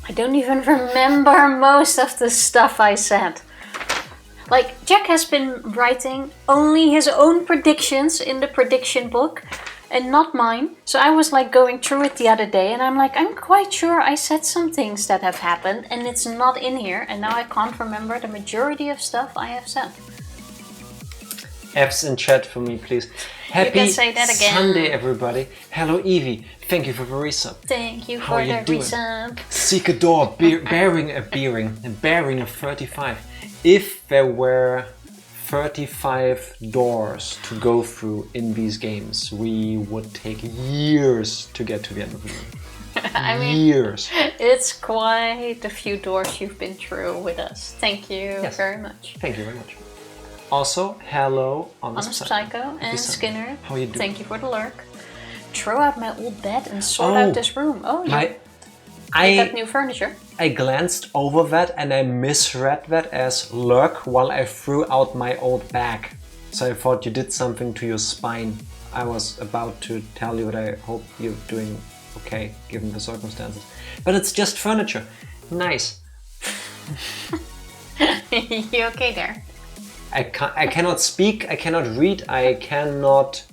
I don't even remember most of the stuff I said. Like, Jack has been writing only his own predictions in the prediction book and not mine. So I was like going through it the other day and I'm like, I'm quite sure I said some things that have happened and it's not in here. And now I can't remember the majority of stuff I have said. F's in chat for me, please. Happy you can say that again. Sunday, everybody. Hello, Evie. Thank you for the resub. Thank you How for are you the doing? resub. Seek a door, bearing of 35. If there were 35 doors to go through in these games, we would take years to get to the end of the game. I mean, years. It's quite a few doors you've been through with us. Thank you very much. Thank you very much. Also, hello, Honest Psycho and Skinner. How are you doing? Thank you for the lurk. Throw out my old bed and sort out this room. Oh, yeah. I got new furniture. I glanced over that and I misread that as lurk while I threw out my old bag. So I thought you did something to your spine. I was about to tell you that I hope you're doing okay given the circumstances. But it's just furniture. Nice. You okay there? I cannot speak, I cannot read, I cannot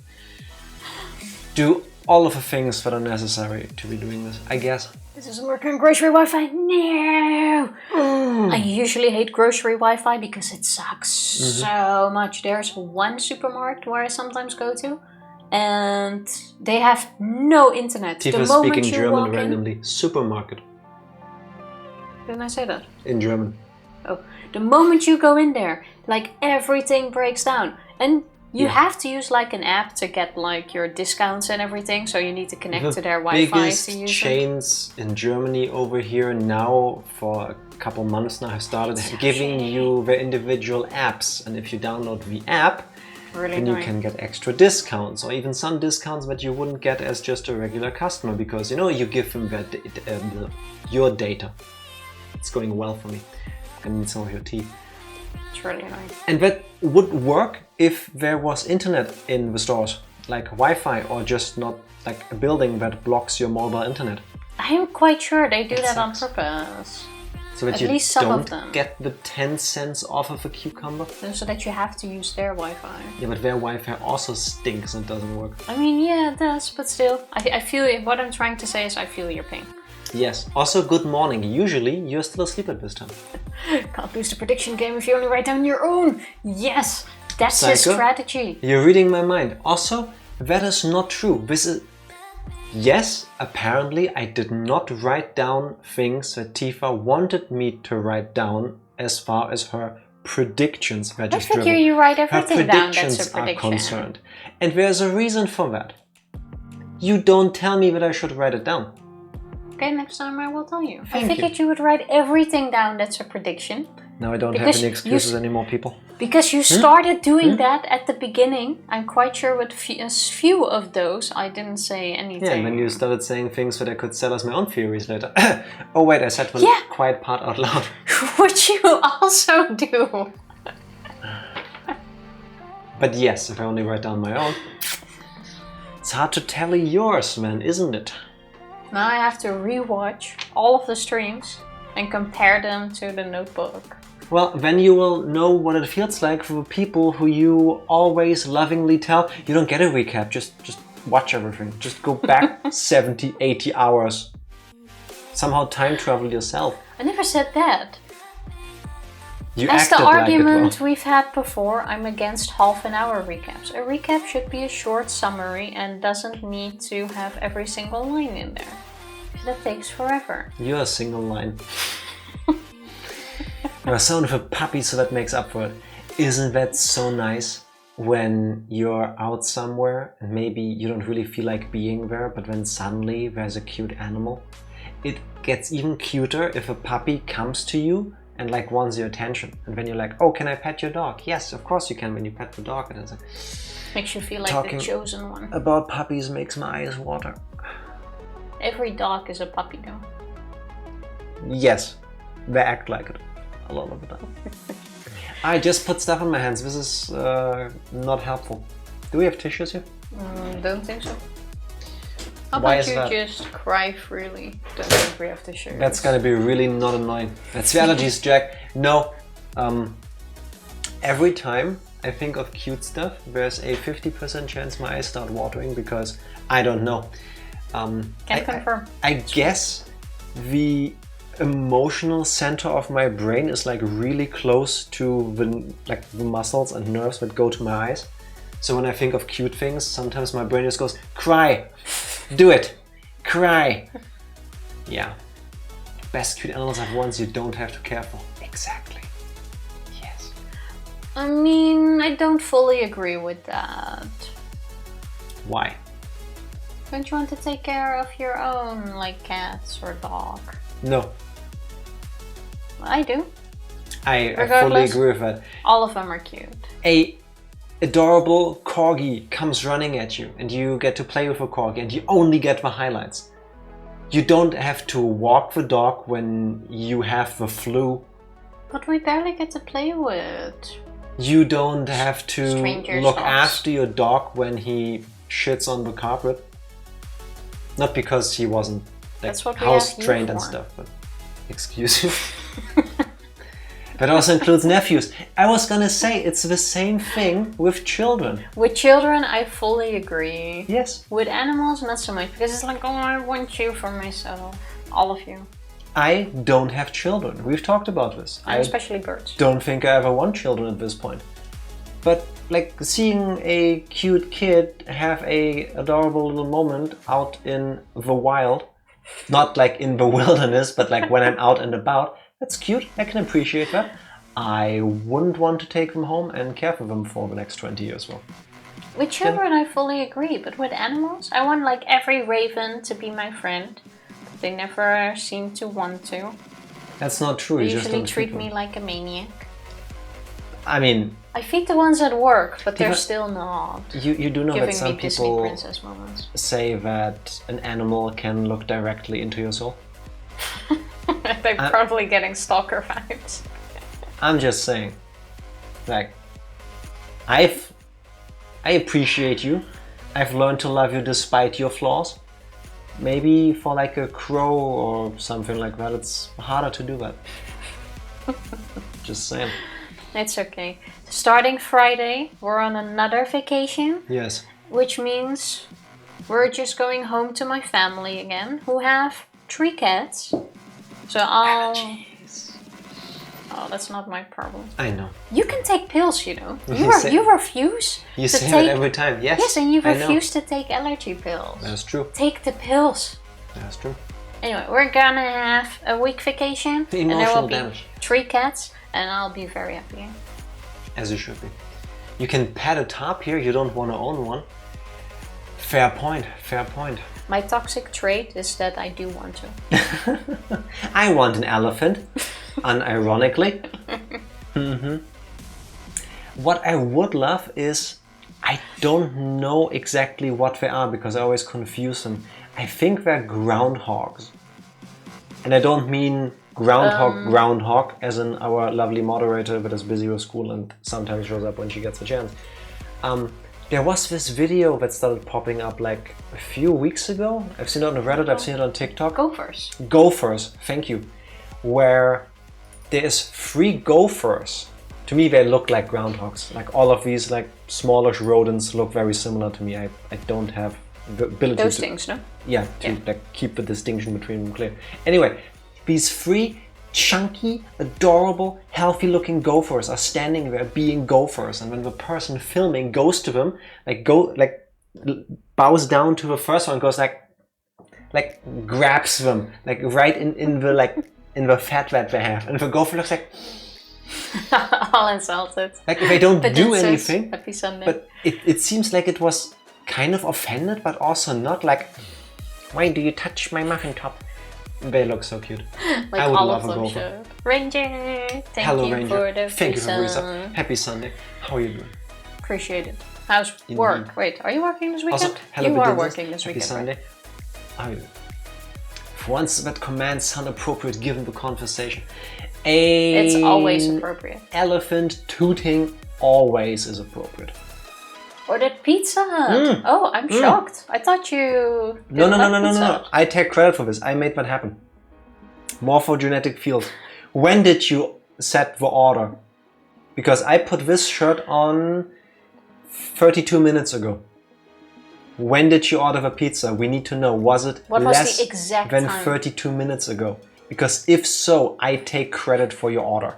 do all of the things that are necessary to be doing this, I guess. This isn't working on grocery Wi-Fi. No! I usually hate grocery Wi-Fi because it sucks so much. There's one supermarket where I sometimes go to and they have no internet. Tifa speaking German randomly. Supermarket. Didn't I say that? In German. Oh, the moment you go in there, like everything breaks down. And you have to use like an app to get like your discounts and everything. So you need to connect to their Wi-Fi to use chains in Germany over here now for a couple months now have started giving you the individual apps. And if you download the app, then you can get extra discounts or even some discounts that you wouldn't get as just a regular customer because, you know, you give them your data. It's going well for me. I need some of your tea. It's really annoying. And that would work if there was internet in the stores, like Wi-Fi or just not like a building that blocks your mobile internet. I am quite sure they do that on purpose. So that At you least some don't of them. get the 10 cents off of a cucumber? So that you have to use their Wi-Fi. Yeah, but their Wi-Fi also stinks and doesn't work. I mean, yeah, it does, but still. I feel what I'm trying to say is I feel your pain. Yes. Also, good morning. Usually, you're still asleep at this time. Can't lose the prediction game if you only write down your own. Yes, that's his strategy. You're reading my mind. Also, that is not true. This is... Yes, apparently I did not write down things that Tifa wanted me to write down as far as her predictions that I figure you write everything down that's a prediction. Are concerned. And there's a reason for that. You don't tell me that I should write it down. Okay, next time I will tell you. Thank I figured you would write everything down that's a prediction. Now I don't have any excuses anymore, people. Because you started doing that at the beginning. I'm quite sure with a few of those I didn't say anything. Yeah, and then you started saying things that I could sell as my own theories later. Oh wait, I said the quiet part out loud. Which you also do. But yes, if I only write down my own. It's hard to tally yours, man, isn't it? Now I have to rewatch all of the streams and compare them to the notebook. Well, then you will know what it feels like for the people who you always lovingly tell, you don't get a recap, just watch everything. Just go back 70, 80 hours. Somehow time travel yourself. I never said that. You As the argument like we've had before, I'm against half-an-hour recaps. A recap should be a short summary and doesn't need to have every single line in there. That takes forever. You're a single line. You're a son of a puppy, so that makes up for it. Isn't that so nice when you're out somewhere and maybe you don't really feel like being there, but then suddenly there's a cute animal? It gets even cuter if a puppy comes to you and like wants your attention. And then you're like, oh, can I pet your dog? Yes, of course you can when you pet the dog. And it's like, makes you feel like the chosen one. About puppies makes my eyes water. Every dog is a puppy though. Yes, they act like it a lot of the time. I just put stuff on my hands. This is not helpful. Do we have tissues here? Don't think so. How Why about is you that? just cry freely? Don't think we have to share. That's gonna be really not annoying. That's the allergies, Jack. No. Every time I think of cute stuff, there's a 50% chance my eyes start watering because I don't know. Can confirm. I guess the emotional center of my brain is like really close to the muscles and nerves that go to my eyes. So when I think of cute things, sometimes my brain just goes, cry, do it, cry. Yeah. Best cute animals are ones you don't have to care for. Exactly. Yes. I mean, I don't fully agree with that. Why? Don't you want to take care of your own, like cats or dog? No. I do. I fully agree with that. All of them are cute. A adorable corgi comes running at you and you get to play with a corgi and you only get the highlights. You don't have to walk the dog when you have the flu. But we barely get to play with. You don't have to look dogs. after your dog when he shits on the carpet. Not because he wasn't house trained and stuff, but excuse you. That also includes nephews. I was gonna say it's the same thing with children. With children, I fully agree. Yes. With animals, not so much, because it's like, oh, I want you for myself. All of you. I don't have children. We've talked about this. And especially birds. Don't think I ever want children at this point. But like seeing a cute kid have a adorable little moment out in the wild, not like in the wilderness, but like when I'm out and about, that's cute. I can appreciate that. I wouldn't want to take them home and care for them for the next 20 years. Well, with children, I fully agree. But with animals, I want like every raven to be my friend. But they never seem to want to. That's not true. They usually treat me like a maniac. I mean, I feed the ones at work, but they're still not. You do know that some people princess moments. say that an animal can look directly into your soul. They're probably getting stalker vibes. I'm just saying, like, I appreciate you. I've learned to love you despite your flaws. Maybe for like a crow or something like that, it's harder to do that. Just saying. It's okay. Starting Friday, we're on another vacation. Yes. Which means we're just going home to my family again, who have 3 cats. So I'll... Oh, that's not my problem. I know. You can take pills, you know. You refuse. You say it every time. Yes. Yes, and you refuse to take allergy pills. That's true. Take the pills. That's true. Anyway, we're gonna have a week vacation. The emotional and there will damage. be 3 cats, and I'll be very happy. As you should be. You can pet a top here. You don't want to own one. Fair point. Fair point. My toxic trait is that I do want to. I want an elephant, unironically. What I would love is, I don't know exactly what they are because I always confuse them. I think they're groundhogs. And I don't mean groundhog as in our lovely moderator that is busy with school and sometimes shows up when she gets a chance. There was this video that started popping up like a few weeks ago. I've seen it on Reddit, I've seen it on TikTok. Gophers. Gophers, thank you. Where there is 3 gophers. To me they look like groundhogs. Like all of these like smallish rodents look very similar to me. I don't have the ability Those things, no? Yeah, to like keep the distinction between them clear. Anyway, these 3 chunky, adorable, healthy-looking gophers are standing there being gophers, and when the person filming goes to them, bows down to the first one, goes like grabs them, like right in the fat that they have, and the gopher looks like all insulted. Like if they don't do anything, Happy Sunday. But it seems like it was kind of offended, but also not. Like, why do you touch my muffin top? They look so cute. Like I would all love of a them gopher. should. Ranger, Hello, you Ranger. for the Thank you for free the song. resub. Happy Sunday. How are you doing? Appreciate it. How's work? Wait, are you working this weekend? Also, hello, you are Vidinus. working this Happy weekend, Sunday. right? How are you doing? For once, that commands sound appropriate given the conversation. It's always appropriate. Elephant tooting always is appropriate. Ordered Pizza Hut. Oh, I'm shocked. I thought you didn't like Pizza Hut. I take credit for this. I made that happen. Morphogenetic field. When did you set the order? Because I put this shirt on 32 minutes ago. When did you order the pizza? We need to know. Was it less the exact than time? 32 minutes ago? Because if so, I take credit for your order.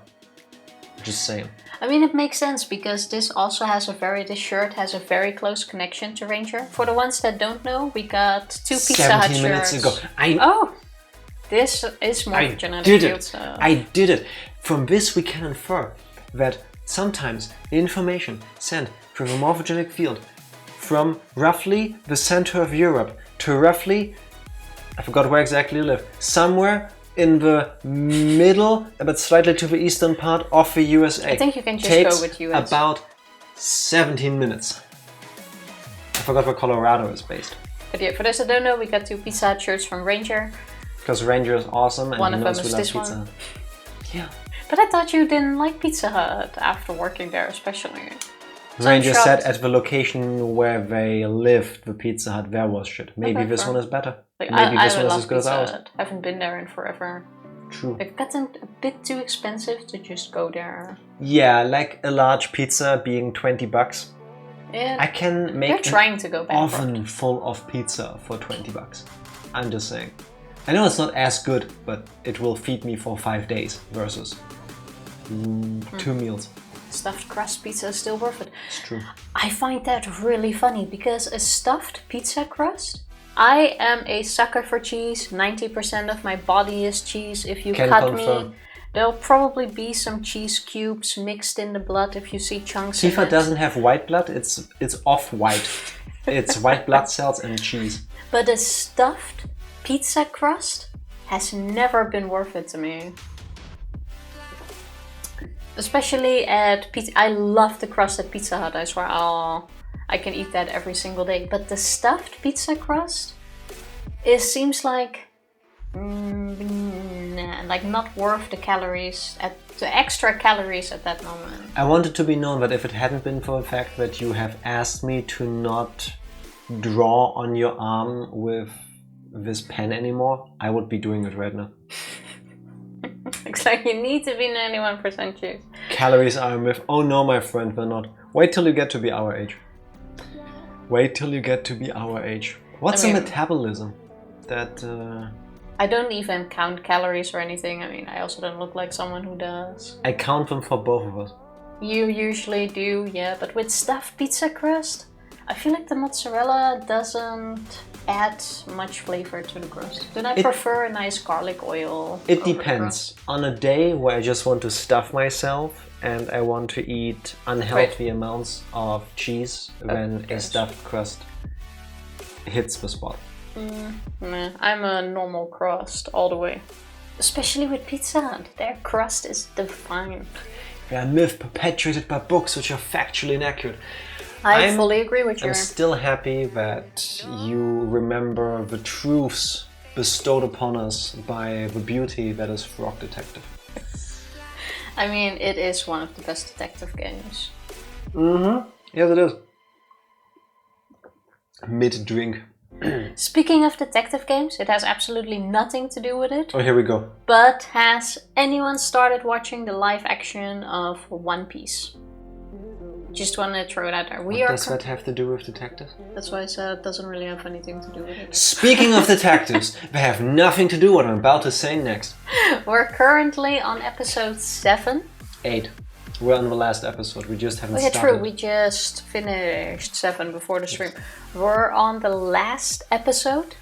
Just saying. I mean, it makes sense because this shirt has a very close connection to Ranger. For the ones that don't know, we got 2 Pizza Hut shirts. 17 minutes ago. This is morphogenetic field. So. I did it. From this we can infer that sometimes the information sent through the morphogenic field from roughly the center of Europe to roughly, I forgot where exactly you live, somewhere in the middle, but slightly to the eastern part of the USA. I think you can just Takes go with US. About 17 minutes. I forgot where Colorado is based. But yeah, for those that don't know, we got 2 Pizza Hut shirts from Ranger. Because Ranger is awesome and one he of knows them we is love this Pizza one. Hut. Yeah. But I thought you didn't like Pizza Hut after working there, especially. So Ranger said at the location where they lived, the Pizza Hut, there was shit. Maybe this one is better. Like, Maybe this I one is love as good as Pizza ours. Hut. Haven't been there in forever. True. It's gotten a bit too expensive to just go there. Yeah, like a large pizza being $20. Yeah, I can make they're trying to go an bankrupt. oven full of pizza for $20. I'm just saying. I know it's not as good, but it will feed me for 5 days versus 2 meals. Stuffed crust pizza is still worth it. It's true. I find that really funny because a stuffed pizza crust. I am a sucker for cheese. 90% of my body is cheese. If you cut me, there'll probably be some cheese cubes mixed in the blood if you see chunks. Tifa doesn't have white blood, it's off-white. It's white blood cells and cheese. But a stuffed pizza crust has never been worth it to me. Especially at pizza. I love the crust at Pizza Hut. I swear I can eat that every single day. But the stuffed pizza crust, it seems like not worth the calories, the extra calories at that moment. I want it to be known that if it hadn't been for the fact that you have asked me to not draw on your arm with this pen anymore, I would be doing it right now. Looks like you need to be 91% juice. Calories are a myth. Oh no, my friend, we're not. Wait till you get to be our age. Wait till you get to be our age. What's a metabolism? That I don't even count calories or anything. I mean, I also don't look like someone who does. I count them for both of us. You usually do, yeah. But with stuffed pizza crust, I feel like the mozzarella doesn't add much flavor to the crust. Then I prefer a nice garlic oil. It depends. On a day where I just want to stuff myself and I want to eat unhealthy amounts of cheese, then a stuffed crust hits the spot. Nah, I'm a normal crust all the way. Especially with Pizza Hut. Their crust is divine. They are myth perpetuated by books which are factually inaccurate. I fully agree with you. I'm still happy that you remember the truths bestowed upon us by the beauty that is Frog Detective. I mean, it is one of the best detective games. Mm-hmm. Yes, it is. Mid-drink. Speaking of detective games, it has absolutely nothing to do with it. Oh, here we go. But has anyone started watching the live action of One Piece? Just want to throw it out there. What does that have to do with detectives? That's why I said it doesn't really have anything to do with it. Speaking of detectives, they have nothing to do with what I'm about to say next. We're currently on episode 7. 8. We're on the last episode. We just haven't started. True. We just finished 7 before the stream. We're on the last episode.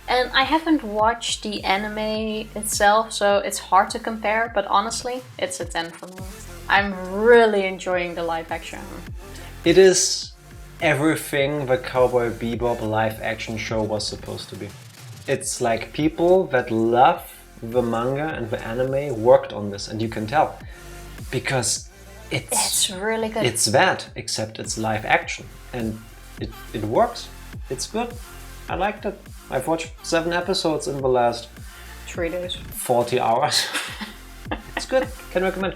And I haven't watched the anime itself, so it's hard to compare. But honestly, it's a 10 for me. I'm really enjoying the live action. It is everything the Cowboy Bebop live action show was supposed to be. It's like people that love the manga and the anime worked on this, and you can tell. Because it's really good. It's that, except it's live action. And it works. It's good. I liked it. I've watched 7 episodes in the last 3 days. 40 hours. It's good. Can recommend.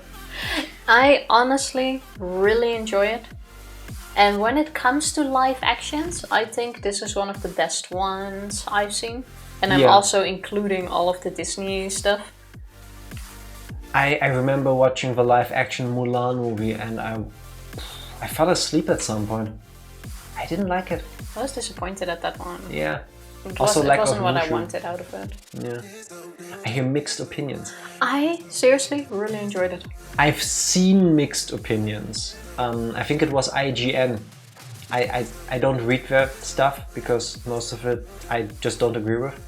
I honestly really enjoy it. And when it comes to live actions, I think this is one of the best ones I've seen. And I'm also including all of the Disney stuff. I remember watching the live action Mulan movie and I fell asleep at some point. I didn't like it. I was disappointed at that one. Yeah. It wasn't what I wanted out of it. Yeah. I hear mixed opinions. I seriously really enjoyed it. I've seen mixed opinions. I think it was IGN. I don't read their stuff because most of it I just don't agree with.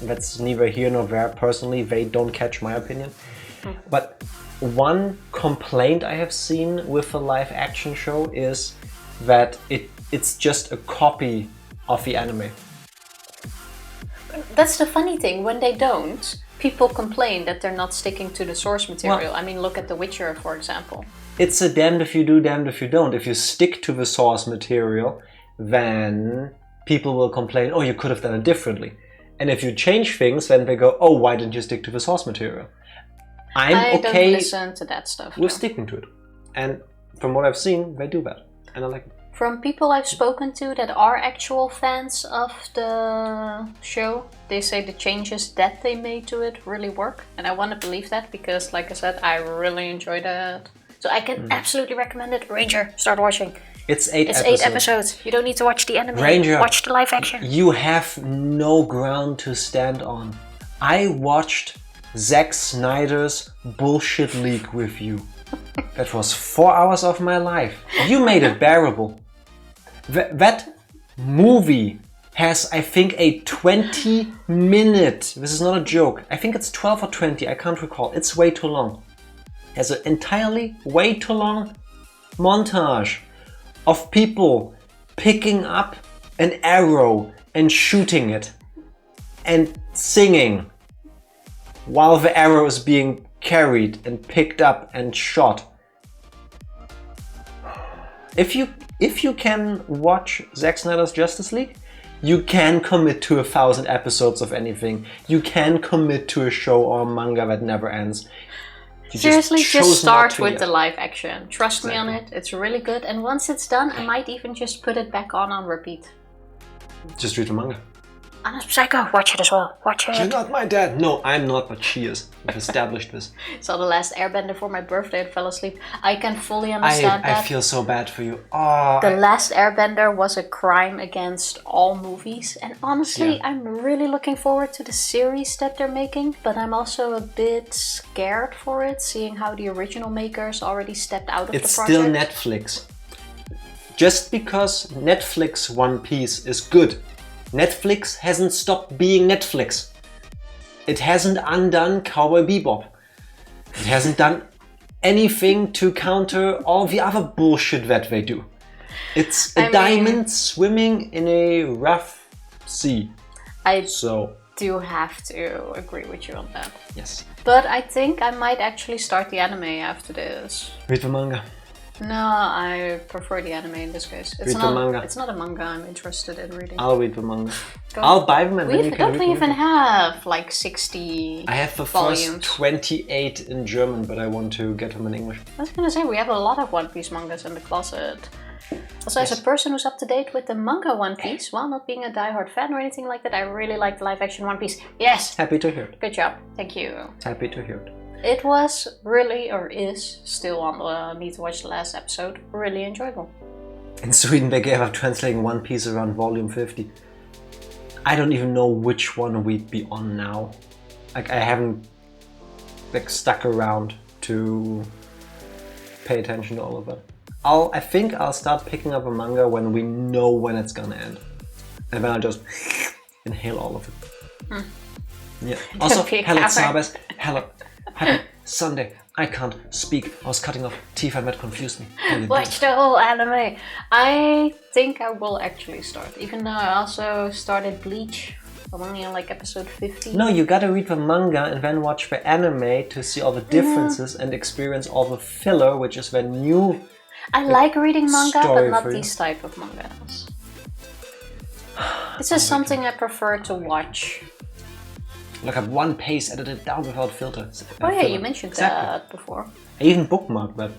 That's neither here nor there. Personally, they don't catch my opinion. But one complaint I have seen with the live action show is that it's just a copy of the anime. That's the funny thing. When they don't, people complain that they're not sticking to the source material. I mean, look at The Witcher, for example. It's a damned if you do, damned if you don't. If you stick to the source material, then people will complain, oh, you could have done it differently. And if you change things, then they go, oh, why didn't you stick to the source material? I don't listen to that stuff. We're sticking to it. And from what I've seen, they do that. And I like it. From people I've spoken to that are actual fans of the show, they say the changes that they made to it really work. And I want to believe that because, like I said, I really enjoyed it. So I can absolutely recommend it. Ranger, start watching. It's 8 episodes. It's 8 episodes. You don't need to watch the anime. Ranger, watch the live action. You have no ground to stand on. I watched Zack Snyder's bullshit leak with you. That was 4 hours of my life. You made it bearable. That movie has, I think, a 20-minute, this is not a joke, I think it's 12 or 20, I can't recall, it's way too long. Has an entirely way too long montage of people picking up an arrow and shooting it and singing while the arrow is being carried and picked up and shot. If you can watch Zack Snyder's Justice League, you can commit to 1,000 episodes of anything. You can commit to a show or a manga that never ends. Seriously, just start with the live action. Trust me on it. It's really good. And once it's done, I might even just put it back on repeat. Just read the manga. I'm a psycho. Watch it as well. Watch it. You're not my dad. No, I'm not, but she is. We've established this. Saw The Last Airbender for my birthday and fell asleep. I can fully understand that. I feel so bad for you. Oh, The Last Airbender was a crime against all movies. And honestly, I'm really looking forward to the series that they're making. But I'm also a bit scared for it, seeing how the original makers already stepped out of the project. It's still Netflix. Just because Netflix One Piece is good, Netflix hasn't stopped being Netflix. It hasn't undone Cowboy Bebop. It hasn't done anything to counter all the other bullshit that they do. It's a diamond swimming in a rough sea. I do have to agree with you on that. Yes. But I think I might actually start the anime after this. Read the manga. No, I prefer the anime in this case. Read the manga. It's not a manga I'm interested in reading. I'll read the manga. I'll buy them and then you can read them. Don't we even have like 60 I have the volumes. first 28 in German, but I want to get them in English. I was gonna say, we have a lot of One Piece mangas in the closet. Also, as a person who's up to date with the manga One Piece, while not being a diehard fan or anything like that, I really like the live action One Piece. Yes! Happy to hear it. Good job. Thank you. Happy to hear it. It was really, or is still on the need to watch the last episode, really enjoyable. In Sweden they gave up translating One Piece around volume 50. I don't even know which one we'd be on now. Like, I haven't stuck around to pay attention to all of that. I think I'll start picking up a manga when we know when it's gonna end. And then I'll just inhale all of it. Yeah. Also, hello Sabes. Hello. Happy Sunday. I can't speak. I was cutting off teeth and that confused me. Watch the whole anime. I think I will actually start. Even though I also started Bleach. I'm only on like episode 50. No, you gotta read the manga and then watch the anime to see all the differences and experience all the filler, which is the new. I like reading manga, but not these type of mangas. It's just something I prefer to watch. Look at One Piece, edited down without filters. Oh yeah, you mentioned that before. I even bookmarked that.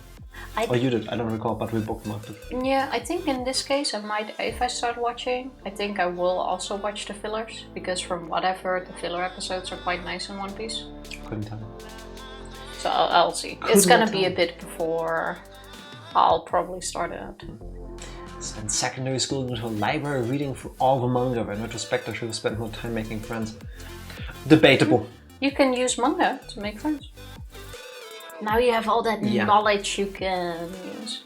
Or you did, I don't recall, but we bookmarked it. Yeah, I think in this case I might, if I start watching, I think I will also watch the fillers, because from whatever, the filler episodes are quite nice in One Piece. Couldn't tell. So I'll see. It's gonna be a bit before I'll probably start it. In secondary school, into a library reading through all the manga. In retrospect, I should have spent more time making friends. Debatable. You can use manga to make friends. Now you have all that knowledge you can use.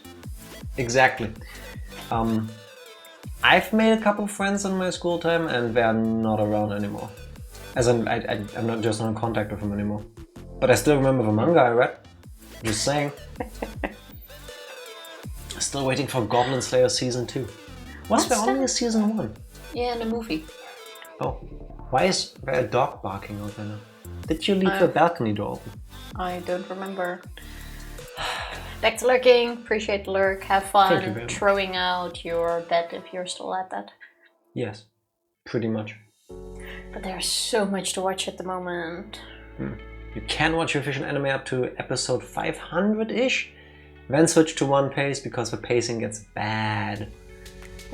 Exactly. I've made a couple friends in my school time, and they're not around anymore. As in, I'm not just not in contact with them anymore. But I still remember the manga I read. Just saying. Still waiting for Goblin Slayer Season 2. Was there only a Season 1? Yeah, in the movie. Oh. Why is there a dog barking out there now? Did you leave the balcony door open? I don't remember. Back to lurking. Appreciate the lurk. Have fun throwing out your bet if you're still at that. Yes. Pretty much. But there's so much to watch at the moment. You can watch your official anime up to episode 500-ish. Then switch to One Piece because the pacing gets bad.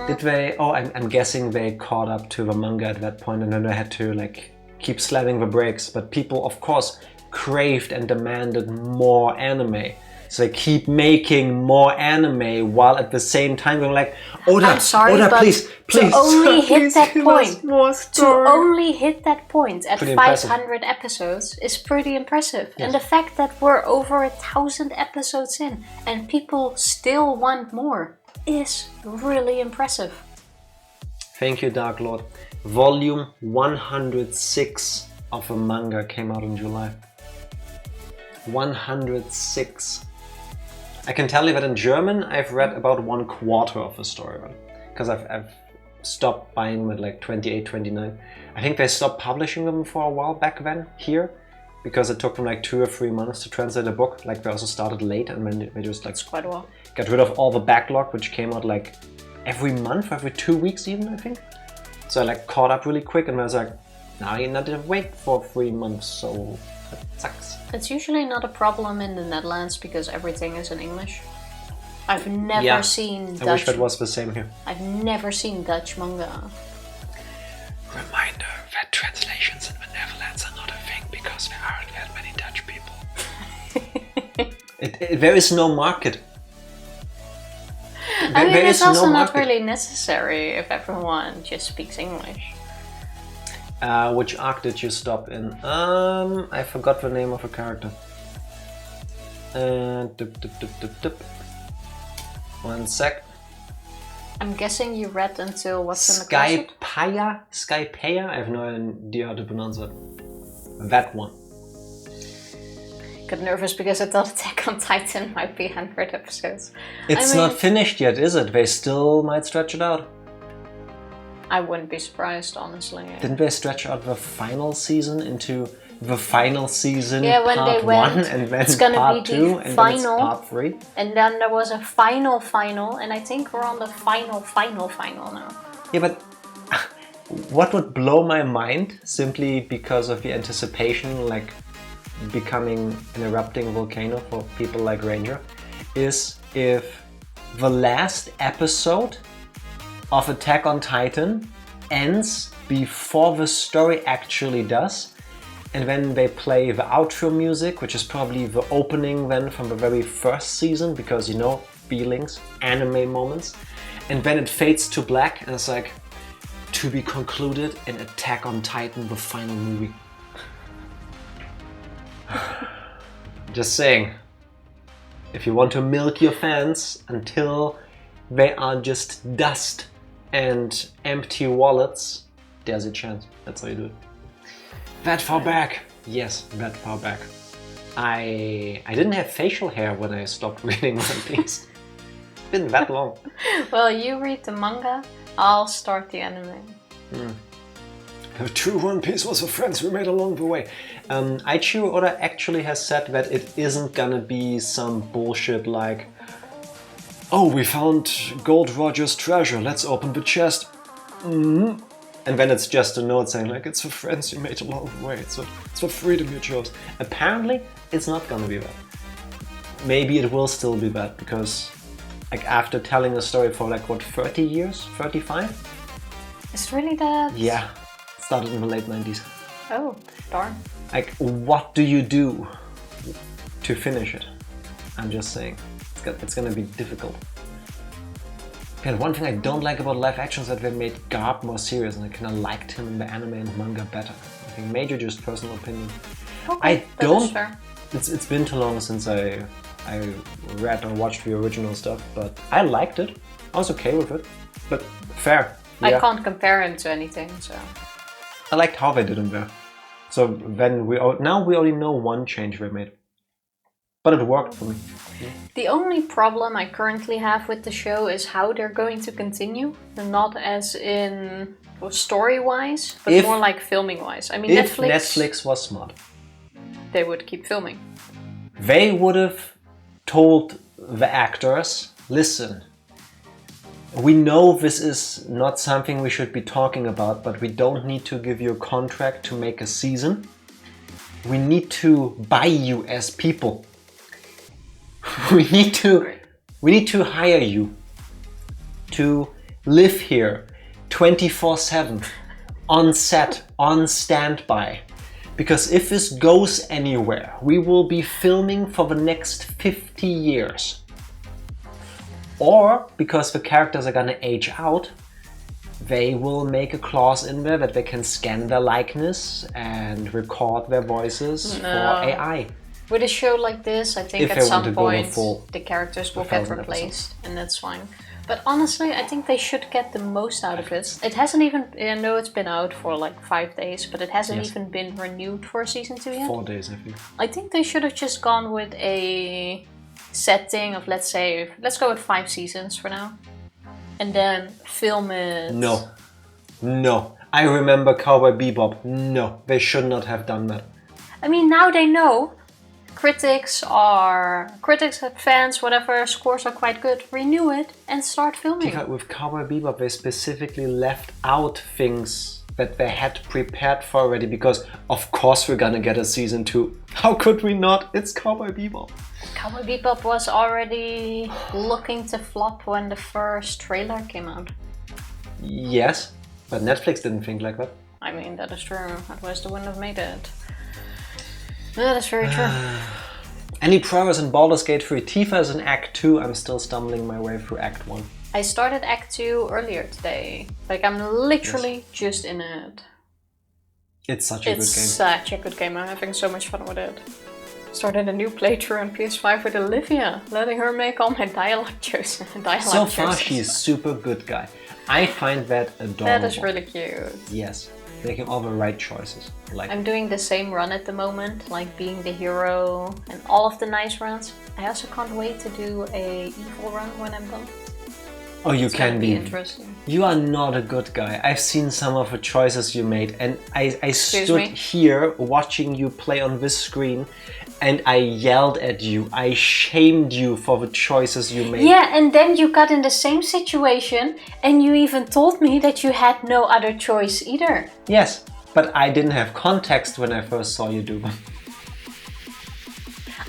Did they? Oh, I'm guessing they caught up to the manga at that point, and then they had to like keep slamming the brakes. But people, of course, craved and demanded more anime. So they keep making more anime while at the same time going like, Oda, I'm sorry, Oda, but please, to only hit please that give point, us more to story. only hit that point at Pretty 500 episodes is pretty impressive. Yes. And the fact that we're over 1,000 episodes in and people still want more is really impressive. Thank you, Dark Lord. Volume 106 of a manga came out in July. 106. I can tell you that in German I've read about 1/4 of the story, because I've stopped buying them at like 28, 29. I think they stopped publishing them for a while back then here, because it took them like 2 or 3 months to translate a book. Like they also started late, and then they just like quite a while. Got rid of all the backlog, which came out like every month, every 2 weeks even, I think. So I like caught up really quick, and I was like, now you not to wait for 3 months, so that sucks. It's usually not a problem in the Netherlands because everything is in English. I've never seen Dutch. I wish that was the same here. I've never seen Dutch manga. Reminder that translations in the Netherlands are not a thing because there aren't that many Dutch people. There is no market. I mean, it's also not really necessary if everyone just speaks English. Which arc did you stop in? I forgot the name of a character. One sec. I'm guessing you read until what's in the closet? Skypaya? I have no idea how to pronounce it. That one. Got nervous because I thought Attack on Titan might be 100 episodes. It's not finished yet, is it? They still might stretch it out. I wouldn't be surprised, honestly. Didn't they stretch out the final season into the final season when part they went, 1 and then it's gonna part be 2 the and final, then it's part 3? And then there was a final, and I think we're on the final now. Yeah, but what would blow my mind, simply because of the anticipation, like becoming an erupting volcano for people like Ranger, is if the last episode of Attack on Titan ends before the story actually does, and then they play the outro music, which is probably the opening then from the very first season, because you know, feelings, anime moments, and then it fades to black and it's like, to be concluded in Attack on Titan, the final movie. Just saying, if you want to milk your fans until they are just dust and empty wallets, there's a chance. That's how you do it. That far back. Yes, that far back. I didn't have facial hair when I stopped reading One Piece. It's been that long. Well, you read the manga, I'll start the anime. The true One Piece was the friends we made along the way. Aichiro Oda actually has said that it isn't gonna be some bullshit like, oh, we found Gold Roger's treasure, let's open the chest. And then it's just a note saying like, it's the friends you made along the way, it's the freedom you chose. Apparently, it's not gonna be that. maybe it will still be bad because like after telling a story for like what, 30 years, 35? Is it really that? Yeah, started in the late 90s. Oh, darn. Like, what do you do to finish it? I'm just saying, it's gonna be difficult. And one thing I don't like about live action is that they made Garp more serious, and I kind of liked him in the anime and manga better. I think major just personal opinion. Okay, that is fair. It's been too long since I read or watched the original stuff, but I liked it. I was okay with it, but fair. Yeah. I can't compare him to anything, so. I liked how they did him there. So then now we only know one change they made, but it worked for me. Yeah. The only problem I currently have with the show is how they're going to continue, and not as in story-wise, but more like filming-wise. I mean, if Netflix was smart, they would keep filming. They would have told the actors, listen, we know this is not something we should be talking about, but we don't need to give you a contract to make a season. We need to buy you as people. We need to hire you to live here 24/7, on set, on standby. Because if this goes anywhere, we will be filming for the next 50 years. Or, because the characters are gonna age out, they will make a clause in there that they can scan their likeness and record their voices for AI. With a show like this, I think at some point the characters will get replaced, and that's fine. But honestly, I think they should get the most out of it. It hasn't even, I know it's been out for like 5 days, but it hasn't even been renewed for season 2 yet. 4 days, I think. I think they should have just gone with a setting of, let's go with 5 seasons for now. And then film it. No. I remember Cowboy Bebop. No, they should not have done that. I mean, now they know. Critics, fans, whatever, scores are quite good. Renew it and start filming. With Cowboy Bebop, they specifically left out things that they had prepared for already because, of course, we're gonna get a season 2. How could we not? It's Cowboy Bebop. Cowboy Bebop was already looking to flop when the first trailer came out. Yes, but Netflix didn't think like that. I mean, that is true. Otherwise, they wouldn't have made it. That is very true. Any progress in Baldur's Gate 3? Tifa is in Act 2. I'm still stumbling my way through Act 1. I started Act 2 earlier today. Like, I'm literally just in it. It's such a good game. It's such a good game. I'm having so much fun with it. Started a new playthrough on PS5 with Olivia, letting her make all my dialogue choices. So far, she's super good guy. I find that adorable. That is really cute. Yes. Making all the right choices. I'm doing the same run at the moment, like being the hero and all of the nice runs. I also can't wait to do a evil run when I'm done. Oh, you can be. Interesting. You are not a good guy. I've seen some of the choices you made, and I stood here watching you play on this screen, and I yelled at you. I shamed you for the choices you made. Yeah, and then you got in the same situation, and you even told me that you had no other choice either. Yes, but I didn't have context when I first saw you do them.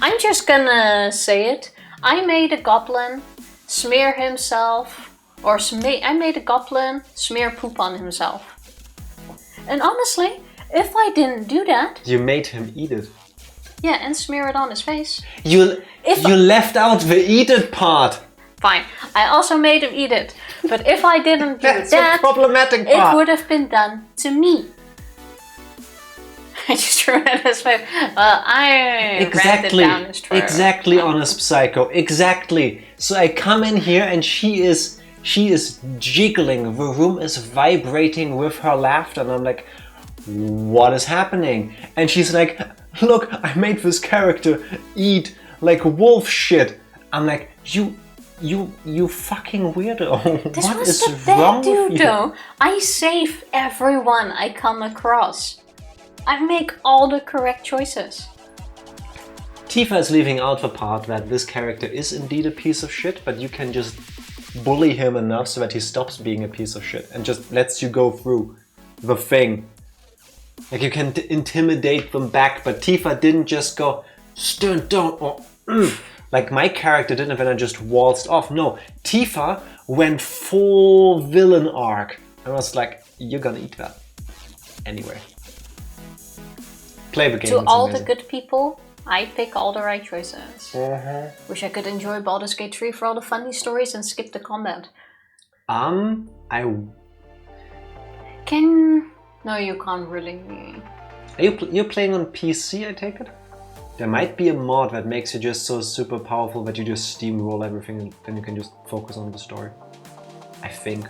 I'm just gonna say it. I made a goblin smear himself, or I made a goblin smear poop on himself. And honestly, if I didn't do that... You made him eat it. Yeah, and smear it on his face. You left out the eat it part. Fine, I also made him eat it. But if I didn't do That's that, a problematic part. It would have been done to me. I just threw it at his face. Well, I ran it down his throat. Exactly, honest psycho. Exactly. So I come in here and she is jiggling. The room is vibrating with her laughter, and I'm like, what is happening? And she's like, look, I made this character eat like wolf shit. I'm like, you fucking weirdo. This what was is the wrong bad dude, with you? though. I save everyone I come across. I make all the correct choices. Tifa is leaving out the part that this character is indeed a piece of shit, but you can just bully him enough so that he stops being a piece of shit and just lets you go through the thing. Like, you can intimidate them back, but Tifa didn't just go, stand down, or Like my character didn't when I just waltzed off. No, Tifa went full villain arc. I was like, you're gonna eat that. Anyway. Play the game. To all the good people, I pick all the right choices. Wish I could enjoy Baldur's Gate 3 for all the funny stories and skip the combat. No, you can't really. You're playing on PC, I take it? There might be a mod that makes you just so super powerful that you just steamroll everything and then you can just focus on the story. I think.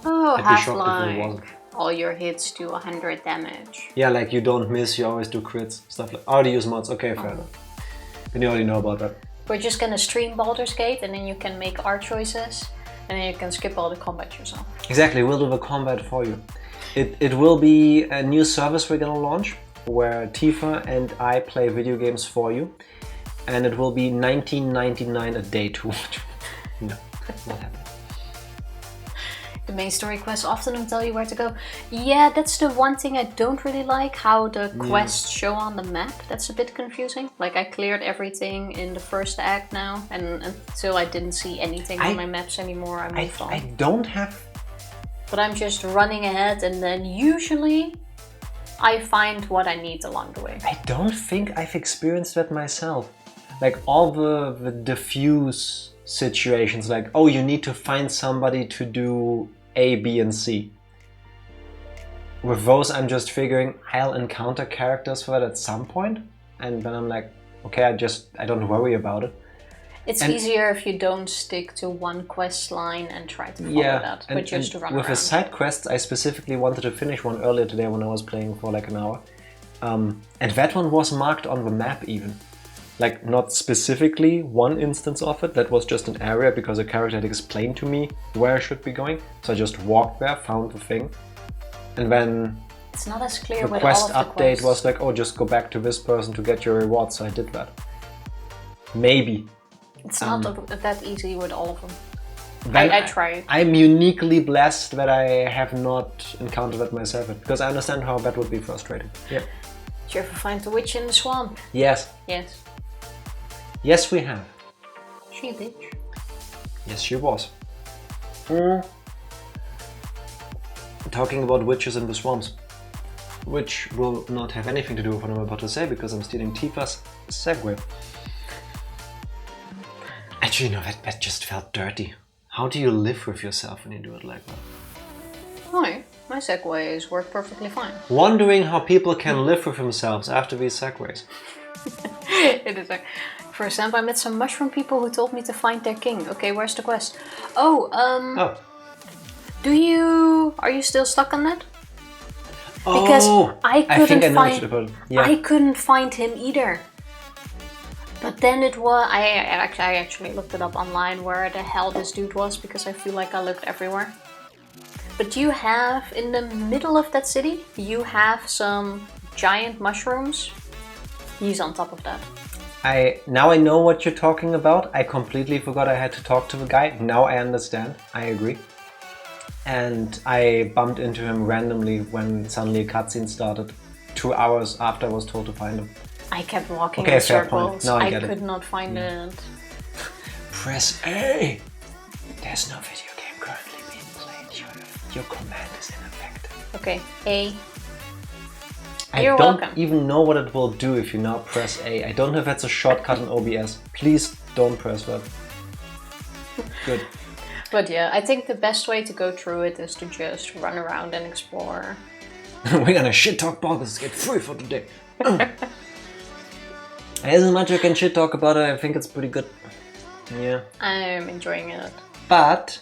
Oh, I'd be shocked if it wasn't. All your hits do 100 damage. Yeah, like you don't miss, you always do crits, stuff like. Oh, they use mods, okay, fair enough. Then you already know about that. We're just gonna stream Baldur's Gate and then you can make our choices and then you can skip all the combat yourself. Exactly, we'll do the combat for you. It will be a new service we're gonna launch where Tifa and I play video games for you, and it will be $19.99 a day to watch. No, not happening. The main story quests often don't tell you where to go. Yeah, that's the one thing I don't really like, how the quests show on the map. That's a bit confusing. Like I cleared everything in the first act now, and until I didn't see anything on my maps anymore, I moved on. I don't have... But I'm just running ahead and then usually I find what I need along the way. I don't think I've experienced that myself. Like all the diffuse situations, like, oh, you need to find somebody to do A, B, and C. With those, I'm just figuring I'll encounter characters for that at some point, and then I'm like, okay, I don't worry about it. It's easier if you don't stick to one quest line and try to follow that, but just run around. With the side quests, I specifically wanted to finish one earlier today when I was playing for like an hour. And that one was marked on the map even. Like not specifically one instance of it, that was just an area because a character had explained to me where I should be going. So I just walked there, found the thing, and then it's not as clear the with quest all of the update quests. was like, oh, just go back to this person to get your reward, so I did that. Maybe. It's not that easy with all of them. I tried. I'm uniquely blessed that I have not encountered that myself, because I understand how that would be frustrating. Yeah. Did you ever find the witch in the swamp? Yes. Yes. Yes, we have. She did. Yes, she was. Talking about witches in the swamps, which will not have anything to do with what I'm about to say, because I'm stealing Tifa's segue. Actually, no, that just felt dirty. How do you live with yourself when you do it like that? Hi, my segues work perfectly fine. Wondering how people can live with themselves after these segues. It is like, for example, I met some mushroom people who told me to find their king. Okay, where's the quest? Are you still stuck on that? Because I couldn't find him either. But then it was, I actually looked it up online where the hell this dude was, because I feel like I looked everywhere. But you have, in the middle of that city, you have some giant mushrooms. He's on top of that. Now I know what you're talking about. I completely forgot I had to talk to the guy. Now I understand. I agree. And I bumped into him randomly when suddenly a cutscene started 2 hours after I was told to find him. I kept walking in circles. No, I could not find it. Press A! There's no video game currently being played. Your command is ineffective. Okay, A. You're welcome. I don't even know what it will do if you now press A. I don't know if that's a shortcut in OBS. Please don't press that. Good. But yeah, I think the best way to go through it is to just run around and explore. We're gonna shit talk Baldur's Gate 3 for today. As much as I can shit talk about it, I think it's pretty good. Yeah. I'm enjoying it. But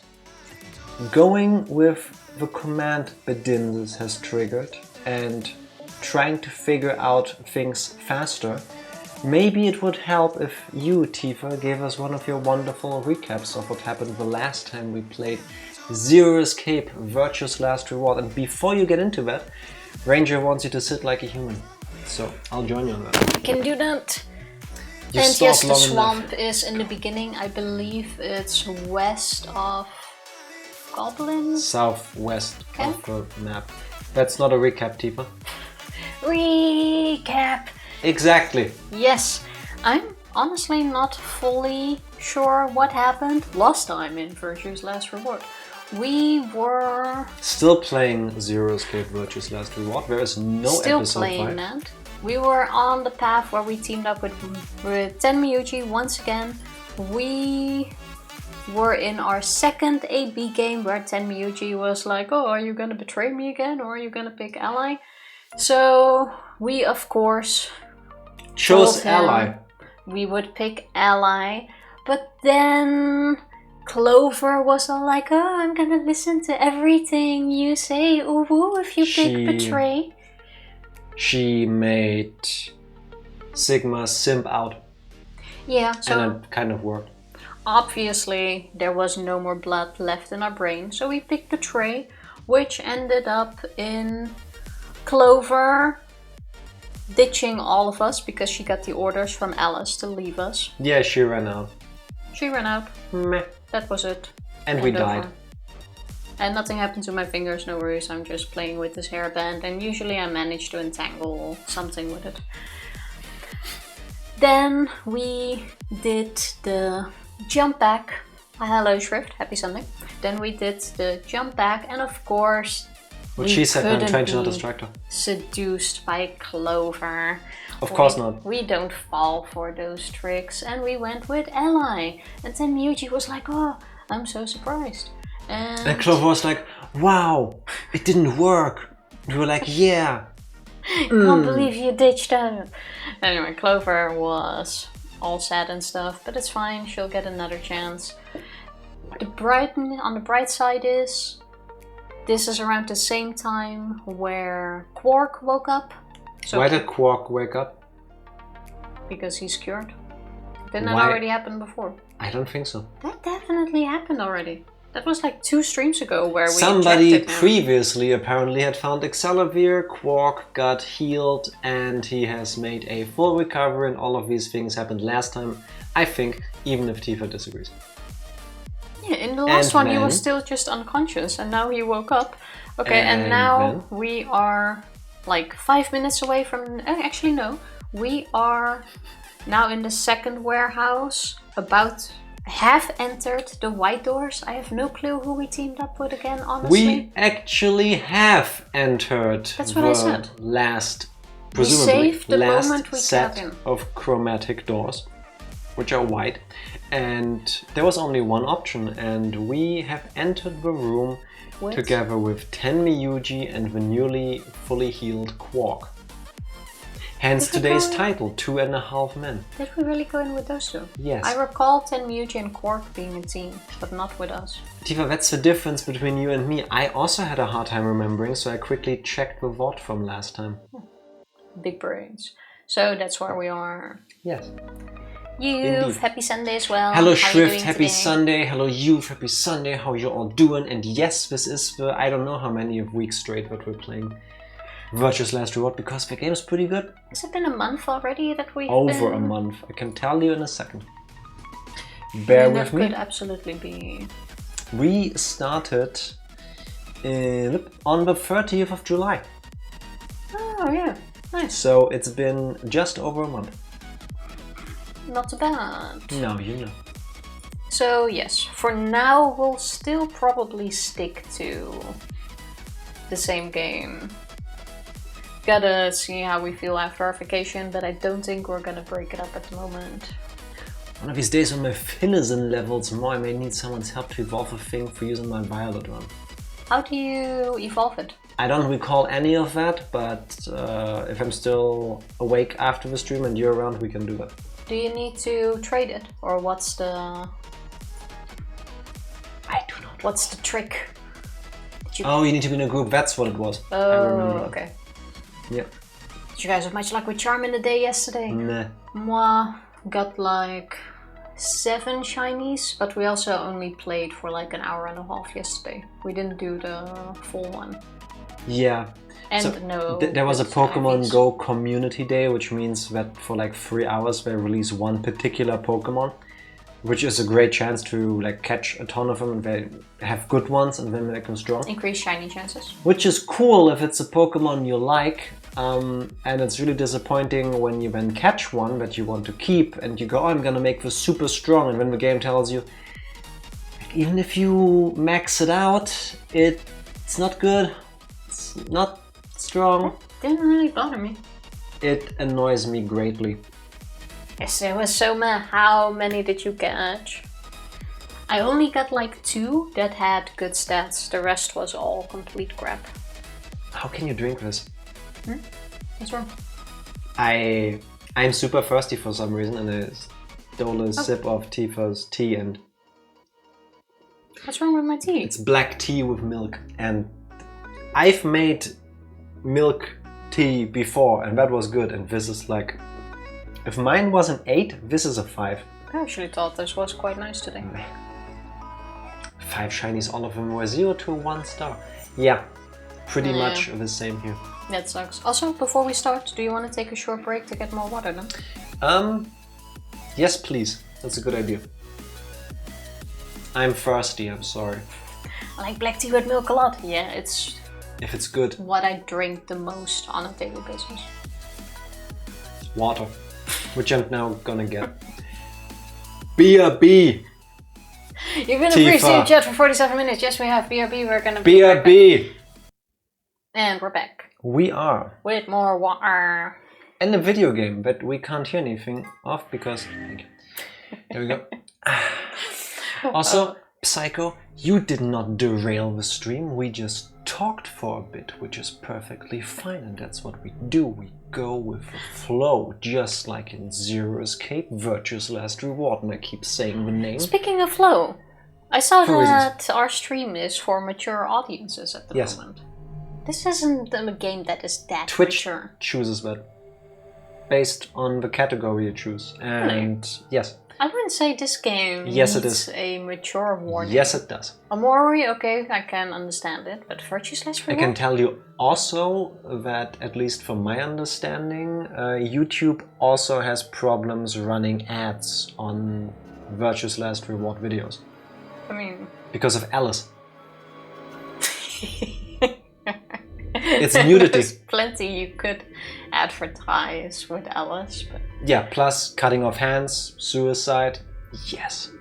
going with the command Bedinses has triggered and trying to figure out things faster, maybe it would help if you, Tifa, gave us one of your wonderful recaps of what happened the last time we played Zero Escape, Virtue's Last Reward. And before you get into that, Ranger wants you to sit like a human. So I'll join you on that. I can do that. And yes, the swamp is in the beginning. I believe it's west of Goblin? Southwest of the map. That's not a recap, Tifa. Recap! Exactly. Yes, I'm honestly not fully sure what happened last time in Virtue's Last Reward. We were still playing Zero Escape Virtue's Last Reward. There is no still episode playing 5. that. We were on the path where we teamed up with Tenmyuji once again. We were in our second AB game where Tenmyuji was like, oh, are you gonna betray me again or are you gonna pick ally? So we of course chose ally. We would pick ally, but then Clover was all like, oh, I'm gonna listen to everything you say, ooh, if you pick betray. She made Sigma simp out. Yeah, so and it kind of worked. Obviously, there was no more blood left in our brain, so we picked betray, which ended up in Clover ditching all of us because she got the orders from Alice to leave us. Yeah, she ran out. She ran out. Meh. That was it. And we died. And nothing happened to my fingers, no worries, I'm just playing with this hairband and usually I manage to entangle something with it. Then we did the jump back. Hello Shrift, happy Sunday. Then we did the jump back and of course what she said, I'm trying to not distract her. Seduced by Clover. Of course not. We don't fall for those tricks and we went with ally. And then Miyuji was like, oh, I'm so surprised. And Clover was like, wow, it didn't work. We were like, yeah. Can't believe you ditched her. Anyway, Clover was all sad and stuff, but it's fine, she'll get another chance. On the bright side is, this is around the same time where Quark woke up. So why did Quark wake up? Because he's cured. Didn't that already happen before? I don't think so. That definitely happened already. That was like 2 streams ago where we somebody previously apparently had found Excelivir, Quark got healed, and he has made a full recovery, and all of these things happened last time, I think, even if Tifa disagrees. Yeah, in the last one he was still just unconscious, and now he woke up. Okay, and now we are like 5 minutes away from... actually no, we are now in the second warehouse, have entered the white doors. I have no clue who we teamed up with again, honestly. We actually have entered the last, presumably, last set of chromatic doors, which are white. And there was only one option, and we have entered the room together with Tenmyuji and the newly fully healed Quark. Hence today's title, 2.5 Men. Did we really go in with those two? Yes. I recall Tenmyuji and Quark being a team, but not with us. Tifa, that's the difference between you and me. I also had a hard time remembering, so I quickly checked the VOD from last time. Big brains. So that's where we are. Yes. Youth, happy Sunday as well. Hello Shrift, happy Sunday. Hello Youth, happy Sunday. How you all doing? And yes, this is the, I don't know how many weeks straight that we're playing Virtue's Last Reward, because the game is pretty good. Has it been a month already that we've Over a month. I can tell you in a second. Bear with me. That could absolutely be. We started on the 30th of July. Oh yeah, nice. So it's been just over a month. Not too bad. No, you know. So yes, for now we'll still probably stick to the same game. Gotta see how we feel after our vacation, but I don't think we're gonna break it up at the moment. One of these days when my Finnison levels more, I may need someone's help to evolve a thing for using my Violet one. How do you evolve it? I don't recall any of that, but if I'm still awake after the stream and you're around, we can do that. Do you need to trade it? Or what's the... I do not. What's the trick? Oh, you need to be in a group, that's what it was. Oh, I remember. Okay. Yeah. Did you guys have much luck with Charm in the day yesterday? Nah. Moi got like 7 shinies, but we also only played for like an hour and a half yesterday. We didn't do the full one. Yeah. And so no. There was a Pokemon Go community day, which means that for like 3 hours they release one particular Pokemon, which is a great chance to like catch a ton of them, and they have good ones and then make them strong. Increase shiny chances. Which is cool if it's a Pokemon you like. and it's really disappointing when you then catch one that you want to keep and you go, oh, I'm gonna make this super strong, and then the game tells you, even if you max it out, it's not good, it's not strong. Didn't really bother me. It annoys me greatly. Yes, it was so meh. How many did you catch? I only got like 2 that had good stats. The rest was all complete crap. How can you drink this? What's wrong? I'm super thirsty for some reason, and I stole a sip of Tifa's tea, and what's wrong with my tea? it's black tea with milk, and I've made milk tea before, and that was good, and this is like, if mine was an 8, this is a 5. I actually thought this was quite nice today. 5 shinies, all of them were 0 to 1 star. Yeah, pretty much the same here. That sucks. Also, before we start, do you want to take a short break to get more water then? Yes, please. That's a good idea. I'm thirsty, I'm sorry. I like black tea with milk a lot. Yeah, it's... If it's good. What I drink the most on a daily basis. Water. Which I'm now gonna get. BRB! You've been a pre-stream chat for 47 minutes. Yes, we have BRB. We're gonna be BRB! And we're back. We are. With more water. And a video game that we can't hear anything of because... There we go. Also, Psycho, you did not derail the stream. We just talked for a bit, which is perfectly fine. And that's what we do. We go with the flow, just like in Zero Escape, Virtue's Last Reward. And I keep saying the name. Speaking of flow, I saw that our stream is for mature audiences at the moment. This isn't a game that is that Twitch mature. Chooses that based on the category you choose. And yes. I wouldn't say this game needs a mature warning. Yes, it does. Amori, okay, I can understand it, but Virtue's Last Reward? I can tell you also that, at least from my understanding, YouTube also has problems running ads on Virtue's Last Reward videos. I mean... Because of Alice. It's nudity. There's plenty you could advertise with Alice, but... Yeah, plus cutting off hands, suicide, yes.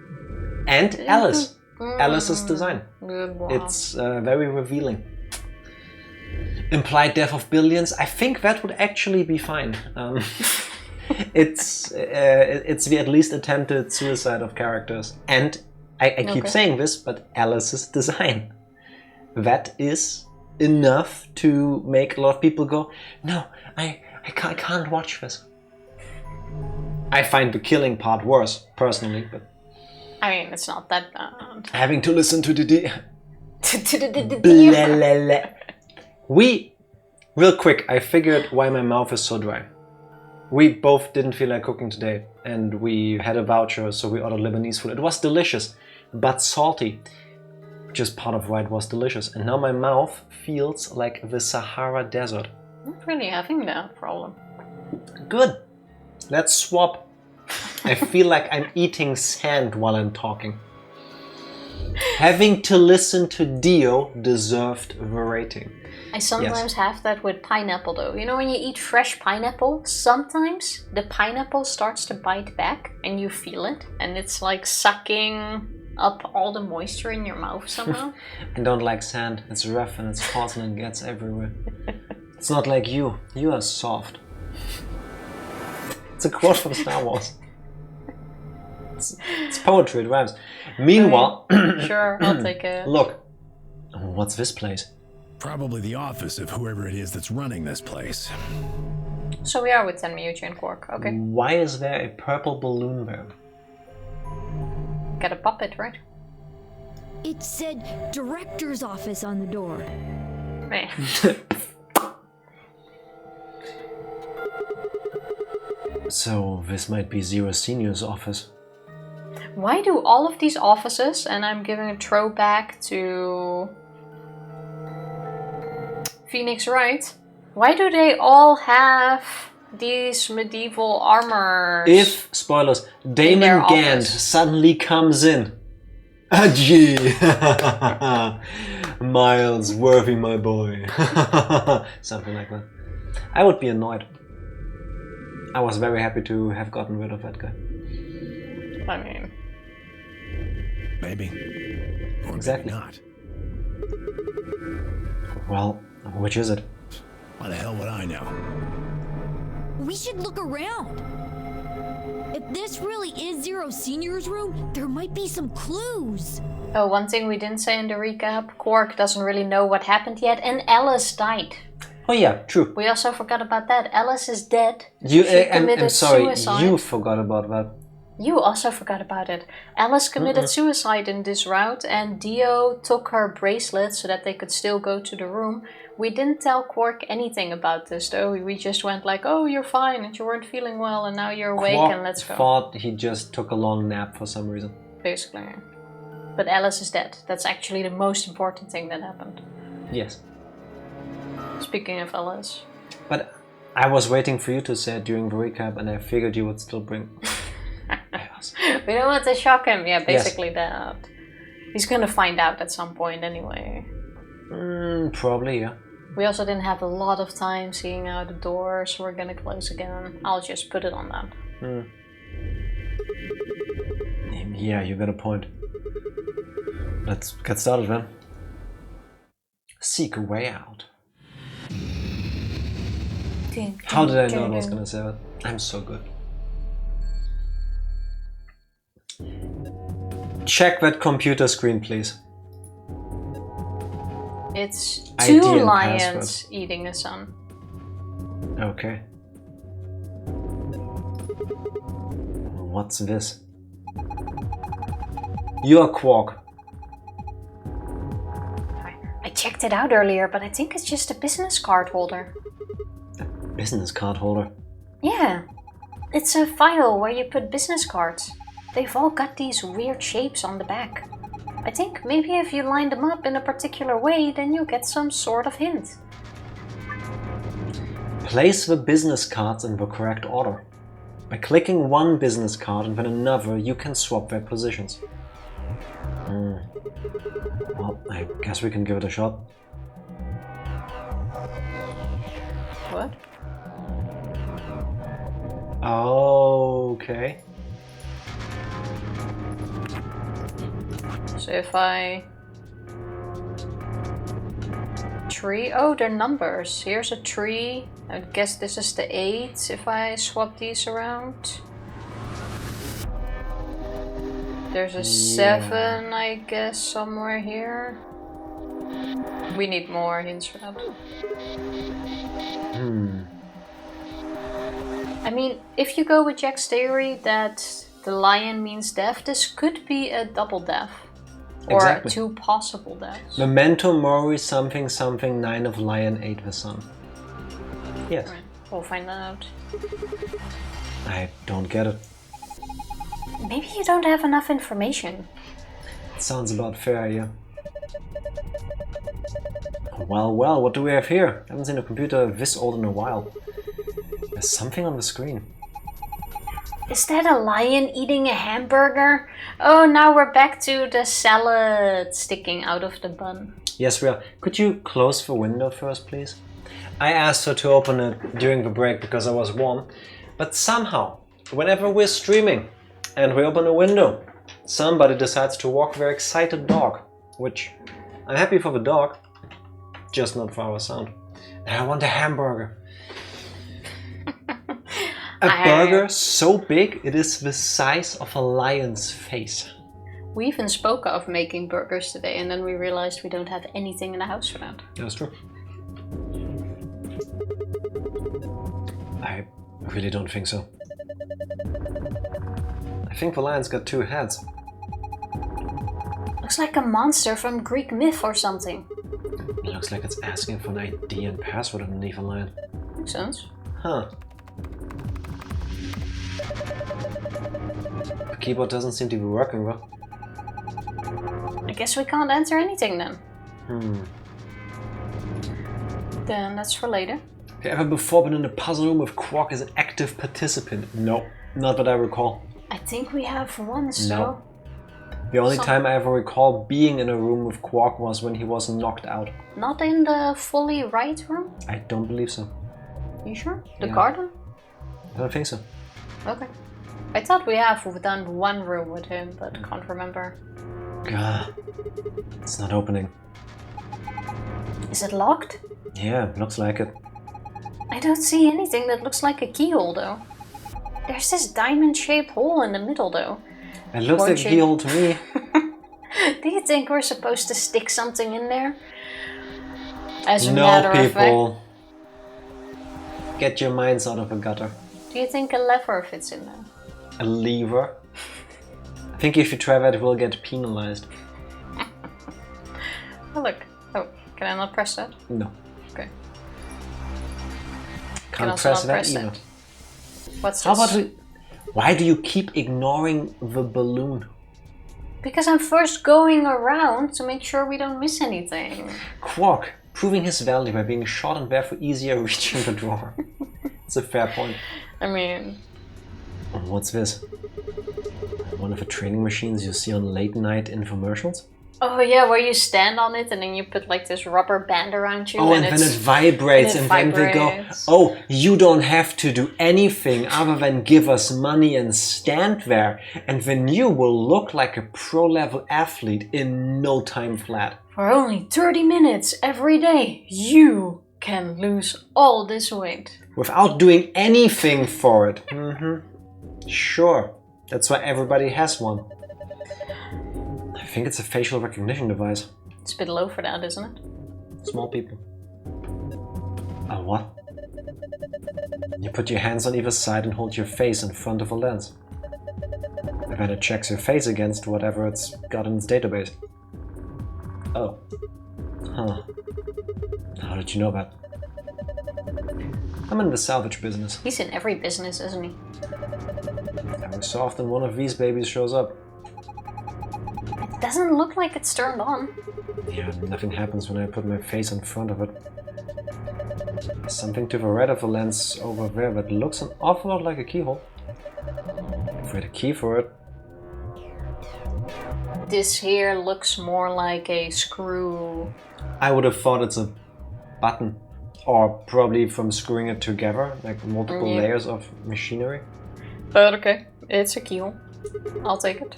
And Alice. Alice's design. It's very revealing. Implied death of billions, I think that would actually be fine. It's the at least attempted suicide of characters. And I keep saying this, but Alice's design. That is enough to make a lot of people go, no, I can't watch this. I find the killing part worse, personally, but... I mean, it's not that bad. Having to listen to the... Real quick, I figured why my mouth is so dry. We both didn't feel like cooking today, and we had a voucher, so we ordered Lebanese food. It was delicious, but salty. Just part of why it was delicious, and now my mouth feels like the Sahara Desert. I'm not really having that problem. Good. Let's swap. I feel like I'm eating sand while I'm talking. Having to listen to Dio deserved the rating. I sometimes have that with pineapple though. You know when you eat fresh pineapple, sometimes the pineapple starts to bite back and you feel it, and it's like sucking up all the moisture in your mouth somehow. I don't like sand. It's rough and it's hot and it gets everywhere. It's not like you. You are soft. It's a quote from Star Wars. It's poetry, it rhymes. Meanwhile... Sure, I'll take it. Look. What's this place? Probably the office of whoever it is that's running this place. So we are with Tenmyuchi and Quark, okay. Why is there a purple balloon there? Got a puppet, right? It said director's office on the door. Man. So this might be Zero Senior's office. Why do all of these offices, and I'm giving a throwback to Phoenix Wright, why do they all have these medieval armors? If, spoilers, Damon Gant suddenly comes in. Gee. Miles, Worthy, my boy. Something like that. I would be annoyed. I was very happy to have gotten rid of that guy. I mean... Maybe. Or Exactly. maybe not. Well, which is it? Why the hell would I know? We should look around. If this really is Zero Senior's room, there might be some clues. Oh, one thing we didn't say in the recap, Quark doesn't really know what happened yet, and Alice died. Oh yeah, true. We also forgot about that. Alice is dead. You, She I'm committed sorry, suicide. you forgot about that. You also forgot about it. Alice committed suicide in this route, and Dio took her bracelet so that they could still go to the room. We didn't tell Quark anything about this though. We just went like, oh, you're fine and you weren't feeling well and now you're awake Quark and let's go. thought he just took a long nap for some reason. Basically. But Alice is dead. That's actually the most important thing that happened. Yes. Speaking of Alice. But I was waiting for you to say it during the recap and I figured you would still bring... We don't want to shock him. Yeah, basically that. He's gonna find out at some point anyway. Probably, yeah. We also didn't have a lot of time seeing out the door, so we're gonna close again. I'll just put it on that. Yeah, you got a point. Let's get started then. Seek a way out. How did I know I was gonna say that? I'm so good. Check that computer screen, please. It's ID two and lions password. eating a sun. Okay. What's this? You're Quark. I checked it out earlier, but I think it's just a business card holder. A business card holder? Yeah. It's a file where you put business cards. They've all got these weird shapes on the back. I think maybe if you line them up in a particular way, then you'll get some sort of hint. Place the business cards in the correct order. By clicking one business card and then another, you can swap their positions. Well, I guess we can give it a shot. What? Okay. So if I... Tree? Oh, they're numbers. Here's a tree. I guess this is the 8 if I swap these around. There's a 7, I guess, somewhere here. We need more hints for that. I mean, if you go with Jack's theory that the lion means death, this could be a double death. Or Exactly. 2 possible deaths. Memento mori something something 9 of lion 8 the sun. Yes. Right, we'll find that out. I don't get it. Maybe you don't have enough information. It sounds about fair, yeah. Well, what do we have here? I haven't seen a computer this old in a while. There's something on the screen. Is that a lion eating a hamburger? Oh, now we're back to the salad sticking out of the bun. Yes, we are. Could you close the window first, please? I asked her to open it during the break because I was warm, but somehow, whenever we're streaming and we open a window, somebody decides to walk their excited dog, which I'm happy for the dog, just not for our sound. And I want a hamburger. A burger so big it is the size of a lion's face. We even spoke of making burgers today and then we realized we don't have anything in the house for that. That's true. I really don't think so. I think the lion's got 2 heads. Looks like a monster from Greek myth or something. It looks like it's asking for an ID and password underneath a lion. Makes sense. Huh. The keyboard doesn't seem to be working well. I guess we can't enter anything then. Then that's for later. Have you ever before been in a puzzle room with Quark as an active participant? No, not that I recall. I think we have once, No. so... The only time I ever recall being in a room with Quark was when he was knocked out. Not in the fully right room? I don't believe so. You sure? The Yeah. garden? I don't think so. Okay. I thought we have done one room with him, but can't remember. God, it's not opening. Is it locked? Yeah, looks like it. I don't see anything that looks like a keyhole though. There's this diamond-shaped hole in the middle though. It looks like a keyhole to me. Do you think we're supposed to stick something in there? As a No, matter of people. fact. Get your minds out of a gutter. Do you think a lever fits in there? A lever? I think if you try that, we'll get penalized. Oh look. Oh, can I not press that? No. Okay. Can't also press not that press either. that. What's How this? about we... Why do you keep ignoring the balloon? Because I'm first going around to make sure we don't miss anything. Quark, proving his value by being short and therefore easier reaching the drawer. It's a fair point. I mean... What's this? One of the training machines you see on late night infomercials? Oh yeah, where you stand on it and then you put like this rubber band around you. Oh, and then it vibrates, and then they go, oh, you don't have to do anything other than give us money and stand there, and then you will look like a pro-level athlete in no time flat. For only 30 minutes every day, you can lose all this weight. Without doing anything for it. Sure, that's why everybody has one. I think it's a facial recognition device. It's a bit low for that, isn't it? Small people. A what? You put your hands on either side and hold your face in front of a lens. And then it checks your face against whatever it's got in its database. Oh. Huh. How did you know that? I'm in the salvage business. He's in every business, isn't he? Every so often one of these babies shows up. It doesn't look like it's turned on. Yeah, nothing happens when I put my face in front of it. There's something to the right of the lens over there that looks an awful lot like a keyhole. If we had a key for it. This here looks more like a screw. I would have thought it's a button. Or probably from screwing it together, like multiple layers of machinery. But okay, it's a keyhole. I'll take it.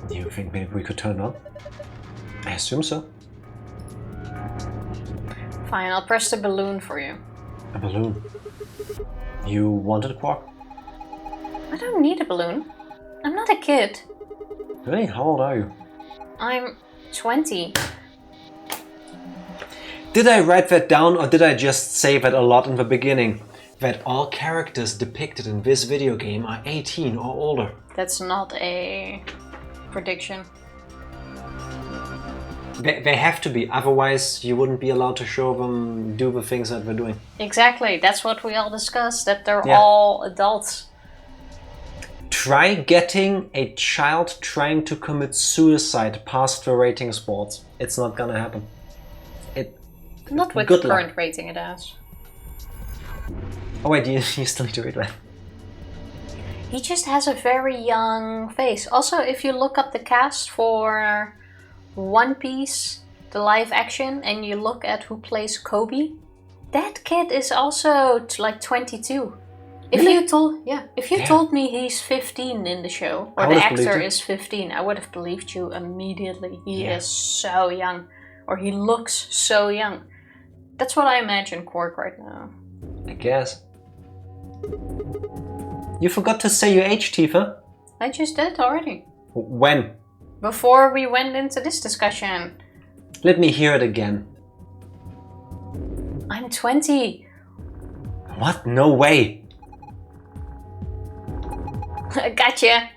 You think maybe we could turn it on? I assume so. Fine, I'll press the balloon for you. A balloon? You wanted, Quark? I don't need a balloon. I'm not a kid. Really? How old are you? I'm 20. Did I write that down, or did I just say that a lot in the beginning? That all characters depicted in this video game are 18 or older. That's not a prediction. They have to be, otherwise you wouldn't be allowed to show them do the things that they're doing. Exactly, that's what we all discussed, that they're all adults. Try getting a child trying to commit suicide past the rating sports. It's not gonna happen. Not with the current rating it has. Oh wait, you still need to read that. He just has a very young face. Also, if you look up the cast for One Piece, the live action, and you look at who plays Kobe, that kid is also like 22. If you told me he's 15 in the show, or the actor is 15, I would have believed you immediately. He is so young, or he looks so young. That's what I imagine Quark right now. I guess. You forgot to say your age, Tifa. I just did already. When? Before we went into this discussion. Let me hear it again. I'm 20. What? No way. Gotcha.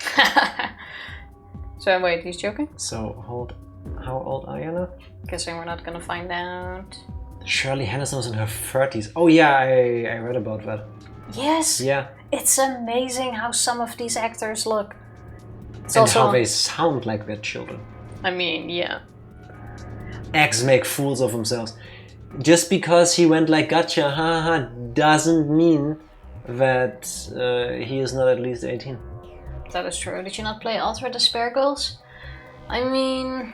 So wait, he's joking? So how old are you now? Guessing we're not gonna find out. Shirley Henderson's in her 30s. Oh yeah, I read about that. Yes. Yeah. It's amazing how some of these actors look. It's and also how they sound like their children. I mean, yeah. Eggs make fools of themselves. Just because he went like gotcha, haha, doesn't mean that he is not at least 18. That is true. Did you not play Alter the Sparkles? I mean...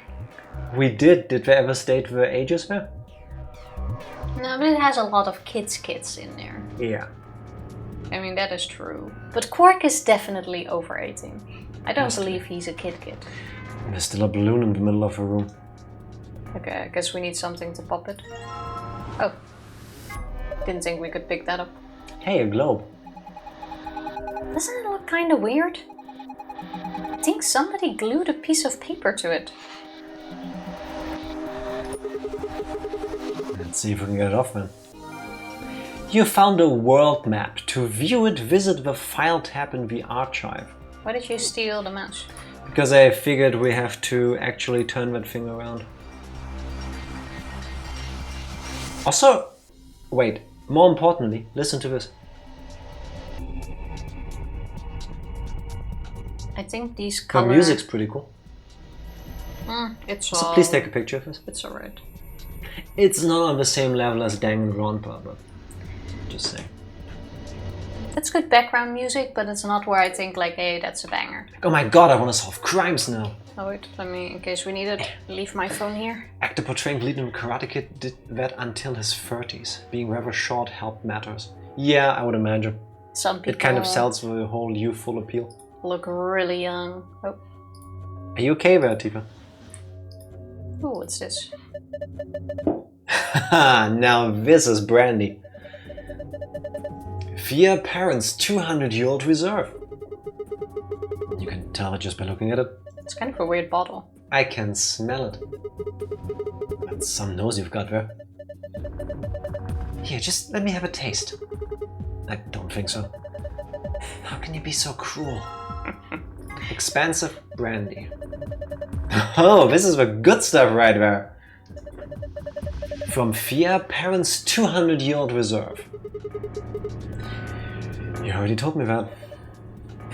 We did. Did they ever state the ages there? No, but it has a lot of kids in there. Yeah. I mean, that is true. But Quark is definitely over 18. I don't believe he's a kid. There's still a balloon in the middle of a room. Okay, I guess we need something to pop it. Oh. Didn't think we could pick that up. Hey, a globe. Doesn't it look kinda weird? I think somebody glued a piece of paper to it. Let's see if we can get it off, man. You found a world map. To view it, visit the File tab in the archive. Why did you steal the mouse? Because I figured we have to actually turn that thing around. Also, wait, more importantly, listen to this. I think these The colors... music's pretty cool. It's So all... please take a picture of this. It's alright. It's not on the same level as Danganronpa, but just saying. It's good background music, but it's not where I think like, hey, that's a banger. Oh my god, I want to solve crimes now. Oh wait, let me, in case we need it, leave my phone here. Actor portraying lead in Karate Kid did that until his 30s. Being rather short helped matters. Yeah, I would imagine. Some people It kind of sells the whole youthful appeal. look really young. Oh, Are you okay there, Tifa? ooh, what's this? Haha, now this is brandy. Via Parents 200-year-old reserve. You can tell it just by looking at it. It's kind of a weird bottle. I can smell it. That's some nose you've got there. Here, just let me have a taste. I don't think so. How can you be so cruel? Expensive brandy. Oh, this is the good stuff right there. From Via Parents 200-year-old reserve. You already told me that.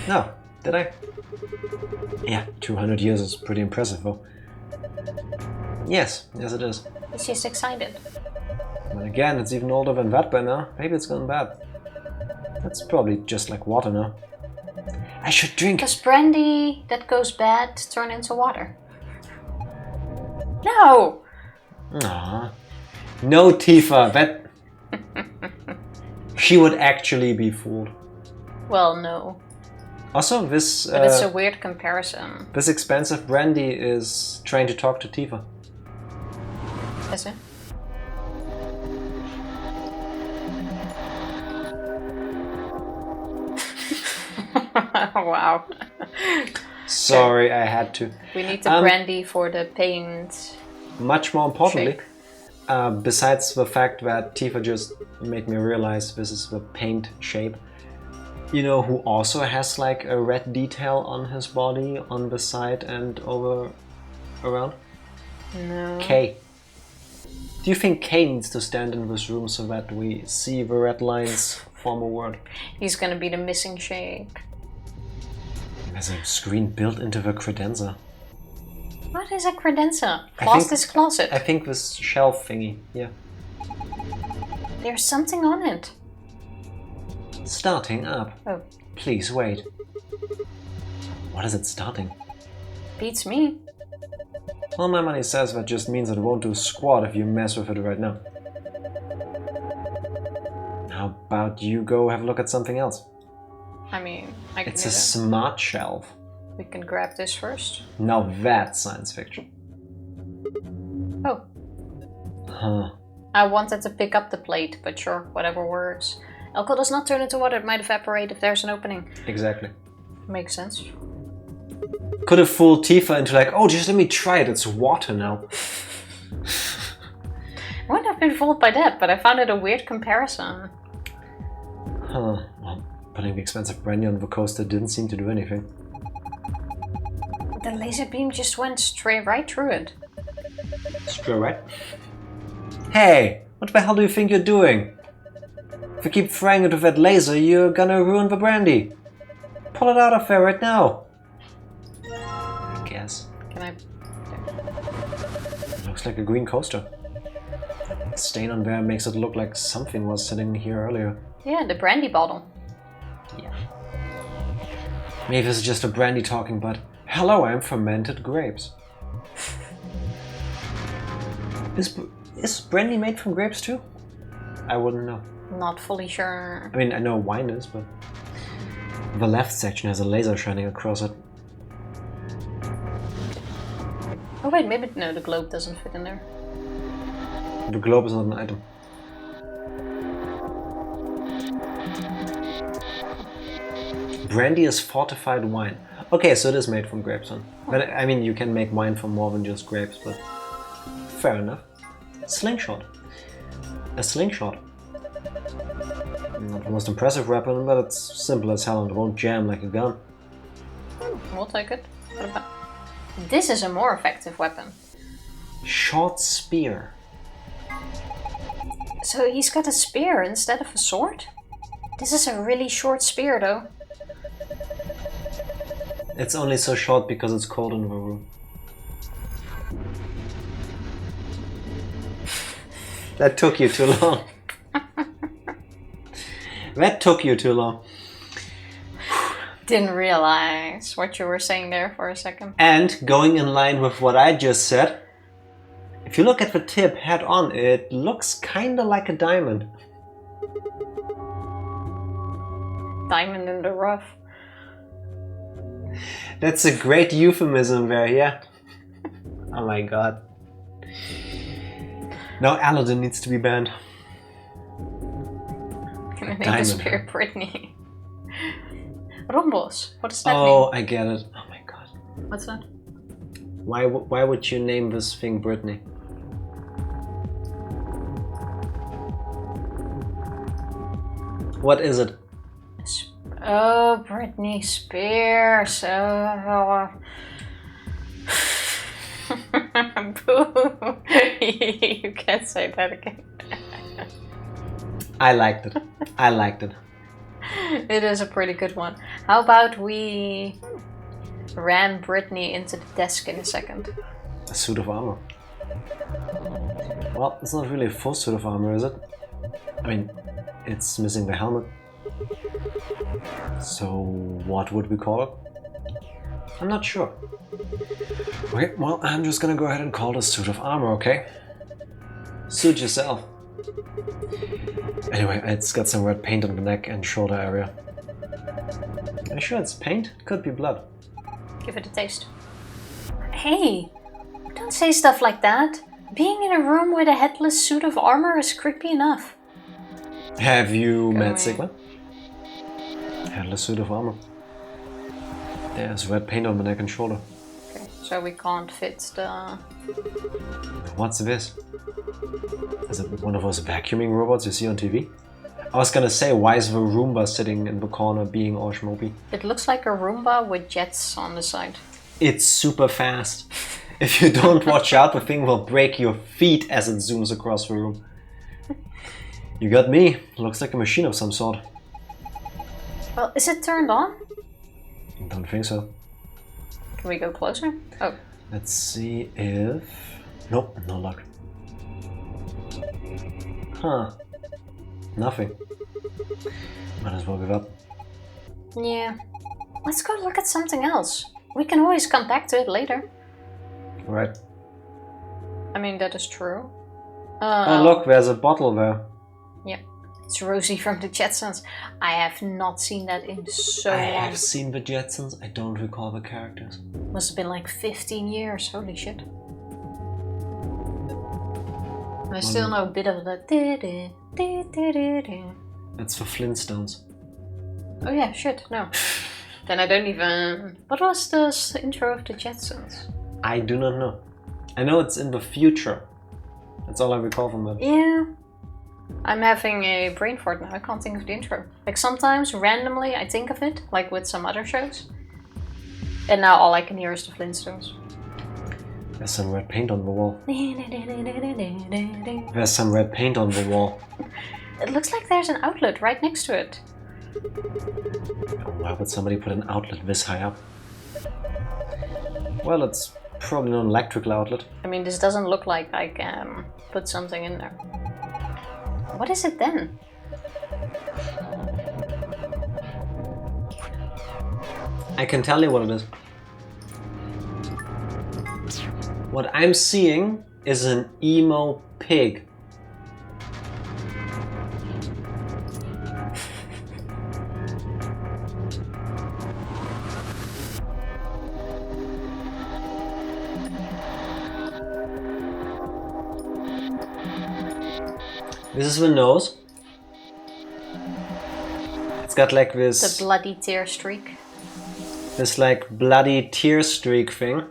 No, did I? Yeah, 200 years is pretty impressive though. Yes it is. She's excited. But again, it's even older than that by now. Maybe it's gone bad. That's probably just like water now. I should drink. Does brandy that goes bad turn into water? No! Aww. No, Tifa, that... She would actually be fooled. Well, no. Also, this... But it's a weird comparison. This expensive brandy is trying to talk to Tifa. Is it? Wow. Sorry, I had to. We need the brandy for the paint. Much more importantly, shape. Besides the fact that Tifa just made me realize this is the paint shape, you know who also has like a red detail on his body on the side and around? No. Kay. Do you think Kay needs to stand in this room so that we see the red lines form a word? He's gonna be the missing shape. There's a screen built into the credenza. What is a credenza? This closet. I think this shelf thingy, yeah. There's something on it. Starting up. Oh. Please wait. What is it starting? Beats me. Well, my money says that just means it won't do squat if you mess with it right now. How about you go have a look at something else? I mean, I can It's do a that. smart shelf. We can grab this first. Now that's science fiction. Oh. Huh. I wanted to pick up the plate, but sure, whatever works. Alcohol does not turn into water, it might evaporate if there's an opening. Exactly. Makes sense. Could have fooled Tifa into like, oh, just let me try it, it's water now. I wouldn't have been fooled by that, but I found it a weird comparison. Huh. Well, putting the expensive brandy on the coaster didn't seem to do anything. The laser beam just went straight right through it. Straight right? Hey! What the hell do you think you're doing? If you keep throwing it with that laser, you're gonna ruin the brandy. Pull it out of there right now. I guess. Can I... Looks like a green coaster. The stain on there makes it look like something was sitting here earlier. Yeah, the brandy bottle. Yeah. Maybe this is just a brandy talking, but... Hello, I'm fermented grapes. Is brandy made from grapes too? I wouldn't know. Not fully sure. I mean, I know wine is, but the left section has a laser shining across it. Oh wait, maybe no, the globe doesn't fit in there. The globe is not an item. Brandy is fortified wine. Okay, so it is made from grapes, huh? But I mean, you can make wine from more than just grapes, but fair enough. Slingshot. A slingshot. Not the most impressive weapon, but it's simple as hell and won't jam like a gun. We'll take it. What about... This is a more effective weapon. Short spear. So he's got a spear instead of a sword? This is a really short spear though. It's only so short because it's cold in the room. That took you too long. That took you too long. Didn't realize what you were saying there for a second. And going in line with what I just said, if you look at the tip head on, it looks kinda like a diamond. Diamond in the rough. That's a great euphemism there, yeah. Oh my god. Now Aladdin needs to be banned. Can I name the spear Brittany? Rombos. What does that mean? Oh, I get it. Oh my god. What's that? Why would you name this thing Brittany? What is it? Oh, Britney Spears. Oh. Boo. You can't say that again. I liked it. I liked it. It is a pretty good one. How about we ram Britney into the desk in a second? A suit of armor. Well, it's not really a full suit of armor, is it? I mean, it's missing the helmet. So what would we call it? I'm not sure. Okay, well, I'm just gonna go ahead and call it a suit of armor, okay? Suit yourself. Anyway, it's got some red paint on the neck and shoulder area. Are you sure it's paint? Could be blood. Give it a taste. Hey, don't say stuff like that. Being in a room with a headless suit of armor is creepy enough. Have you met Sigma? Headless suit of armor. There's red paint on the neck and shoulder. Okay, so we can't fit the... What's this? Is it one of those vacuuming robots you see on TV? I was gonna say, why is the Roomba sitting in the corner being all schmopey? It looks like a Roomba with jets on the side. It's super fast. If you don't watch out, the thing will break your feet as it zooms across the room. You got me. Looks like a machine of some sort. Well, is it turned on? Don't think so. Can we go closer? Oh. Let's see if... Nope, no luck. Huh. Nothing. Might as well give up. Yeah. Let's go look at something else. We can always come back to it later. Right. I mean, that is true. Oh look, there's a bottle there. Yeah. It's Rosie from the Jetsons. I have not seen that in so long. I have seen the Jetsons, I don't recall the characters. Must have been like 15 years, holy shit. I still know a bit of the... That's for Flintstones. Oh yeah, shit, no. Then I don't even... What was the intro of the Jetsons? I do not know. I know it's in the future. That's all I recall from that. Yeah. I'm having a brain fart now, I can't think of the intro. Like sometimes, randomly, I think of it, like with some other shows. And now all I can hear is the Flintstones. There's some red paint on the wall. There's some red paint on the wall. It looks like there's an outlet right next to it. Why would somebody put an outlet this high up? Well, it's probably not an electrical outlet. I mean, this doesn't look like I can put something in there. What is it then? I can tell you what it is. What I'm seeing is an emo pig. This is the nose. It's got like this... The bloody tear streak. This like bloody tear streak thing.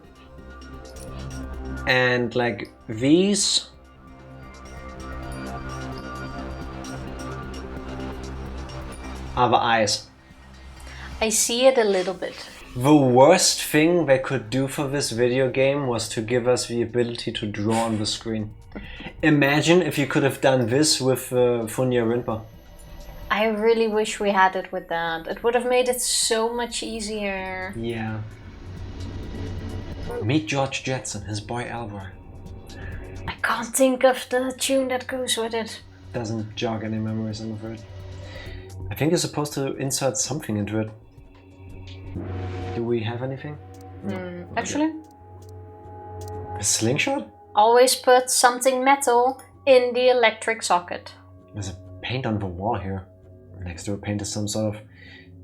And like these... are the eyes. I see it a little bit. The worst thing they could do for this video game was to give us the ability to draw on the screen. Imagine if you could have done this with Funya Rinpa. I really wish we had it with that. It would have made it so much easier. Yeah. Meet George Jetson, his boy Alvar. I can't think of the tune that goes with it. Doesn't jog any memories, I'm afraid. I think you're supposed to insert something into it. Do we have anything? No. Actually? A slingshot? Always put something metal in the electric socket. There's a paint on the wall here. Next to a paint is some sort of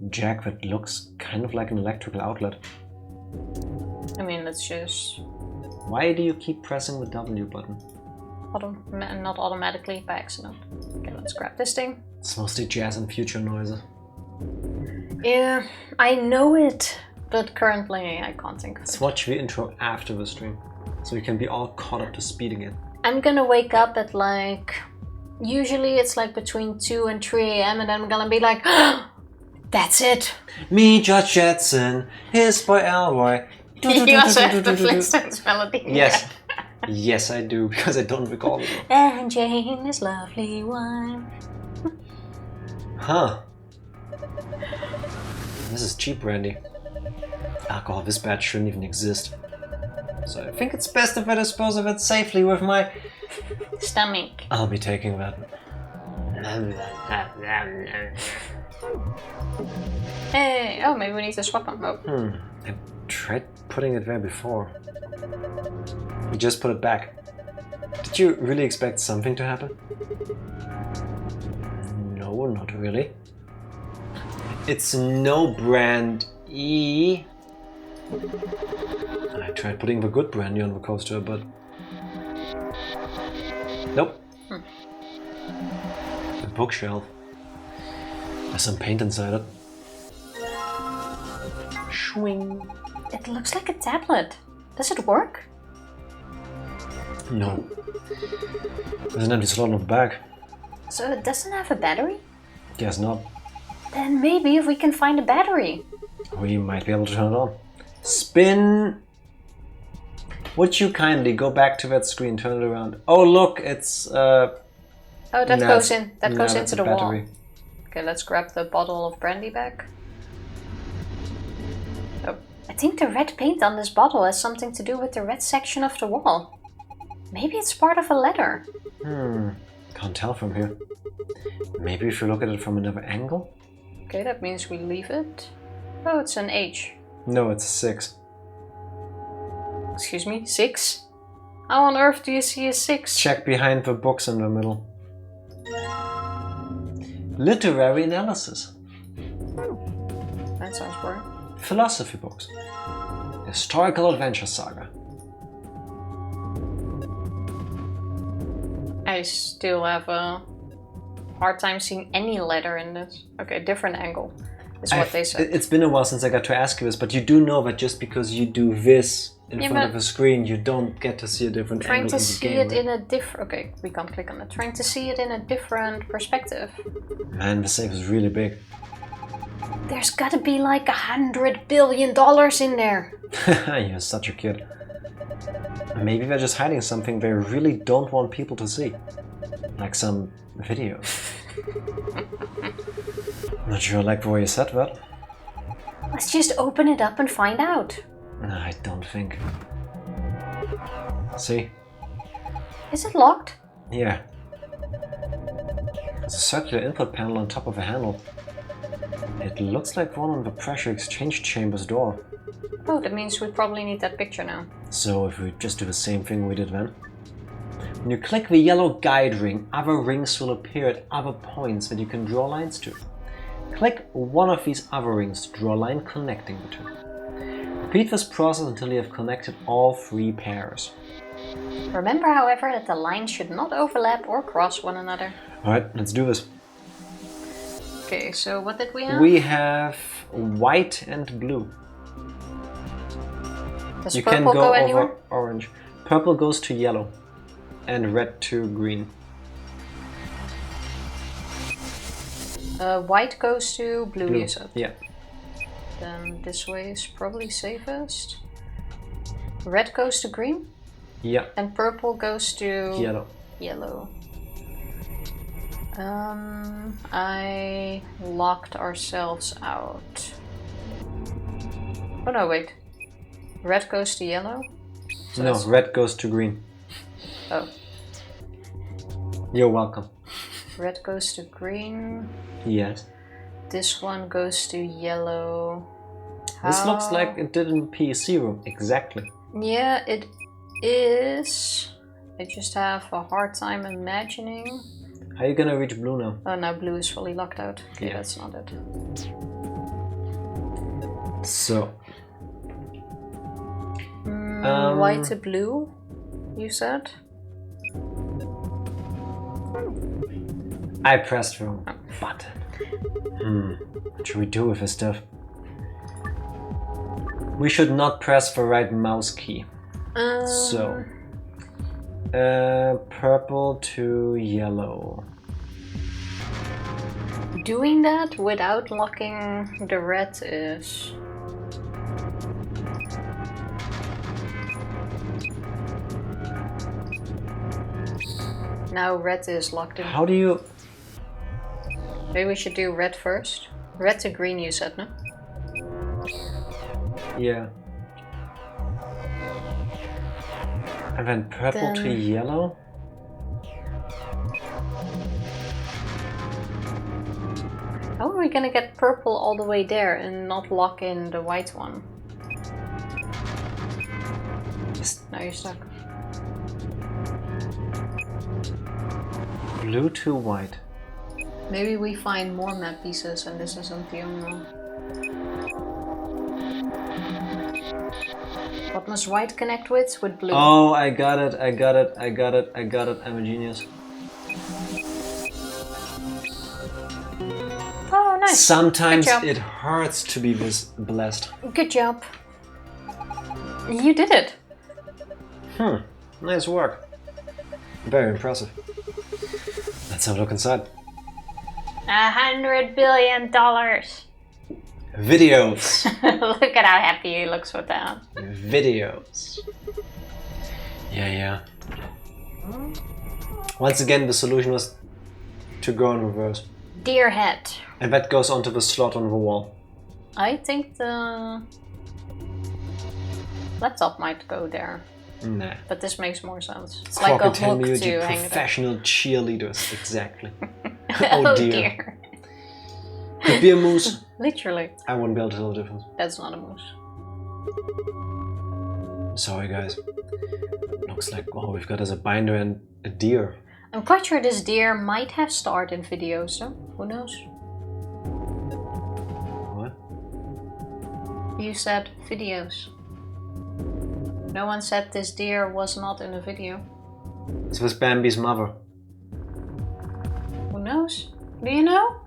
jack that looks kind of like an electrical outlet. I mean, let's just... Why do you keep pressing the W button? Not automatically, by accident. Okay, let's grab this thing. It's mostly jazz and future noises. Yeah, I know it, but currently I can't think of it. Let's watch the intro after the stream, so we can be all caught up to speed again. I'm gonna wake up at like... Usually it's like between 2 and 3 AM and then I'm gonna be like, that's it! Me, George Jetson, his boy Alroy. You also have the Flintstones melody. Yes. Yes, I do, because I don't recall it. And Jane is lovely one. Huh. This is cheap brandy. Alcohol this bad shouldn't even exist. So I think it's best if I dispose of it safely with my... stomach. I'll be taking that. Hey, oh, maybe we need to swap them. Oh. I tried putting it there before. We just put it back. Did you really expect something to happen? No, not really. It's no brand E. I tried putting the good brandy on the coaster, but... Nope. The bookshelf. There's some paint inside it. Swing. It looks like a tablet. Does it work? No. There's an empty slot in the back. So it doesn't have a battery? Guess not. Then maybe if we can find a battery. We might be able to turn it on. Spin! Would you kindly go back to that screen, turn it around? Oh look, it's oh, that goes in. That goes into the wall. battery. Okay, let's grab the bottle of brandy back. Oh, I think the red paint on this bottle has something to do with the red section of the wall. Maybe it's part of a letter. Can't tell from here. Maybe if you look at it from another angle? Okay, that means we leave it. Oh, it's an H. No, it's 6. Excuse me, 6? How on earth do you see a 6? Check behind the books in the middle. Literary analysis. That sounds boring. Philosophy books. Historical adventure saga. I still have a hard time seeing any letter in this. Okay, different angle is what they said. It's been a while since I got to ask you this, but you do know that just because you do this in front of a screen, you don't get to see a different angle in the game. Trying to see it in a different... Okay, we can't click on it. Trying to see it in a different perspective. Man, the safe is really big. There's gotta be like $100 billion in there. You're such a kid. Maybe they're just hiding something they really don't want people to see. Like some video. Not sure I like the way you said that. Let's just open it up and find out. No, I don't think. See? Is it locked? Yeah. There's a circular input panel on top of a handle. It looks like one on the pressure exchange chamber's door. Oh, that means we probably need that picture now. So if we just do the same thing we did then. When you click the yellow guide ring, other rings will appear at other points that you can draw lines to. Click one of these other rings to draw a line connecting the two. Repeat this process until you have connected all 3 pairs. Remember, however, that the lines should not overlap or cross one another. Alright, let's do this. Okay, so what did we have? We have white and blue. Does You purple can go anywhere? over orange. Purple goes to yellow. And red to green. White goes to blue, you said. Yeah. Then this way is probably safest. Red goes to green. Yeah. And purple goes to yellow. I locked ourselves out. Oh no, wait. Red goes to yellow? So no, red goes to green. Oh. You're welcome. Red goes to green. Yes. This one goes to yellow. This looks like it did in PC room. Exactly. Yeah, it is. I just have a hard time imagining. How are you gonna reach blue now? Oh, now blue is fully locked out. Okay, Yeah. that's not it. So. White to blue, you said? I pressed wrong button. What should we do with this stuff? We should not press the right mouse key. So. Purple to yellow. Doing that without locking the red is... Now red is locked in. How do you... Maybe we should do red first. Red to green, you said, no? Yeah. And then purple to yellow? How are we gonna get purple all the way there and not lock in the white one? Now you're stuck. Blue to white. Maybe we find more map pieces and this isn't the only one. What must white connect with? With blue. Oh, I got it, I got it, I got it, I got it. I'm a genius. Oh, nice. Sometimes it hurts to be this blessed. Good job. You did it. Nice work. Very impressive. Let's have a look inside. $100 billion. Videos. Look at how happy he looks with that. Videos. Yeah. Once again, the solution was to go in reverse. Deer head. And that goes onto the slot on the wall. I think the laptop might go there. Nah. But this makes more sense. It's like a hook to hang it up. Professional cheerleaders, exactly. Oh dear. Could be a moose. Literally. I wouldn't be able to tell the difference. That's not a moose. Sorry guys. Looks like all we've got is a binder and a deer. I'm quite sure this deer might have starred in videos, so who knows? What? You said videos. No one said this deer was not in a video. This was Bambi's mother. Who knows? Do you know?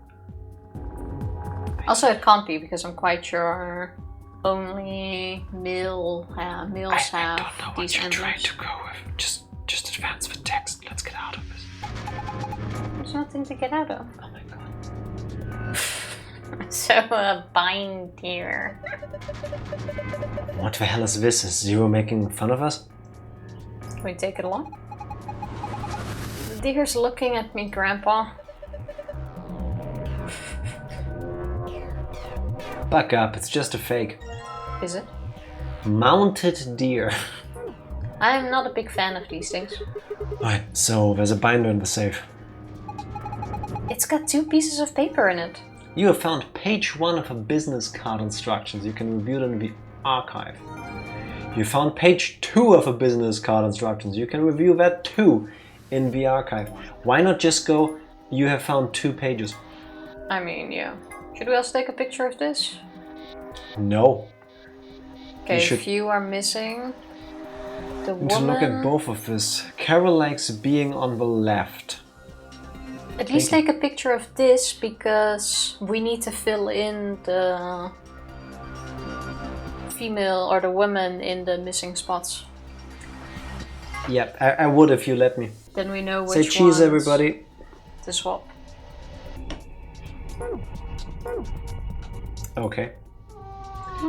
Also, it can't be because I'm quite sure only males have I these don't know what you're trying emblems. to go with. Just advance the text. Let's get out of this. There's nothing to get out of. Oh my god. So a bind deer. What the hell is this? Is Zero making fun of us? Can we take it along? The deer's looking at me, Grandpa. Buck up, it's just a fake. Is it? Mounted deer. I'm not a big fan of these things. Alright, so there's a binder in the safe. It's got 2 pieces of paper in it. You have found page 1 of a business card instructions. You can review them in the archive. You found page 2 of a business card instructions. You can review that too in the archive. Why not just go, you have found 2 pages? I mean, yeah. Should we also take a picture of this? No. Okay, You should- if you are missing... The To look at both of this. Carol likes being on the left. At least take a picture of this, because we need to fill in the female or the woman in the missing spots. Yep, I would if you let me. Then we know which Say cheese, ones everybody. to swap. Okay.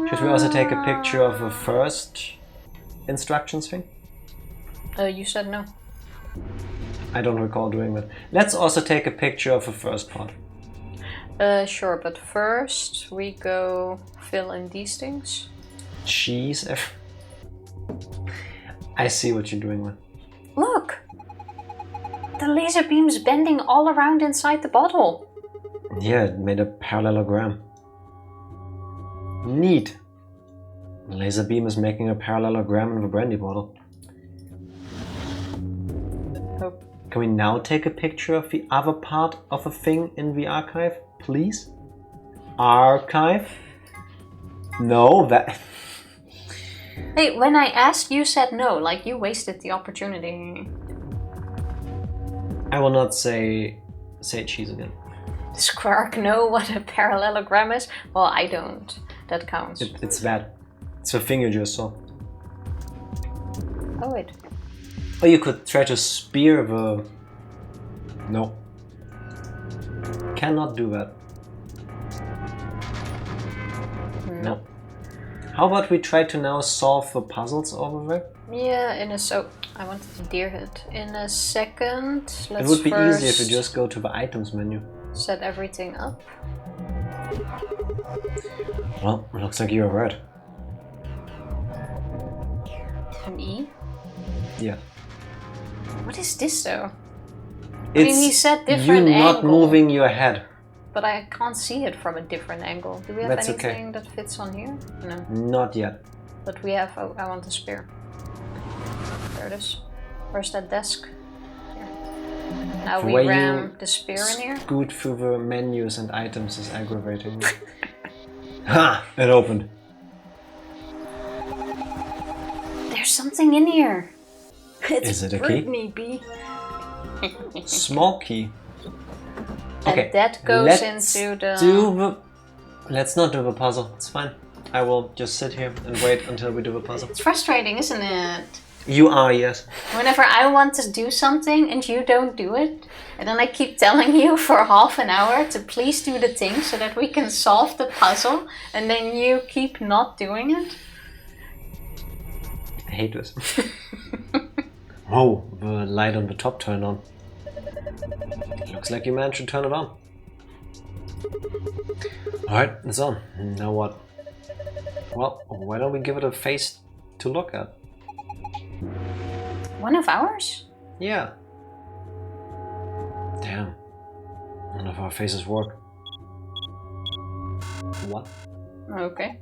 Should we also take a picture of the first instructions thing? You said no. I don't recall doing that. Let's also take a picture of the first part. Sure, but first we go fill in these things. Cheese. I see what you're doing with. Look! The laser beam's bending all around inside the bottle. Yeah, it made a parallelogram. Neat. The laser beam is making a parallelogram in the brandy bottle. Oh. Can we now take a picture of the other part of the thing in the archive, please? Archive? No, that... Hey, when I asked, you said no, like you wasted the opportunity. I will not say cheese again. Does Quark know what a parallelogram is? Well, I don't. That counts. It's that. It's the thing you just saw. Oh wait. Or you could try to spear the... No. Cannot do that. No. How about we try to now solve the puzzles over there? Yeah, I wanted to deer it. In a second, let's It would be first easier if you just go to the items menu. set everything up. Well, looks like you're right. An E? Yeah. What is this though? It's he said different you not angle. moving your head. But I can't see it from a different angle. Do we have That's anything that fits on here? No. Not yet. But we have... Oh, I want a spear. There it is. Where's that desk? Here. Now The we way ram you the spear in here. Scoot through the menus and items is aggravating me. Ha! It opened. There's something in here. It's Is it a key? Britney B. Small key. And Okay, that goes let's into the... Let's not do the puzzle. It's fine. I will just sit here and wait until we do the puzzle. It's frustrating, isn't it? You are, yes. Whenever I want to do something and you don't do it, and then I keep telling you for half an hour to please do the thing so that we can solve the puzzle, and then you keep not doing it. I hate this. Whoa, the light on the top turned on. Looks like you managed to turn it on. Alright, it's on. Now what? Well, why don't we give it a face to look at? One of ours? Yeah. Damn. None of our faces work. What? Okay.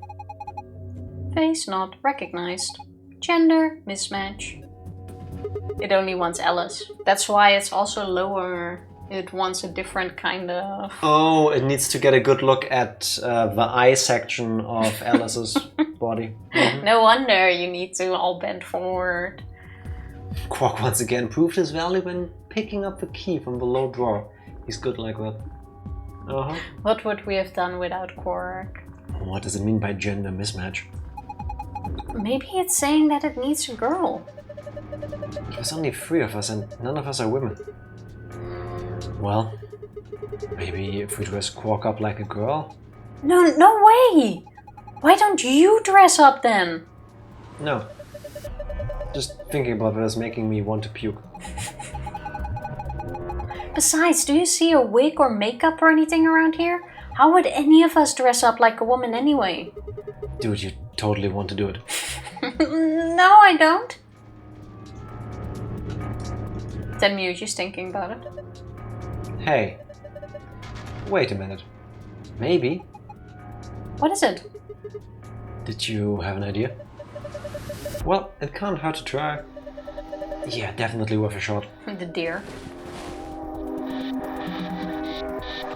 Face not recognized. Gender mismatch. It only wants Alice. That's why it's also lower. It wants a different kind of... Oh, it needs to get a good look at the eye section of Alice's body. Mm-hmm. No wonder you need to all bend forward. Quark once again proved his value when picking up the key from the low drawer. He's good like that. Uh-huh. What would we have done without Quark? What does it mean by gender mismatch? Maybe it's saying that it needs a girl. There's only 3 of us and none of us are women. Well, maybe if we dress Quark up like a girl? No way! Why don't you dress up then? No. Just thinking about it is making me want to puke. Besides, do you see a wig or makeup or anything around here? How would any of us dress up like a woman anyway? Dude, you totally want to do it. No, I don't. Then Muji's thinking about it. Hey. Wait a minute. Maybe. What is it? Did you have an idea? Well, it can't hurt to try. Yeah, definitely worth a shot. The deer.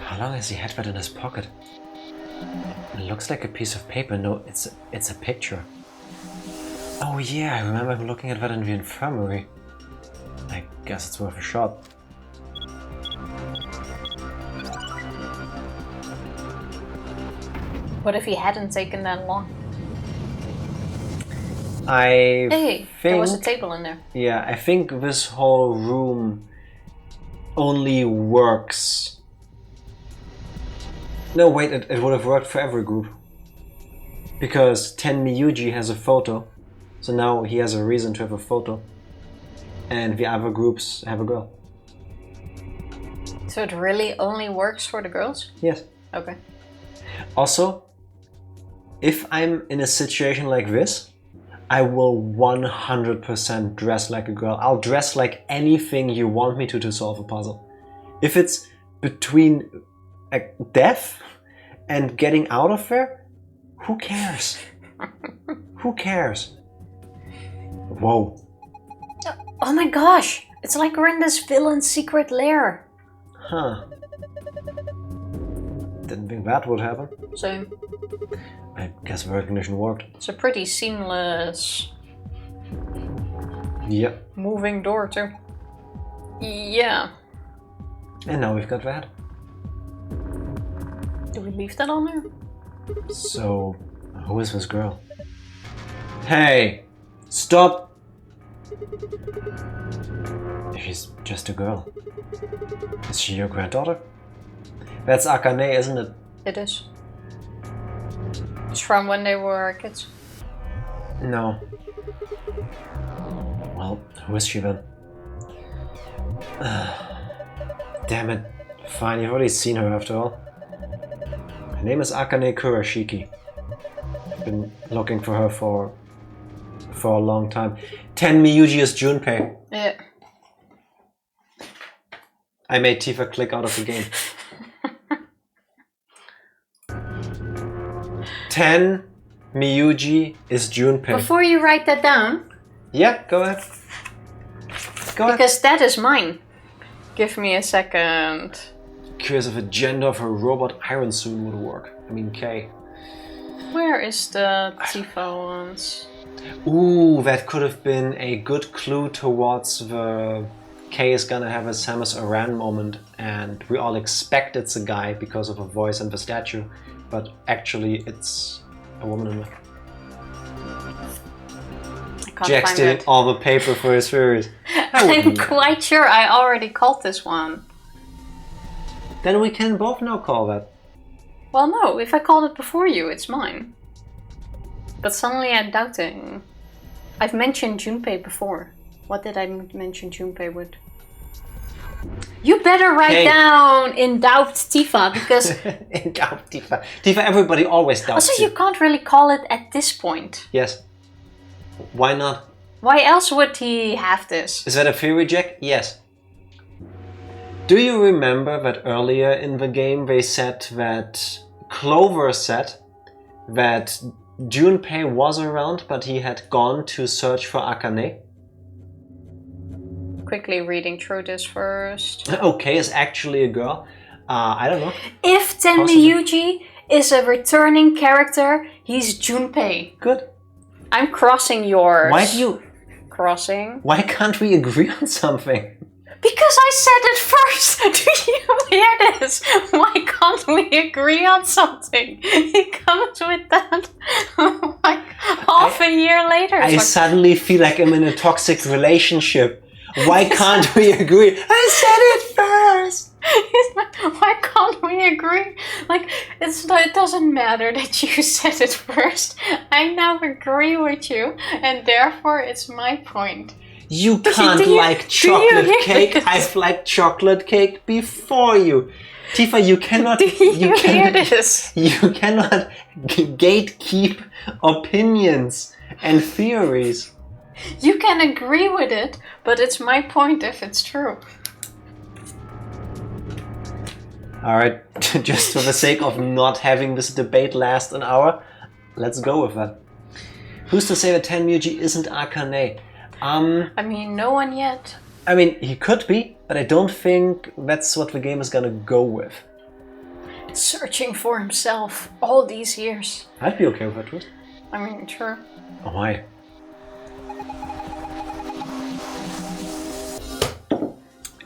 How long has he had that in his pocket? It looks like a piece of paper. No, it's a picture. Oh yeah, I remember looking at that in the infirmary. I guess it's worth a shot. What if he hadn't taken that long? Hey, there was a table in there. Yeah, I think this whole room only works. No, wait, it would have worked for every group. Because Ten Miyuji has a photo, so now he has a reason to have a photo. And the other groups have a girl. So it really only works for the girls? Yes. Okay. Also, if I'm in a situation like this, I will 100% dress like a girl. I'll dress like anything you want me to solve a puzzle. If it's between death and getting out of there, who cares? Who cares? Whoa. Oh my gosh! It's like we're in this villain's secret lair. Huh. Didn't think that would happen. Same. I guess the recognition worked. It's a pretty seamless... Yep. moving door too. Yeah. And now we've got that. Do we leave that on there? So, who is this girl? Hey! Stop! She's just a girl. Is she your granddaughter? That's Akane, isn't it? It is. It's from when they were kids. No. Well, who is she then? Damn it. Fine, you've already seen her after all. Her name is Akane Kurashiki. I've been looking for her for a long time. Ten Miyuji is Junpei. Yeah. I made Tifa click out of the game. 10 Miyuji is Junpei. Before you write that down... Yeah, go ahead. Go ahead. Because that is mine. Give me a second. Curious if a gender of a robot iron soon would work. I mean, K. Where is the Tifa ones? Ooh, that could have been a good clue towards the K is gonna have a Samus Aran moment, and we all expect it's a guy because of a voice and the statue, but actually it's a woman in there. Jack's stealing all the paper for his theories. I'm quite sure I already called this one. Then we can both now call that. Well, no, if I called it before you, it's mine. But suddenly I'm doubting. I've mentioned Junpei before. What did I mention Junpei with? You better write down in doubt Tifa, because... In doubt Tifa. Tifa, everybody always doubts Also, you can't really call it at this point. Yes. Why not? Why else would he have this? Is that a theory, Jack? Yes. Do you remember that earlier in the game they said that Clover said that Junpei was around, but he had gone to search for Akane? Quickly reading through this first. Okay, is actually a girl. I don't know. If Ten Miyuji is a returning character, he's Junpei. Good. I'm crossing yours. Why do you... Crossing. Why can't we agree on something? Because I said it first! Do you hear this? Why can't we agree on something? He comes with that like half a year later. I suddenly feel like I'm in a toxic relationship. Why can't we agree? I said it first! He's like, why can't we agree? Like, it doesn't matter that you said it first. I now agree with you, and therefore it's my point. You can't like chocolate cake. I've liked chocolate cake before you. Tifa, you cannot... You hear this? You cannot gatekeep opinions and theories. You can agree with it, but it's my point if it's true. Alright, just for the sake of not having this debate last an hour, let's go with that. Who's to say that Tenmyuji isn't Akane? I mean, no one yet. I mean, he could be, but I don't think that's what the game is gonna go with. Searching for himself all these years. I'd be okay with that twist. I mean, sure. Oh, why?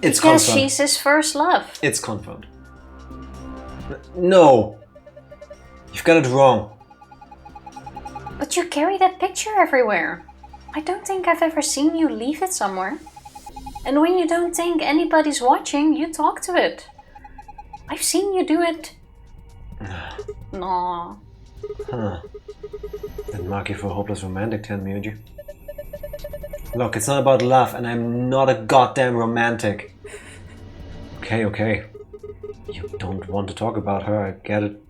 It's because confirmed. she's his first love. It's confirmed. No! You've got it wrong. But you carry that picture everywhere. I don't think I've ever seen you leave it somewhere. And when you don't think anybody's watching, you talk to it. I've seen you do it. No. Huh. Didn't mark you for a hopeless romantic, Tenmyuji. Look, it's not about love, and I'm not a goddamn romantic. Okay, okay. You don't want to talk about her, I get it.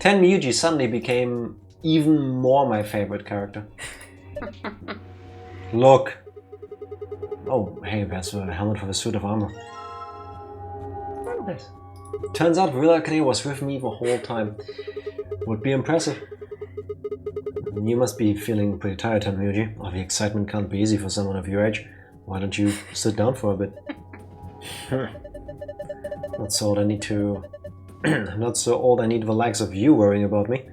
Tenmyuji suddenly became even more my favorite character. Look. Oh, hey, there's a helmet for the suit of armor. Oh, nice. Turns out Real Arcane was with me the whole time. Would be impressive. You must be feeling pretty tired, Tenmyuji. Oh, the excitement can't be easy for someone of your age. Why don't you sit down for a bit? Not so old I need to... Not so old I need the likes of you worrying about me.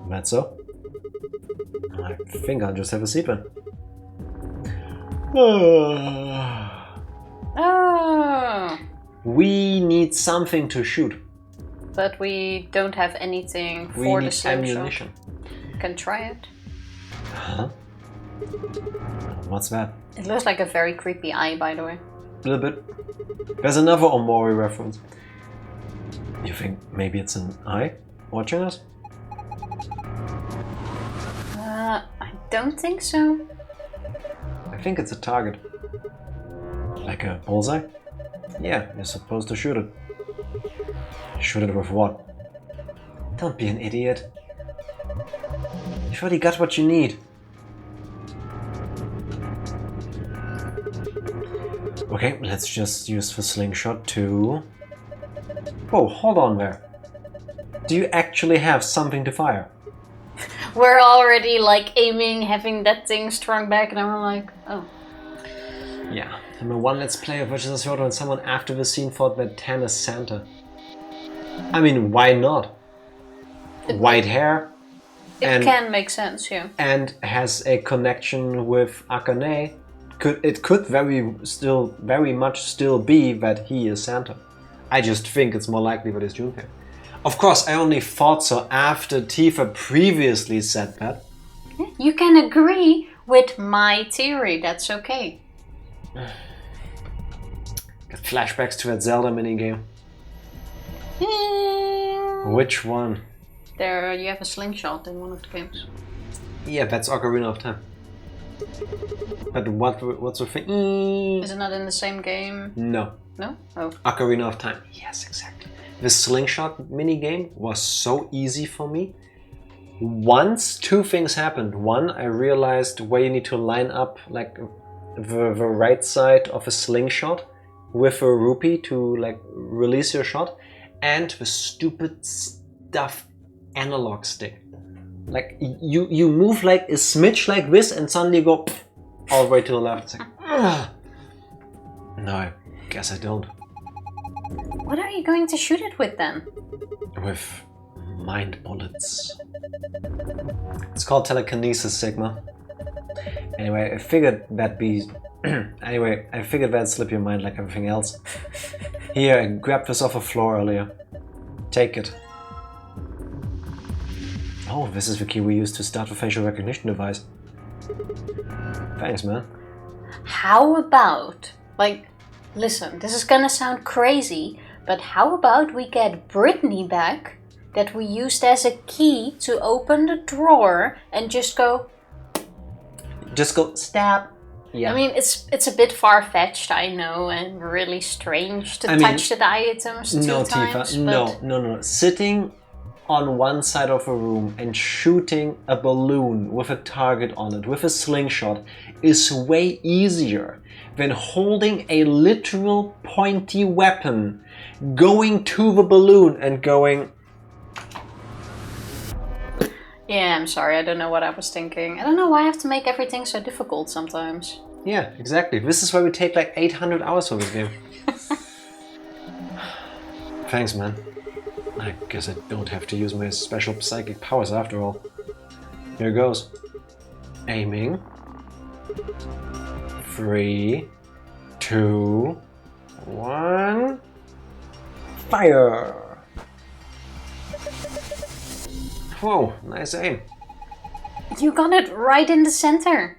That so? I think I'll just have a seat then. Oh. We need something to shoot. But we don't have anything We for the need slingshot. ammunition. Can try it. Huh? What's that? It looks like a very creepy eye, by the way. A little bit. There's another Omori reference. You think maybe it's an eye watching us? I don't think so. I think it's a target. Like a bullseye? Yeah, you're supposed to shoot it. Shoot it with what? Don't be an idiot. You've already got what you need. Okay, let's just use the slingshot to... Oh, hold on there. Do you actually have something to fire? We're already like aiming, having that thing strung back, and I'm like, oh. Yeah, I'm a one Let's Player versus a photo, and someone after the scene thought that Tan is Santa. I mean, why not? White hair. It can make sense, yeah. And has a connection with Akane. It could very much still be that he is Santa. I just think it's more likely that it's Junpei. Of course, I only thought so after Tifa previously said that. You can agree with my theory, that's okay. Got flashbacks to that Zelda minigame. Which one? There, you have a slingshot in one of the games. Yeah, that's Ocarina of Time. But what's the thing? Is it not in the same game? No. No? Oh. Ocarina of Time. Yes, exactly. The slingshot minigame was so easy for me. Once, two things happened. One, I realized where you need to line up like the right side of a slingshot with a rupee to like release your shot, and the stupid stuffed analog stick. Like you move like a smidge like this and suddenly go all the way to the left. It's like, no, I guess I don't. What are you going to shoot it with then? With mind bullets. It's called telekinesis, Sigma. Anyway, I figured that'd be... Anyway, I figured that'd slip your mind like everything else. Here, I grabbed this off the floor earlier. Take it. Oh, this is the key we used to start the facial recognition device. Thanks, man. How about, like, listen, this is gonna sound crazy, but how about we get Brittany back, that we used as a key to open the drawer and just go... Just go stab. Yeah. I mean, it's a bit far-fetched, I know, and really strange to touch the items two times. Tifa, no. Sitting on one side of a room and shooting a balloon with a target on it, with a slingshot, is way easier than holding a literal pointy weapon, going to the balloon and going... Yeah, I'm sorry, I don't know what I was thinking. I don't know why I have to make everything so difficult sometimes. Yeah, exactly. This is why we take like 800 hours for this game. Thanks, man. I guess I don't have to use my special psychic powers after all. Here goes. Aiming. 3, 2, 1. Fire! Whoa, nice aim. You got it right in the center.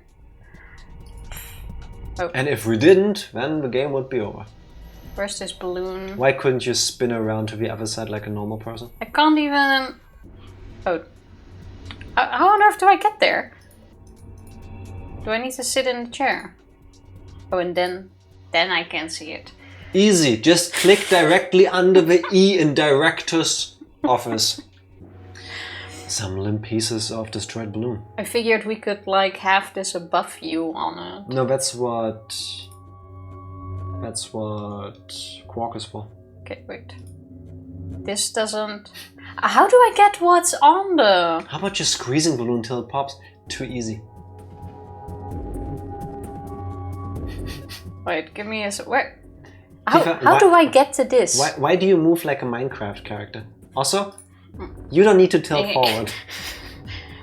Oh. And if we didn't, then the game would be over. Where's this balloon? Why couldn't you spin around to the other side like a normal person? I can't even... Oh. How on earth do I get there? Do I need to sit in the chair? Oh, and then I can see it. Easy, just click directly under the E in Director's Office. Some limp pieces of destroyed balloon. I figured we could like have this above you on it. No, that's what Quark is for. Okay, wait. This doesn't... How do I get what's on the... How about just squeezing balloon until it pops? Too easy. Wait, give me a... Where? How do I get to this? Why do you move like a Minecraft character? Also, you don't need to tilt forward.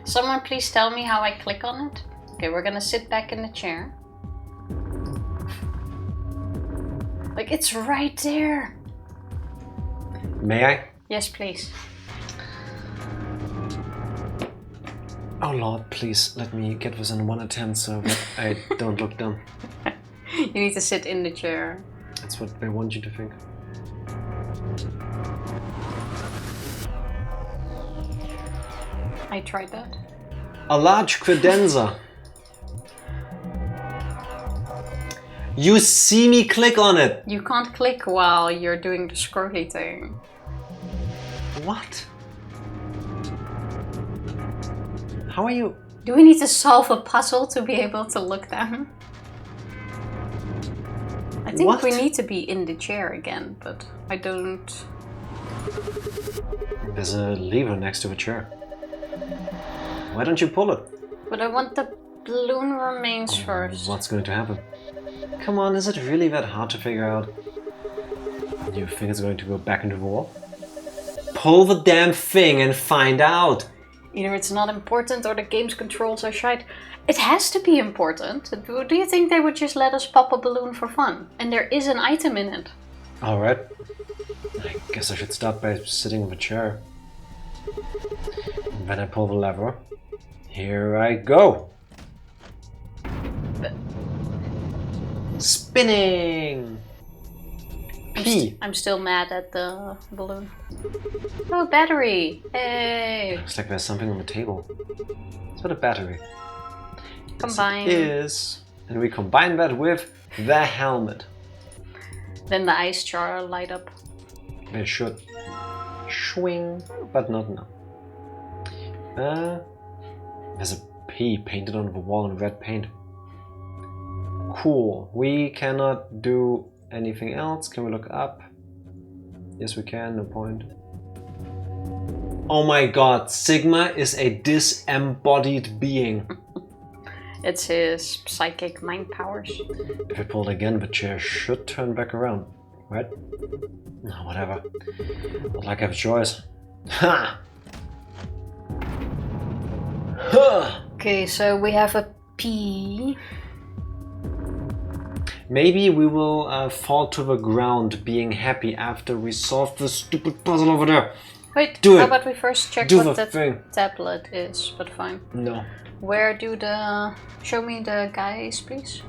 Someone please tell me how I click on it. Okay, we're gonna sit back in the chair. Like, it's right there. May I? Yes, please. Oh Lord, please let me get this in one attempt so that I don't look dumb. You need to sit in the chair. That's what they want you to think. I tried that. A large credenza. You see me click on it. You can't click while you're doing the scrolly thing. What? How are you? Do we need to solve a puzzle to be able to look down? I think we need to be in the chair again, but I don't... There's a lever next to a chair. Why don't you pull it? But I want the balloon remains first. What's going to happen? Come on, is it really that hard to figure out? You think it's going to go back into the wall? Pull the damn thing and find out! Either it's not important or the game's controls are shite. It has to be important. Do you think they would just let us pop a balloon for fun? And there is an item in it. Alright. I guess I should start by sitting in the chair. And then I pull the lever. Here I go! Spinning! P! I'm still mad at the balloon. Oh, battery! Hey! Looks like there's something on the table. It's got a battery. Combine. Yes, it is. And we combine that with the helmet. Then the ice jar light up. It should swing, but not now. There's a P painted on the wall in red paint. Cool. We cannot do anything else. Can we look up? Yes, we can. No point. Oh my god, Sigma is a disembodied being. It's his psychic mind powers. If I pull it again, the chair should turn back around, right? No, whatever. Not like I have a choice. Ha! Huh! Okay, so we have a P. Maybe we will fall to the ground being happy after we solve the stupid puzzle over there. Wait, Do how it. about we first check Do what the the thing. tablet is, but fine. No. Where do the... Show me the guys, please.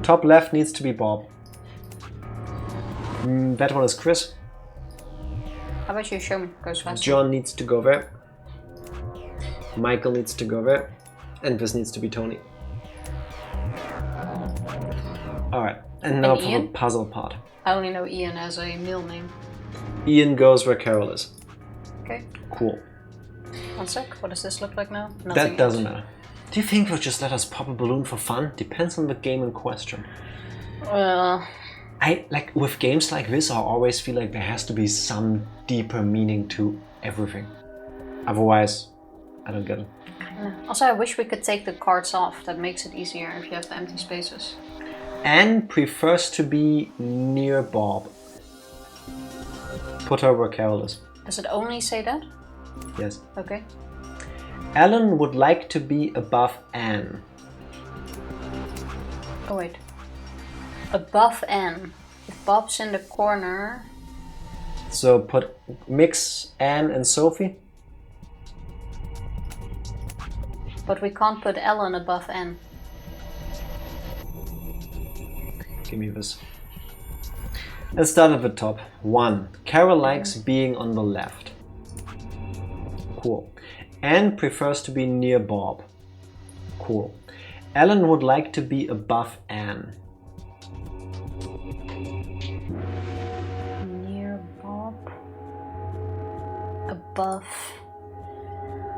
Top left needs to be Bob. That one is Chris. How about you show me? Goes faster. John needs to go there. Michael needs to go there. And this needs to be Tony. Alright, and now for the puzzle part. I only know Ian as a middle name. Ian goes where Carol is. Okay. Cool. One sec, what does this look like now? Nothing That doesn't else. matter. Do you think they'll just let us pop a balloon for fun? Depends on the game in question. I like with games like this, I always feel like there has to be some deeper meaning to everything. Otherwise, I don't get it. Also, I wish we could take the cards off. That makes it easier if you have the empty spaces. Anne prefers to be near Bob. Put her where Carol is. Does it only say that? Yes. Okay. Alan would like to be above Anne. Oh wait. Above N. If Bob's in the corner... So mix Anne and Sophie. But we can't put Ellen above N. Give me this. Let's start at the top. 1. Carol likes being on the left. Cool. Anne prefers to be near Bob. Cool. Ellen would like to be above Anne. Near Bob. Above.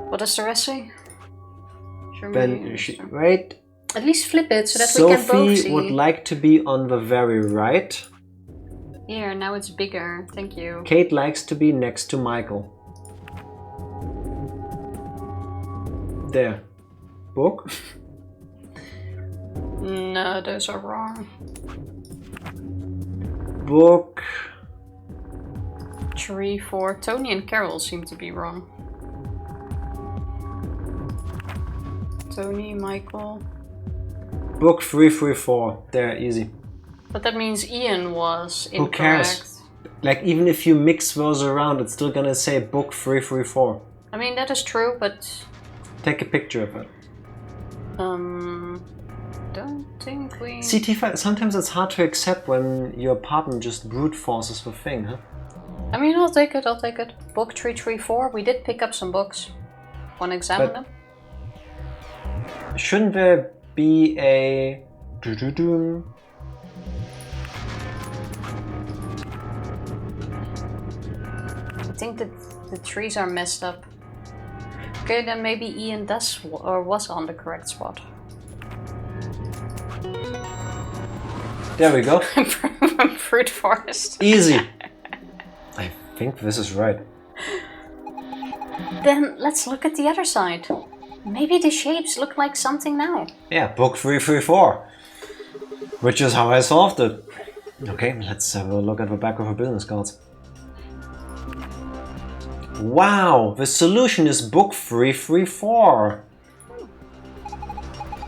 What does the rest say? Then wait. At least flip it so that we can both see. Sophie would like to be on the very right. Here, now it's bigger. Thank you. Kate likes to be next to Michael. There. Book. No, those are wrong. Book. 3, 4. Tony and Carol seem to be wrong. Tony, Michael. Book 334. There, easy. But that means Ian was incorrect. Who cares? Like, even if you mix those around, it's still gonna say book 334. I mean, that is true, but... Take a picture of it. Don't think we... See, Tifa, sometimes it's hard to accept when your partner just brute forces the thing, huh? I mean, I'll take it. Book 334, we did pick up some books. Wanna examine them? Shouldn't there be a... I think that the trees are messed up. Okay, then maybe Ian does or was on the correct spot. There we go. Fruit forest. Easy. I think this is right. Then let's look at the other side. Maybe the shapes look like something now. Yeah, book 334. Which is how I solved it. Okay, let's have a look at the back of our business cards. Wow, the solution is book 334.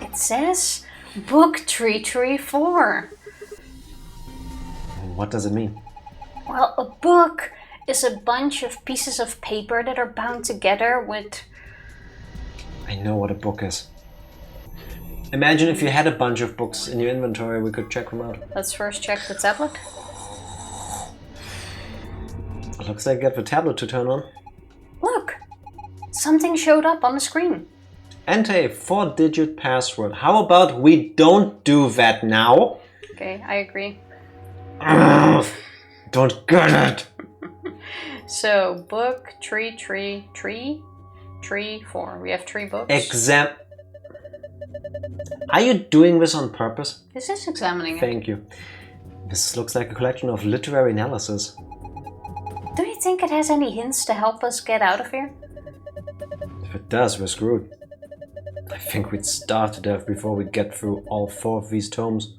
It says book 334. What does it mean? Well, a book is a bunch of pieces of paper that are bound together with... I know what a book is. Imagine if you had a bunch of books in your inventory, we could check them out. Let's first check the tablet. Looks like I got the tablet to turn on. Look! Something showed up on the screen. Enter a 4-digit password. How about we don't do that now? Okay, I agree. Don't get it! So, book 334. We have 3 books. Are you doing this on purpose? This is examining it. Thank you. This looks like a collection of literary analysis. Do you think it has any hints to help us get out of here? If it does, we're screwed. I think we'd starve to death before we get through all 4 of these tomes.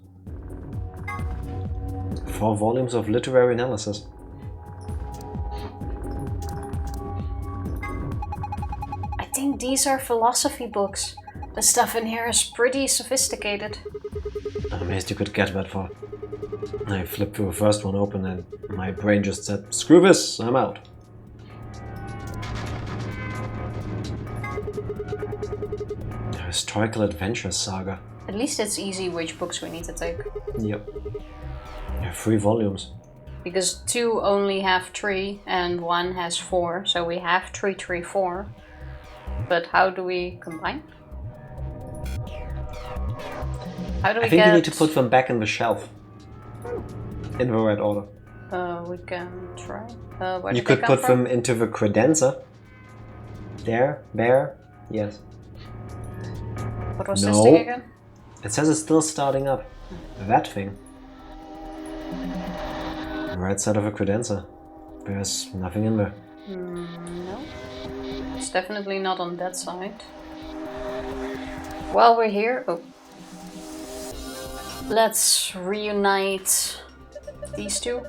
4 volumes of literary analysis. I think these are philosophy books. The stuff in here is pretty sophisticated. I'm amazed you could get that far. I flipped through the first one open and my brain just said, screw this, I'm out. The Historical Adventures Saga. At least it's easy which books we need to take. Yep. There are 3 volumes. Because 2 only have 3 and 1 has 4, so we have 334. But how do we combine? How do we I think you need to put them back in the shelf. In the right order. We can try. You could put them into the credenza. There, yes. What was this thing again? It says it's still starting up. That thing. Right side of a credenza. There's nothing in there. No. It's definitely not on that side. While we're here... Oh. Let's reunite these 2.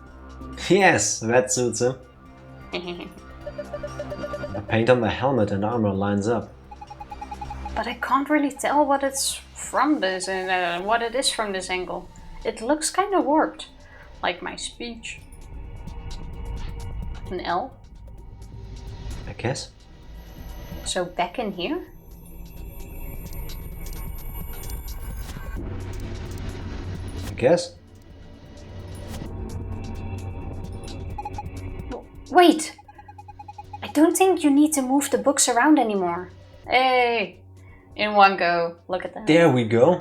Yes, that suits him. The paint on the helmet and armor lines up. But I can't really tell what it's from this and what it is from this angle. It looks kind of warped, like my speech. An L? I guess. So back in here? I guess. Wait! I don't think you need to move the books around anymore. Hey! In one go. Look at that. There we go.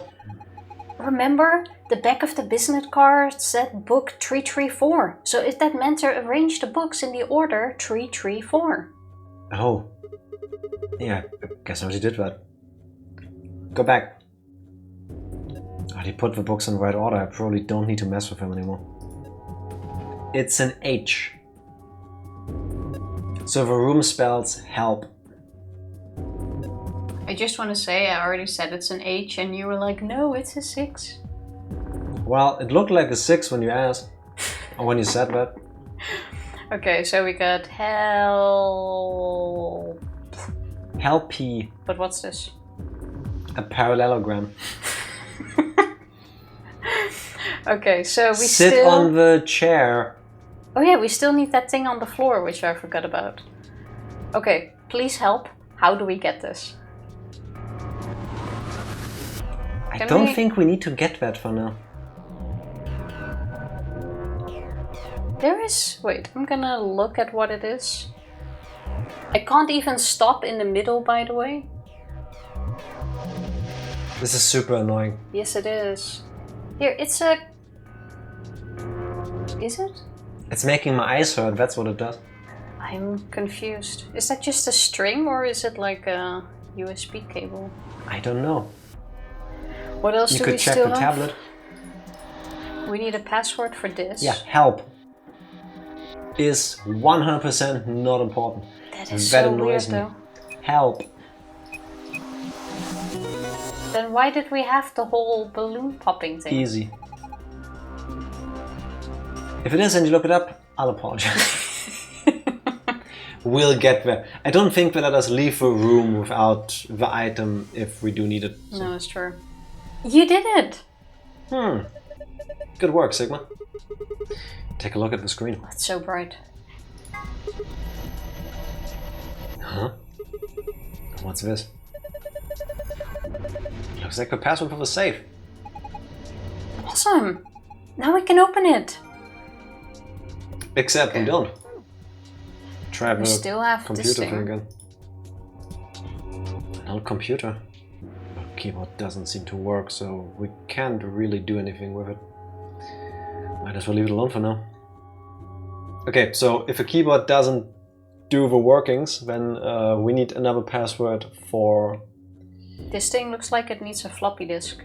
Remember? The back of the business card said book 334. So if that meant to arrange the books in the order 334. Oh. Yeah, I guess I already did that. Go back. Oh, he put the books in the right order. I probably don't need to mess with him anymore. It's an H. So the room spells help. I just want to say I already said it's an H and you were like, no, it's a 6. Well, it looked like a 6 when you asked. Or when you said that. Okay, so we got help. Helpy. But what's this? A parallelogram. Okay, so we Sit on the chair. Oh yeah, we still need that thing on the floor, which I forgot about. Okay, please help. How do we get this? I don't think we need to get that for now. There is... Wait, I'm gonna look at what it is. I can't even stop in the middle, by the way. This is super annoying. Yes, it is. Here, it's a... Is it? It's making my eyes hurt, that's what it does. I'm confused. Is that just a string or is it like a USB cable? I don't know. What else You do could we check still the have? tablet. We need a password for this. Yeah, help is 100% not important. That is so weird though. Help. Then why did we have the whole balloon popping thing? Easy. If it is and you look it up, I'll apologize. We'll get there. I don't think they let us leave the room without the item if we do need it. So. No, it's true. You did it! Good work, Sigma. Take a look at the screen. It's so bright. Huh? What's this? Looks like the password for the safe. Awesome! Now we can open it! Except we don't. Try the still have computer this thing thing. again. No computer. The keyboard doesn't seem to work, so we can't really do anything with it. Might as well leave it alone for now. Okay, so if a keyboard doesn't do the workings, then we need another password for... This thing looks like it needs a floppy disk.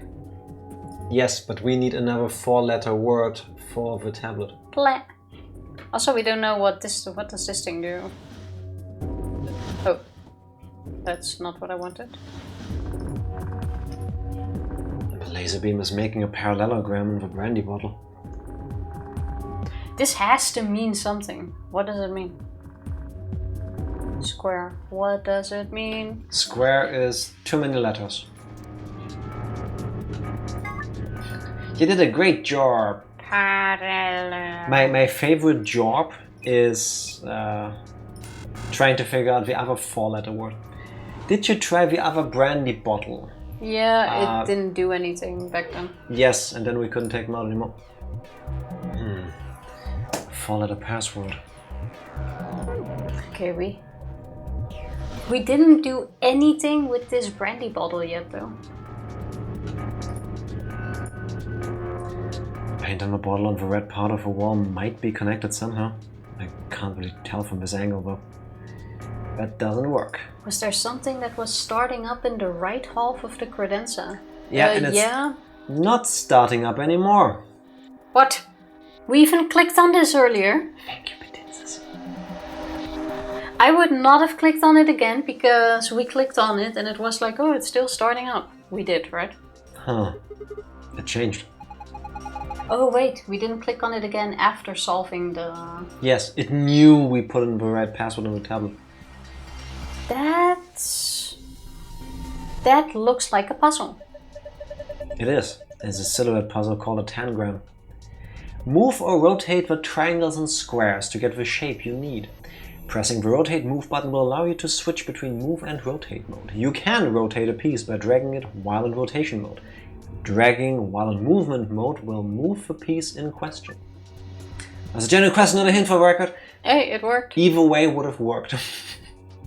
Yes, but we need another 4-letter word for the tablet. Blah. Also, we don't know what does this thing do. Oh, that's not what I wanted. The laser beam is making a parallelogram in the brandy bottle. This has to mean something. What does it mean? Square. What does it mean? Square is too many letters. You did a great job. My favorite job is trying to figure out the other 4-letter word. Did you try the other brandy bottle? Yeah, it didn't do anything back then. Yes, and then we couldn't take them out anymore. 4-letter password. Okay, we didn't do anything with this brandy bottle yet though. Paint on the bottle on the red part of the wall might be connected somehow. I can't really tell from this angle though. That doesn't work. Was there something that was starting up in the right half of the credenza? Yeah, and it's not starting up anymore. What? We even clicked on this earlier. Thank you, Petitzes. I would not have clicked on it again because we clicked on it and it was like, oh, it's still starting up. We did, right? Huh. It changed. Oh wait, we didn't click on it again after solving the... Yes, it knew we put in the right password on the tablet. That looks like a puzzle. It is. It's a silhouette puzzle called a tangram. Move or rotate the triangles and squares to get the shape you need. Pressing the rotate move button will allow you to switch between move and rotate mode. You can rotate a piece by dragging it while in rotation mode. Dragging while in movement mode will move the piece in question. As a general question, not a hint for the record. Hey, it worked. Either way would have worked.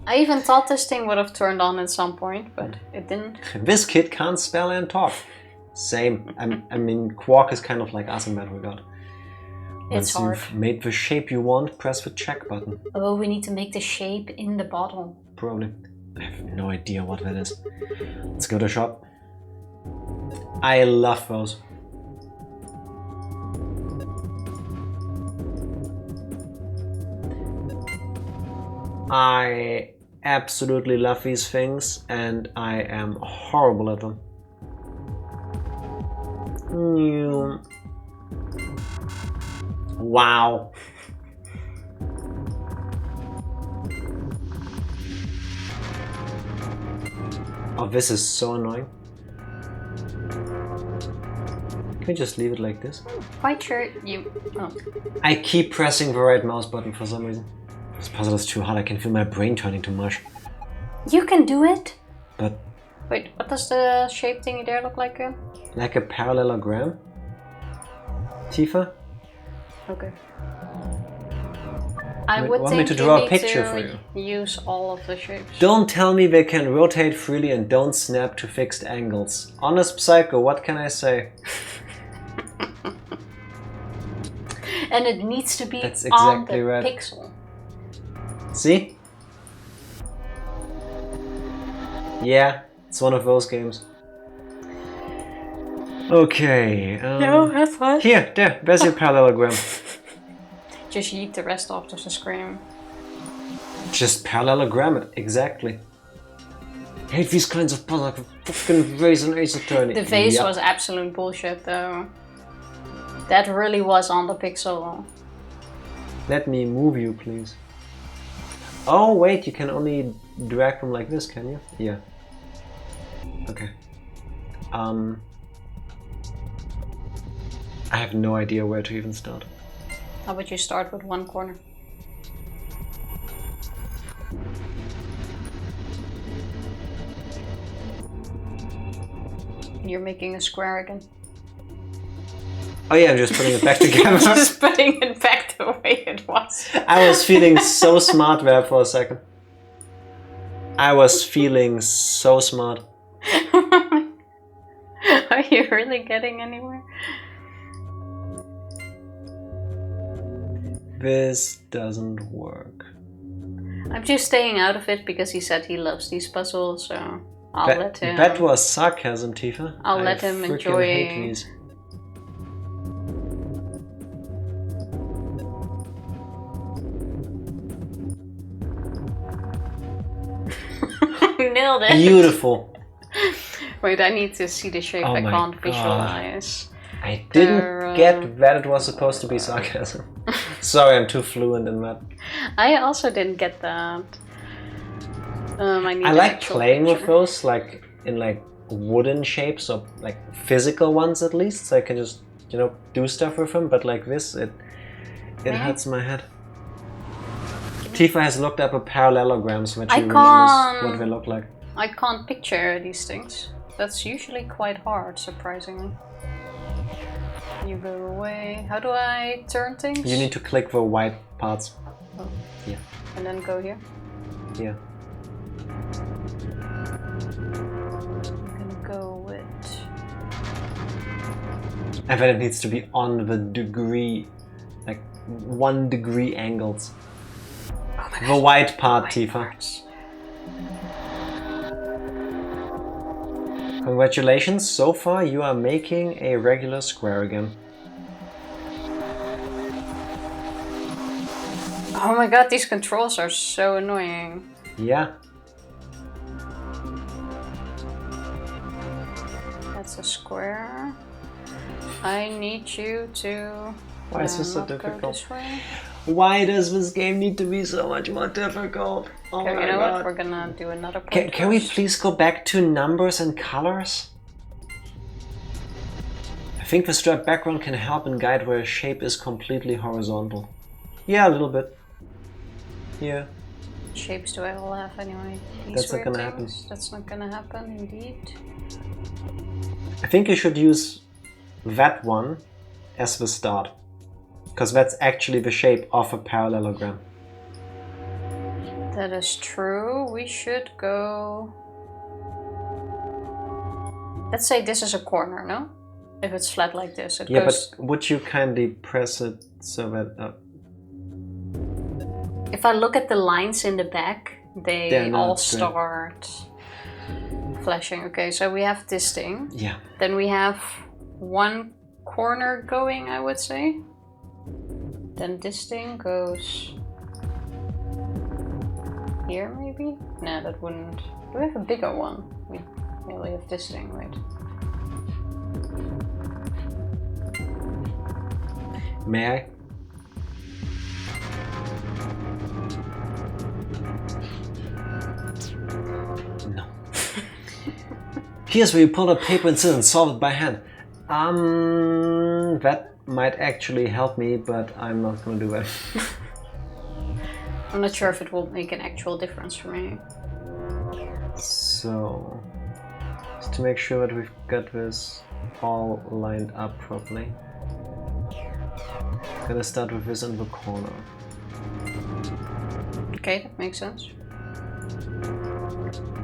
I even thought this thing would have turned on at some point, but it didn't. This kid can't spell and talk. Same. I mean, Quark is kind of like us in that regard. It's Once hard. you've made the shape you want, press the check button. Oh, we need to make the shape in the bottle. Probably. I have no idea what that is. Let's go to shop. I love those. I absolutely love these things, and I am horrible at them. Wow. Oh, this is so annoying. Can we just leave it like this? Quite sure you... Oh. I keep pressing the right mouse button for some reason. This puzzle is too hard, I can feel my brain turning to mush. You can do it? But... Wait, what does the shape thingy there look like? Like a parallelogram? Tifa? Okay. I would want me think to draw you a picture need for to you? use all of the shapes. Don't tell me they can rotate freely and don't snap to fixed angles. Honest Psycho, what can I say? And it needs to be That's on exactly the right. pixel. See? Yeah, it's one of those games. Okay. No, have fun. Here, there's your parallelogram. Just yeet the rest off the screen. Just parallelogram it, exactly. I hate these kinds of puzzles, like a fucking vase and Ace Attorney. The vase Yep. was absolute bullshit though. That really was on the pixel. Let me move you, please. Oh, wait, you can only drag them like this, can you? Yeah. Okay. I have no idea where to even start. How about you start with one corner? You're making a square again. Oh yeah, I'm just putting it back together. Just putting it back the way it was. I was feeling so smart there for a second. I was feeling so smart. Are you really getting anywhere? This doesn't work. I'm just staying out of it because he said he loves these puzzles, so I'll let him. That was sarcasm, Tifa. I'll let him freaking enjoy. hate these. Nailed it. Beautiful. Wait, I need to see the shape. Oh I my can't God. visualize. I didn't get that it was supposed to be sarcasm. Sorry, I'm too fluent in that. I also didn't get that. I need I an like actual playing with picture. those, like in like wooden shapes or like physical ones at least, so I can just, you know, do stuff with them. But like this, it hurts my head. Tifa has looked up a parallelogram so that she remembers what they look like. I can't picture these things. That's usually quite hard, surprisingly. You go away. How do I turn things? You need to click the white parts. Oh. Yeah. And then go here. Yeah. I'm gonna go with... And then it needs to be on the degree, like 1 degree angles. Oh my The gosh, white part, white Tifa. parts. Congratulations, so far you are making a regular square again. Oh my god, these controls are so annoying. Yeah. That's a square. I need you to... Why is this so not go difficult? this way. Why does this game need to be so much more difficult? Oh Okay, my you know god. what? We're gonna do another part. Can we first. please go back to numbers and colors? I think the striped background can help and guide where a shape is completely horizontal. Yeah, a little bit. Yeah. Shapes do I all have anyway? That's not gonna happen. That's not gonna happen, indeed. I think you should use that one as the start. Because that's actually the shape of a parallelogram. That is true. We should go... Let's say this is a corner, no? If it's flat like this, it goes... But would you kindly press it so that... If I look at the lines in the back, they all start flashing. Okay, so we have this thing. Yeah. Then we have one corner going, I would say. Then this thing goes here, maybe? No, that wouldn't. Do we have a bigger one? We only have this thing, right? May I? No. Here's where you pull up paper and scissors and solve it by hand. That might actually help me, but I'm not gonna do that. I'm not sure if it will make an actual difference for me. So, just to make sure that we've got this all lined up properly, I'm gonna start with this in the corner. Okay, that makes sense.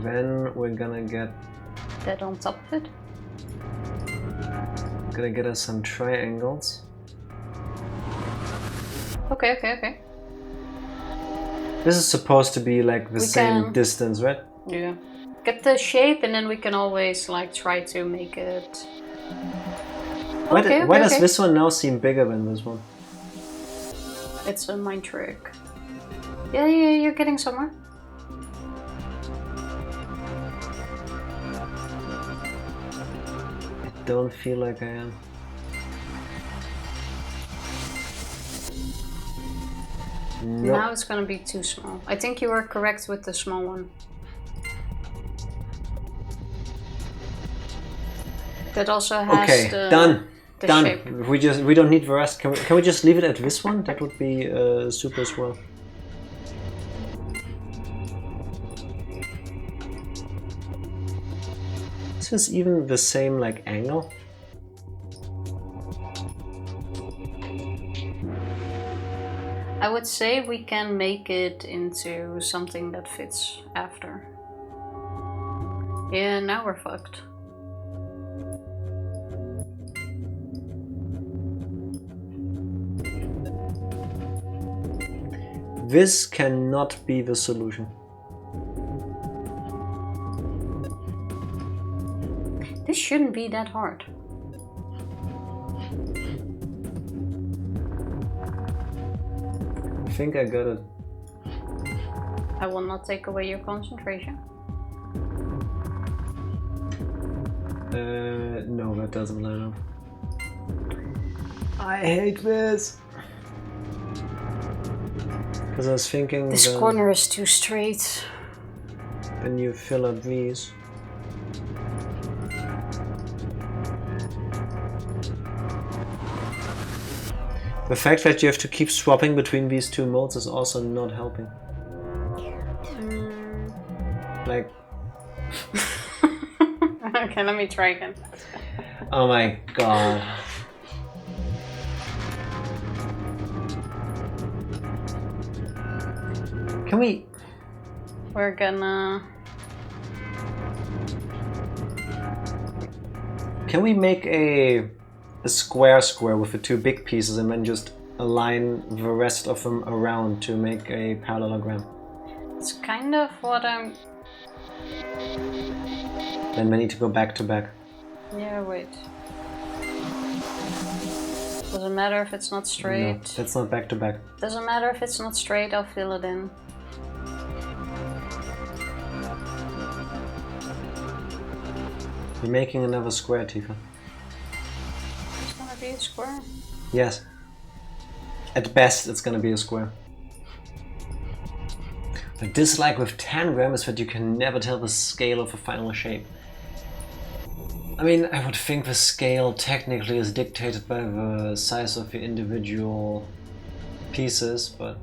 Then we're gonna get that on top of it. Gonna get us some triangles. Okay, okay, okay. This is supposed to be like the same distance, right? Yeah. Get the shape and then we can always like try to make it... Why does this one now seem bigger than this one? It's a mind trick. Yeah, you're getting somewhere. I don't feel like I am. Nope. Now it's gonna be too small. I think you were correct with the small one. That also has done. Shape. We don't need the rest. Can we just leave it at this one? That would be super as well. Is this even the same like angle? I would say we can make it into something that fits after. Yeah, now we're fucked. This cannot be the solution. This shouldn't be that hard. I think I got it. I will not take away your concentration. No, that doesn't line up. I hate this. Because I was thinking this corner is too straight. Then you fill up these. The fact that you have to keep swapping between these two modes is also not helping. Like... Okay, let me try again. Oh my god. Can we... We're gonna... Can we make a square with the two big pieces and then just align the rest of them around to make a parallelogram? It's kind of what I'm... Then we need to go back to back. Yeah, wait. Doesn't matter if it's not straight. No, that's not back to back. Doesn't matter if it's not straight, I'll fill it in. You're making another square, Tifa. It's gonna be a square? Yes. At best, it's gonna be a square. The dislike with tangram is that you can never tell the scale of a final shape. I mean, I would think the scale technically is dictated by the size of the individual pieces, but...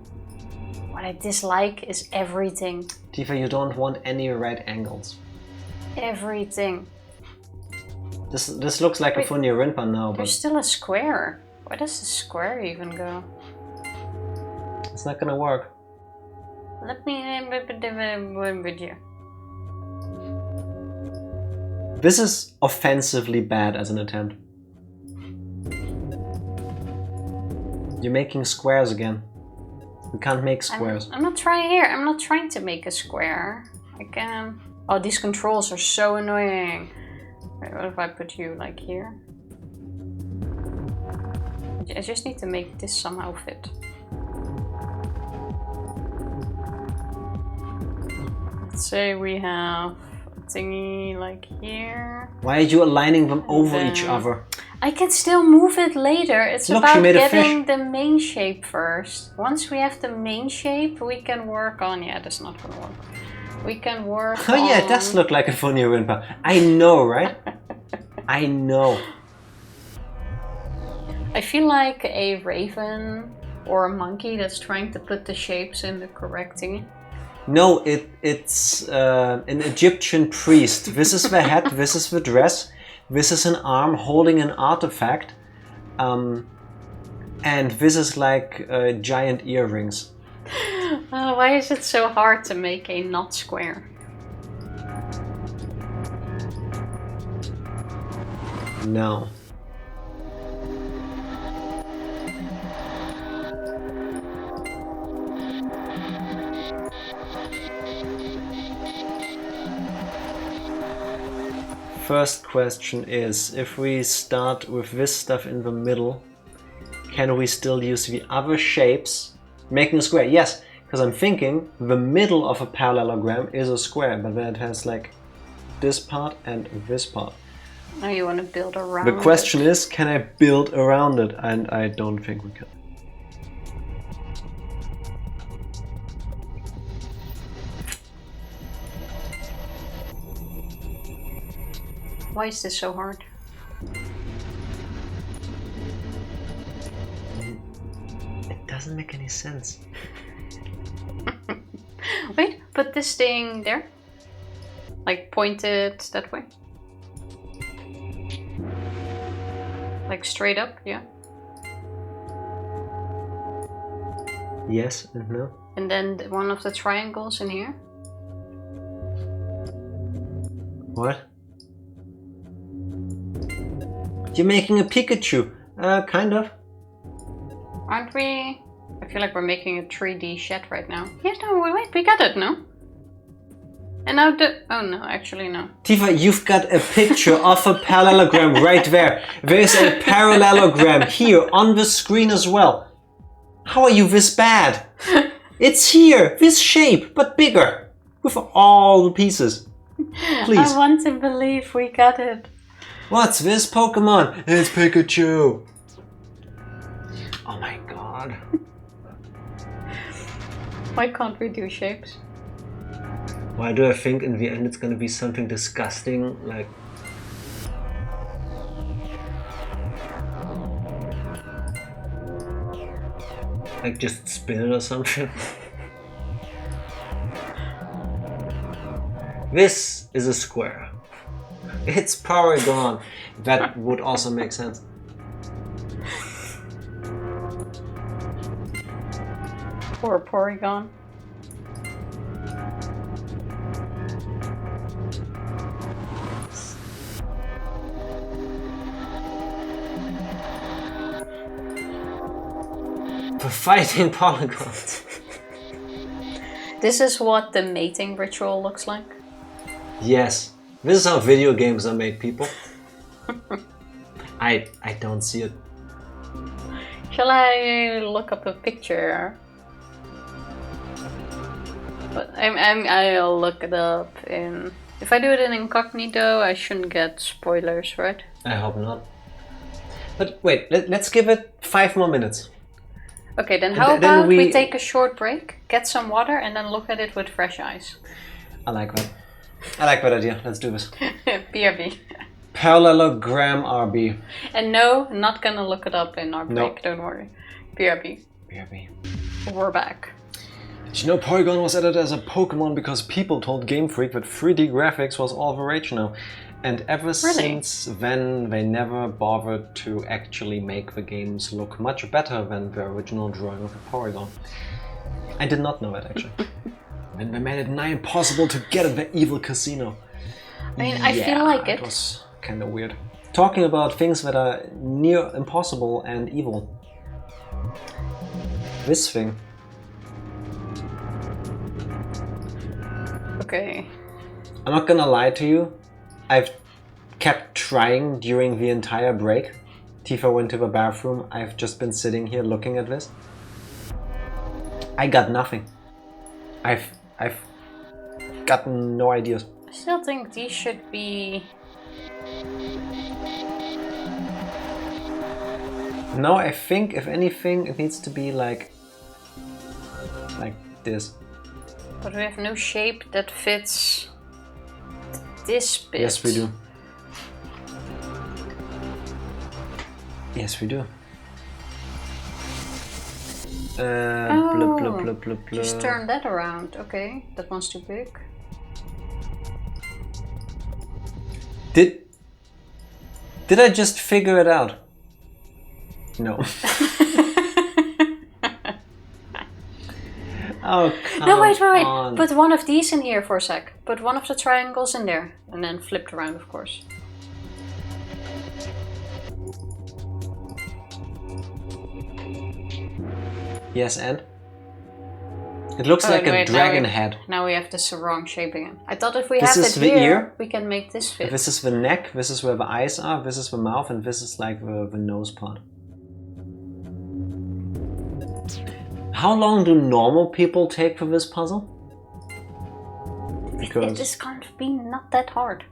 What I dislike is everything. Tifa, you don't want any right angles. Everything. This looks like a funny rimpa now, but... There's still a square. Where does the square even go? It's not gonna work. Let me with you. This is offensively bad as an attempt. You're making squares again. We can't make squares. I'm not trying here. I'm not trying to make a square. I can. Oh, these controls are so annoying. Wait, what if I put you like here? I just need to make this somehow fit. Let's say we have a thingy like here. Why are you aligning them over each other? I can still move it later. It's Look, about getting the main shape first. Once we have the main shape, we can work on... Yeah, that's not gonna work. We can work on... Oh yeah, it does look like a funny rimpa. I know, right? I know. I feel like a raven or a monkey that's trying to put the shapes in the correct thingy. No, it's an Egyptian priest. This is the head, this is the dress, this is an arm holding an artifact, and this is like giant earrings. Why is it so hard to make a not square? No. First question is, if we start with this stuff in the middle, can we still use the other shapes? Making a square, yes, because I'm thinking the middle of a parallelogram is a square, but then it has like this part and this part. Oh, you want to build around The question is, can I build around it? And I don't think we can. Why is this so hard? It doesn't make any sense. Wait, put this thing there. Like point it that way. Like straight up, yeah. Yes and no. And then one of the triangles in here. What? You're making a Pikachu. Kind of. Aren't we? I feel like we're making a 3D shed right now. Yeah, no, wait, we got it, no? And now the... Oh no, actually no. Tifa, you've got a picture of a parallelogram right there. There's a parallelogram here on the screen as well. How are you this bad? It's here, this shape, but bigger. With all the pieces. Please. I want to believe we got it. What's this Pokemon? It's Pikachu. Oh my god. Why can't we do shapes? Why do I think in the end it's gonna be something disgusting, like... Like just spin it or something? This is a square. It's Porygon. That would also make sense. Poor Porygon. The fighting polygons. This is what the mating ritual looks like. Yes. This is how video games are made, people. I don't see it. Shall I look up a picture? But I'll look it up in... If I do it in incognito, I shouldn't get spoilers, right? I hope not. But wait, let's give it 5 more minutes. Okay, then how about we take a short break, get some water, and then look at it with fresh eyes. I like that. I like that idea. Let's do this. BRB. Parallelogram RB. And no, I'm not gonna look it up in our break, Nope. don't worry. BRB. BRB. We're back. Did you know Porygon was added as a Pokemon because people told Game Freak that 3D graphics was all the rage now? And ever since then, they never bothered to actually make the games look much better than the original drawing of a Porygon. I did not know that, actually. And they made it nigh impossible to get at the evil casino. I mean, I feel like it was kind of weird. Talking about things that are near impossible and evil. This thing. Okay. I'm not gonna lie to you. I've kept trying during the entire break. Tifa went to the bathroom. I've just been sitting here looking at this. I got nothing. I've gotten no ideas. I still think these should be... No, I think if anything, it needs to be like this. But we have no shape that fits this bit. Yes, we do. Yes, we do. Blah, blah, blah, blah, blah. Just turn that around. Okay, that one's too big. Did I just figure it out? No. Oh, come No, wait. on. Put one of these in here for a sec. Put one of the triangles in there. And then flipped around, of course. Yes, and? It looks like a dragon head. Now we have this wrong shape again. I thought if we This have is it the here, ear. we can make this fit. This is the neck, this is where the eyes are, this is the mouth, and this is like the nose part. How long do normal people take for this puzzle? Because It is going to be not that hard.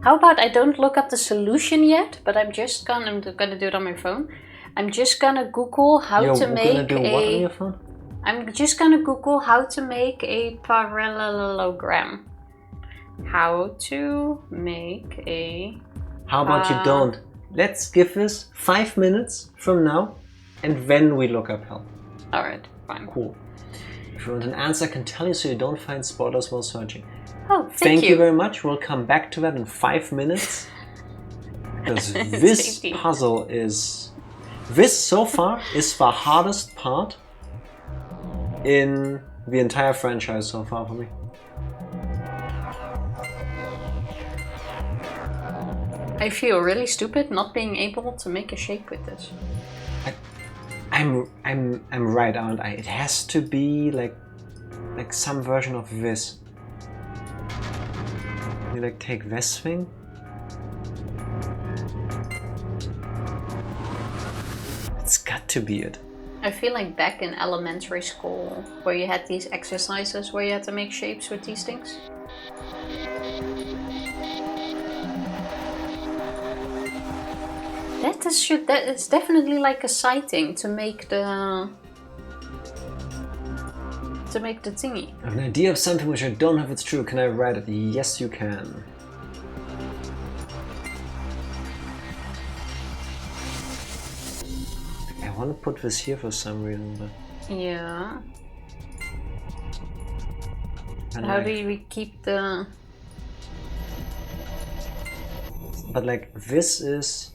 How about I don't look up the solution yet, but I'm gonna do it on my phone. I'm just gonna Google how to make gonna do what on your phone? I'm just gonna Google how to make a parallelogram. How to make a... How about you don't? Let's give this 5 minutes from now, and then we look up help. Alright, fine. Cool. If you want an answer, I can tell you so you don't find spoilers while searching. Oh, Thank you very much. We'll come back to that in 5 minutes. Because this puzzle is... This, so far, is the hardest part in the entire franchise so far for me. I feel really stupid not being able to make a shape with this. I'm right, aren't I? It has to be like some version of this. You like take this thing. It's got to be it. I feel like back in elementary school, where you had these exercises where you had to make shapes with these things. That is definitely like a sighting to make the thingy. I have an idea of something which I don't know if it's true. Can I write it? Yes, you can. I want to put this here for some reason, but... Yeah. And How like, do we keep the... But like, this is...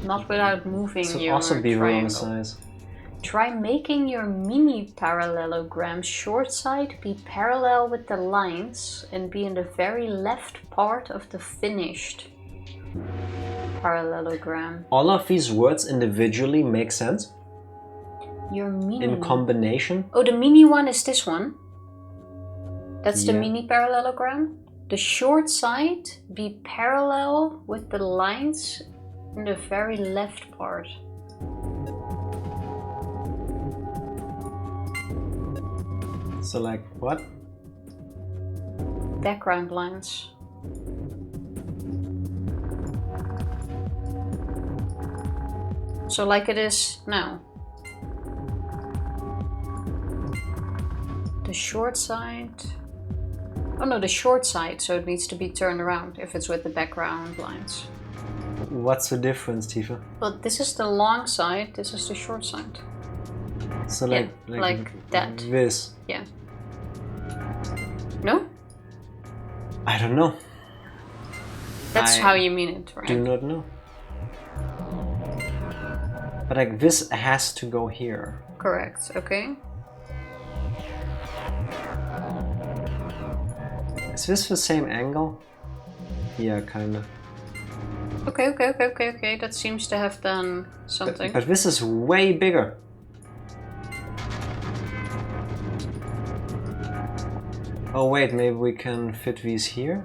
Not without moving This would your also be the wrong triangle. size. Try making your mini parallelogram short side be parallel with the lines and be in the very left part of the finished parallelogram. All of these words individually make sense? Your mini... In combination? Oh, the mini one is this one. That's the Yeah. mini parallelogram. The short side be parallel with the lines in the very left part. So like, what? Background lines. So like it is now. The short side Oh no, the short side, so it needs to be turned around if it's with the background lines. What's the difference, Tifa? Well, this is the long side, this is the short side. So Yeah, like that. This. Yeah. No? I don't know. That's how you mean it, right? Do not know. But like this has to go here. Correct, okay. Is this the same angle? Yeah, kinda. Okay. That seems to have done something. But this is way bigger. Oh wait, maybe we can fit these here?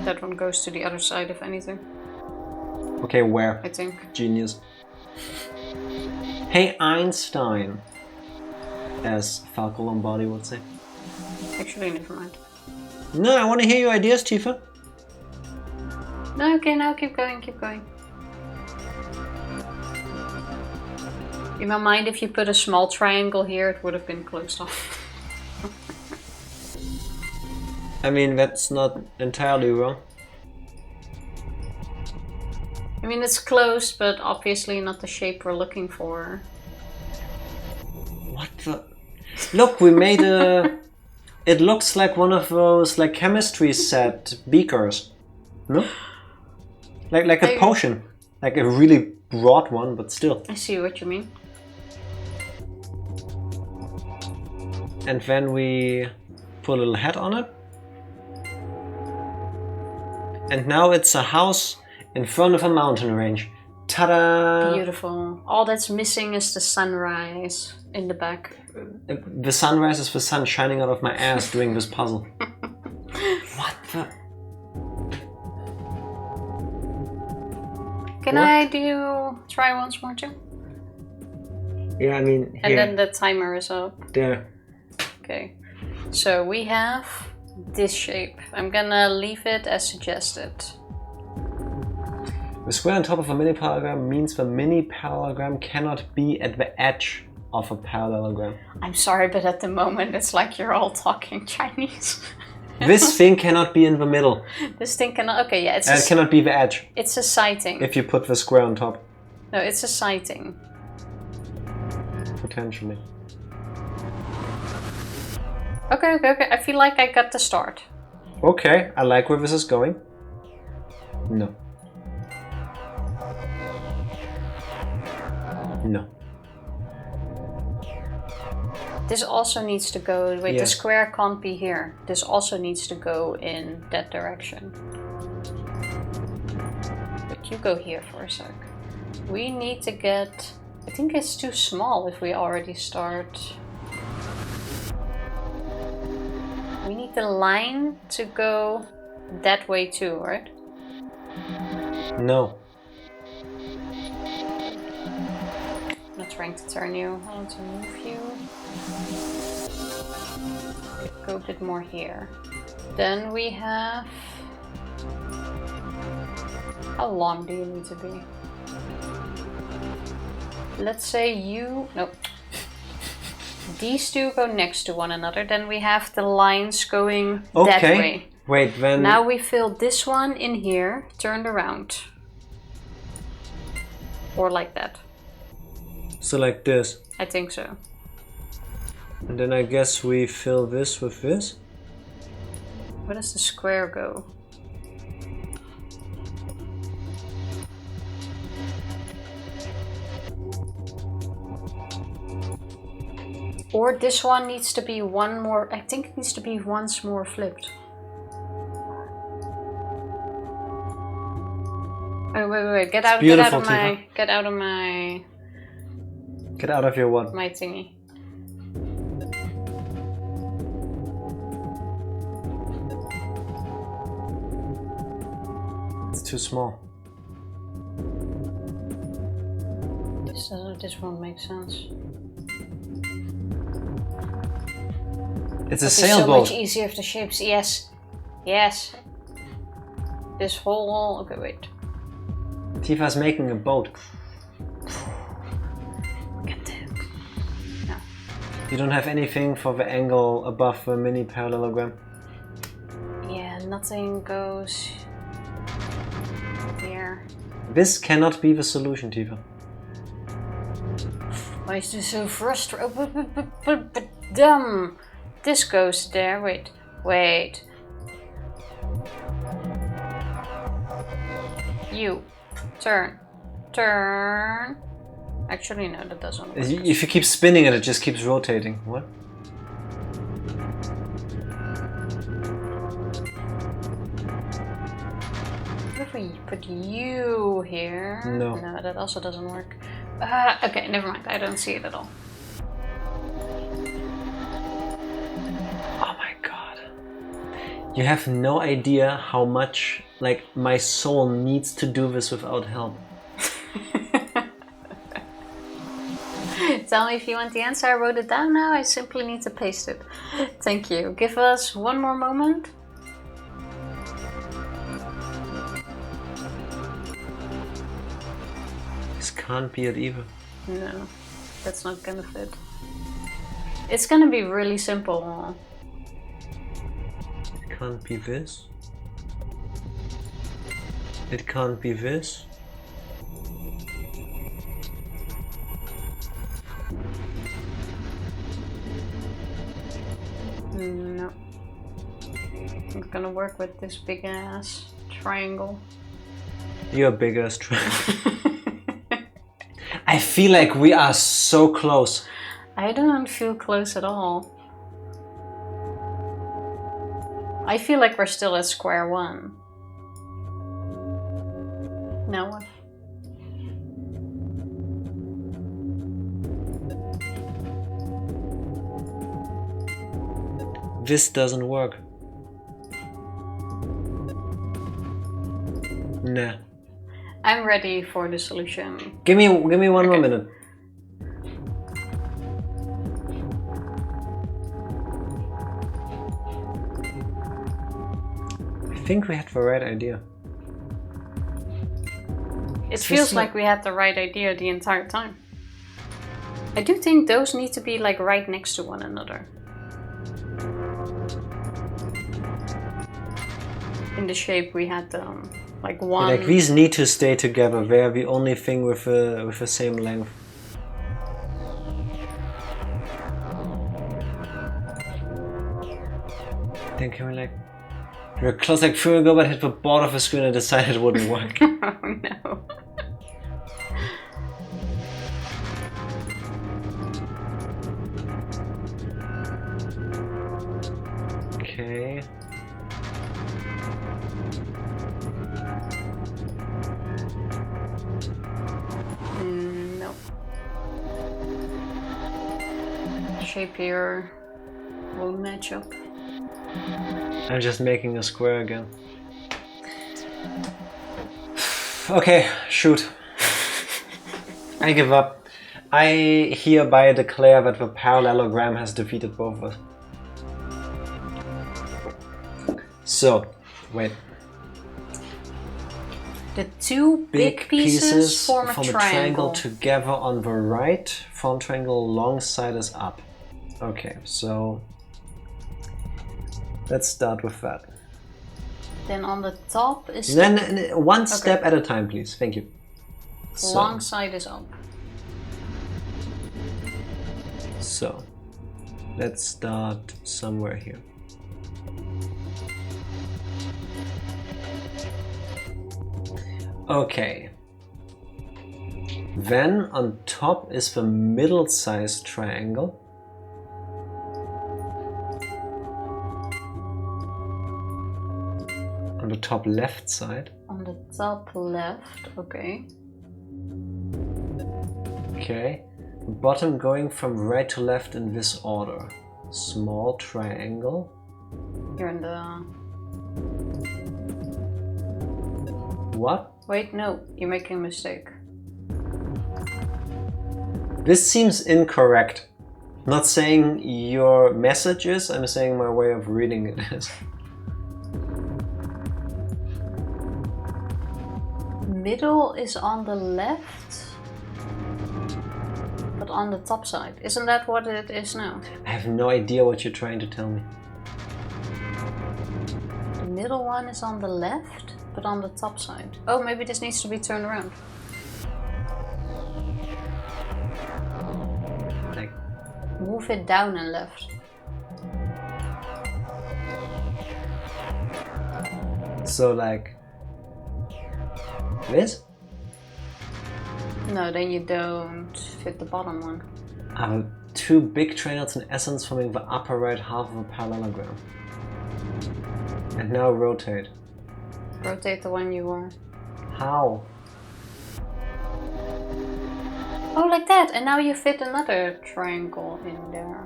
That one goes to the other side, if anything. Okay, where? I think. Genius. Hey Einstein, as Falco Lombardi would say. Actually, never mind. No, I want to hear your ideas, Tifa. No, okay, now keep going. In my mind, if you put a small triangle here, it would have been closed off. I mean, that's not entirely wrong. I mean, it's close, but obviously not the shape we're looking for. What the? Look, we made a... It looks like one of those like chemistry set beakers. No? Like a potion. Like a really broad one, but still. I see what you mean. And then we put a little head on it. And now it's a house in front of a mountain range. Ta-da! Beautiful. All that's missing is the sunrise in the back. The sunrise is the sun shining out of my ass doing this puzzle. What the? Can I try once more too? Yeah, I mean, here. And then the timer is up. There. Okay. So we have this shape. I'm gonna leave it as suggested. The square on top of a mini parallelogram means the mini parallelogram cannot be at the edge of a parallelogram. I'm sorry, but at the moment it's like you're all talking Chinese. This thing cannot be in the middle. This thing cannot. Okay, yeah, it cannot be the edge. It's a sighting. If you put the square on top. No, it's a sighting. Potentially. Okay. I feel like I got the start. Okay, I like where this is going. No. No. This also needs to go... Wait, Yeah. the square can't be here. This also needs to go in that direction. But you go here for a sec. We need to get... I think it's too small if we already start... We need the line to go that way too, right? No. I'm not trying to turn you. I want to move you. Go a bit more here. Then we have... How long do you need to be? Let's say you... Nope. These two go next to one another. Then we have the lines going that way. Wait, then... Now we fill this one in here, turned around. Or like that. So like this. I think so. And then I guess we fill this with this. Where does the square go? Or this one needs to be one more... I think it needs to be once more flipped. Oh, wait. Get out of my... Get out of my... Get out of your what? My thingy. It's too small. This won't make sense. It's a It's sailboat. so much easier if the shapes... Yes. Yes. This whole... Okay, wait. Tifa's making a boat. Get there. No. You don't have anything for the angle above the mini parallelogram? Yeah, nothing goes here. This cannot be the solution, Tifa. Why is this so frustrating? But dumb. This goes there. Wait. You. Turn. Actually, no, that doesn't work. If you keep spinning it, it just keeps rotating. What? What if we put you here? No. No, that also doesn't work. Okay, never mind. I don't see it at all. Oh my god. You have no idea how much, like, my soul needs to do this without help. Tell me if you want the answer. I wrote it down now. I simply need to paste it. Thank you. Give us one more moment. This can't be it either. No, that's not gonna fit. It's gonna be really simple. It can't be this. It can't be this. No. I'm gonna work with this big ass triangle. You're big as triangle. I feel like we are so close. I don't feel close at all. I feel like we're still at square one. Now what? This doesn't work. Nah. I'm ready for the solution. Give me one more minute. I think we had the right idea. It feels like we had the right idea the entire time. I do think those need to be like right next to one another. In the shape we had them, like one. Like these need to stay together. They're the only thing with the same length. Then can we like? We're close, like through and go, but hit the border of the screen and decided it wouldn't work. Oh no. Okay. No. Shape here won't match up. I'm just making a square again. Okay, shoot. I give up. I hereby declare that the parallelogram has defeated both of us. So, wait. The two big pieces form a triangle. Together on the right. Form triangle, long side is up. Okay, so let's start with that. Then on the top is... Then one step at a time, please. Thank you. Long side is up. So, let's start somewhere here. Okay. Then on top is the middle-sized triangle. On the top left side. On the top left, okay. Okay. Bottom going from right to left in this order. Small triangle. You're in the... What? Wait, no, you're making a mistake. This seems incorrect. I'm not saying your message is, I'm saying my way of reading it is. Middle is on the left, but but on the top side. Isn't that what it is now? I have no idea what you're trying to tell me. The middle one is on the left, but on the top side. Oh, maybe this needs to be turned around. Like, move it down and left. so like this? No, then you don't fit the bottom one. Two big triangles in essence forming the upper right half of a parallelogram. And now rotate. Rotate the one you were. How? Oh, like that. And now you fit another triangle in there.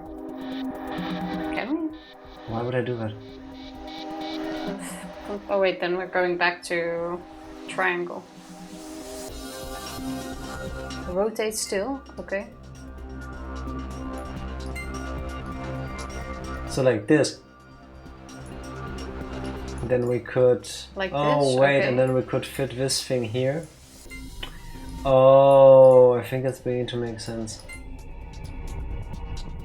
Can we? Why would I do that? Oh wait, then we're going back to triangle. Rotate still, okay. So like this. Then we could... Like oh this? wait, Okay. and then we could fit this thing here. Oh, I think it's beginning to make sense.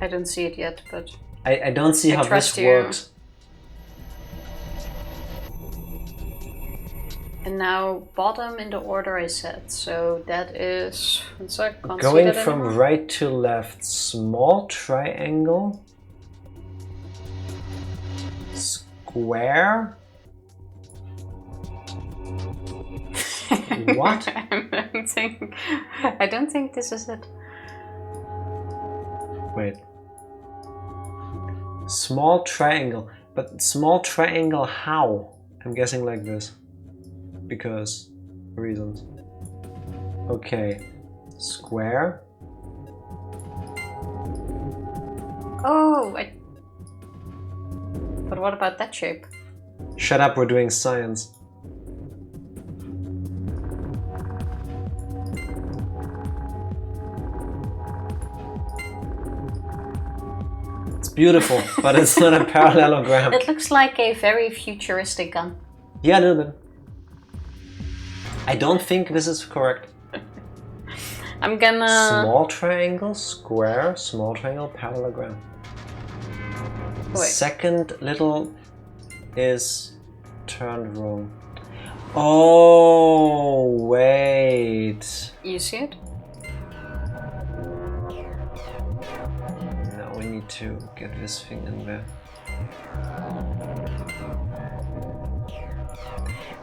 I don't see it yet, but... I don't see how this trust you. works. And now bottom in the order I said, so that is... one sec, can't see Going that from anymore. right to left, small triangle, square. What? I don't think this is it. Wait. Small triangle, but small triangle how? I'm guessing like this. Because reasons. Okay. Square. Oh, but what about that shape? Shut up, we're doing science. It's beautiful, but it's not a parallelogram. It looks like a very futuristic gun. Yeah, a little bit. I don't think this is correct. I'm gonna... Small triangle, square, small triangle, parallelogram. Wait. Second little is turned wrong. Oh, wait. You see it? Now we need to get this thing in there.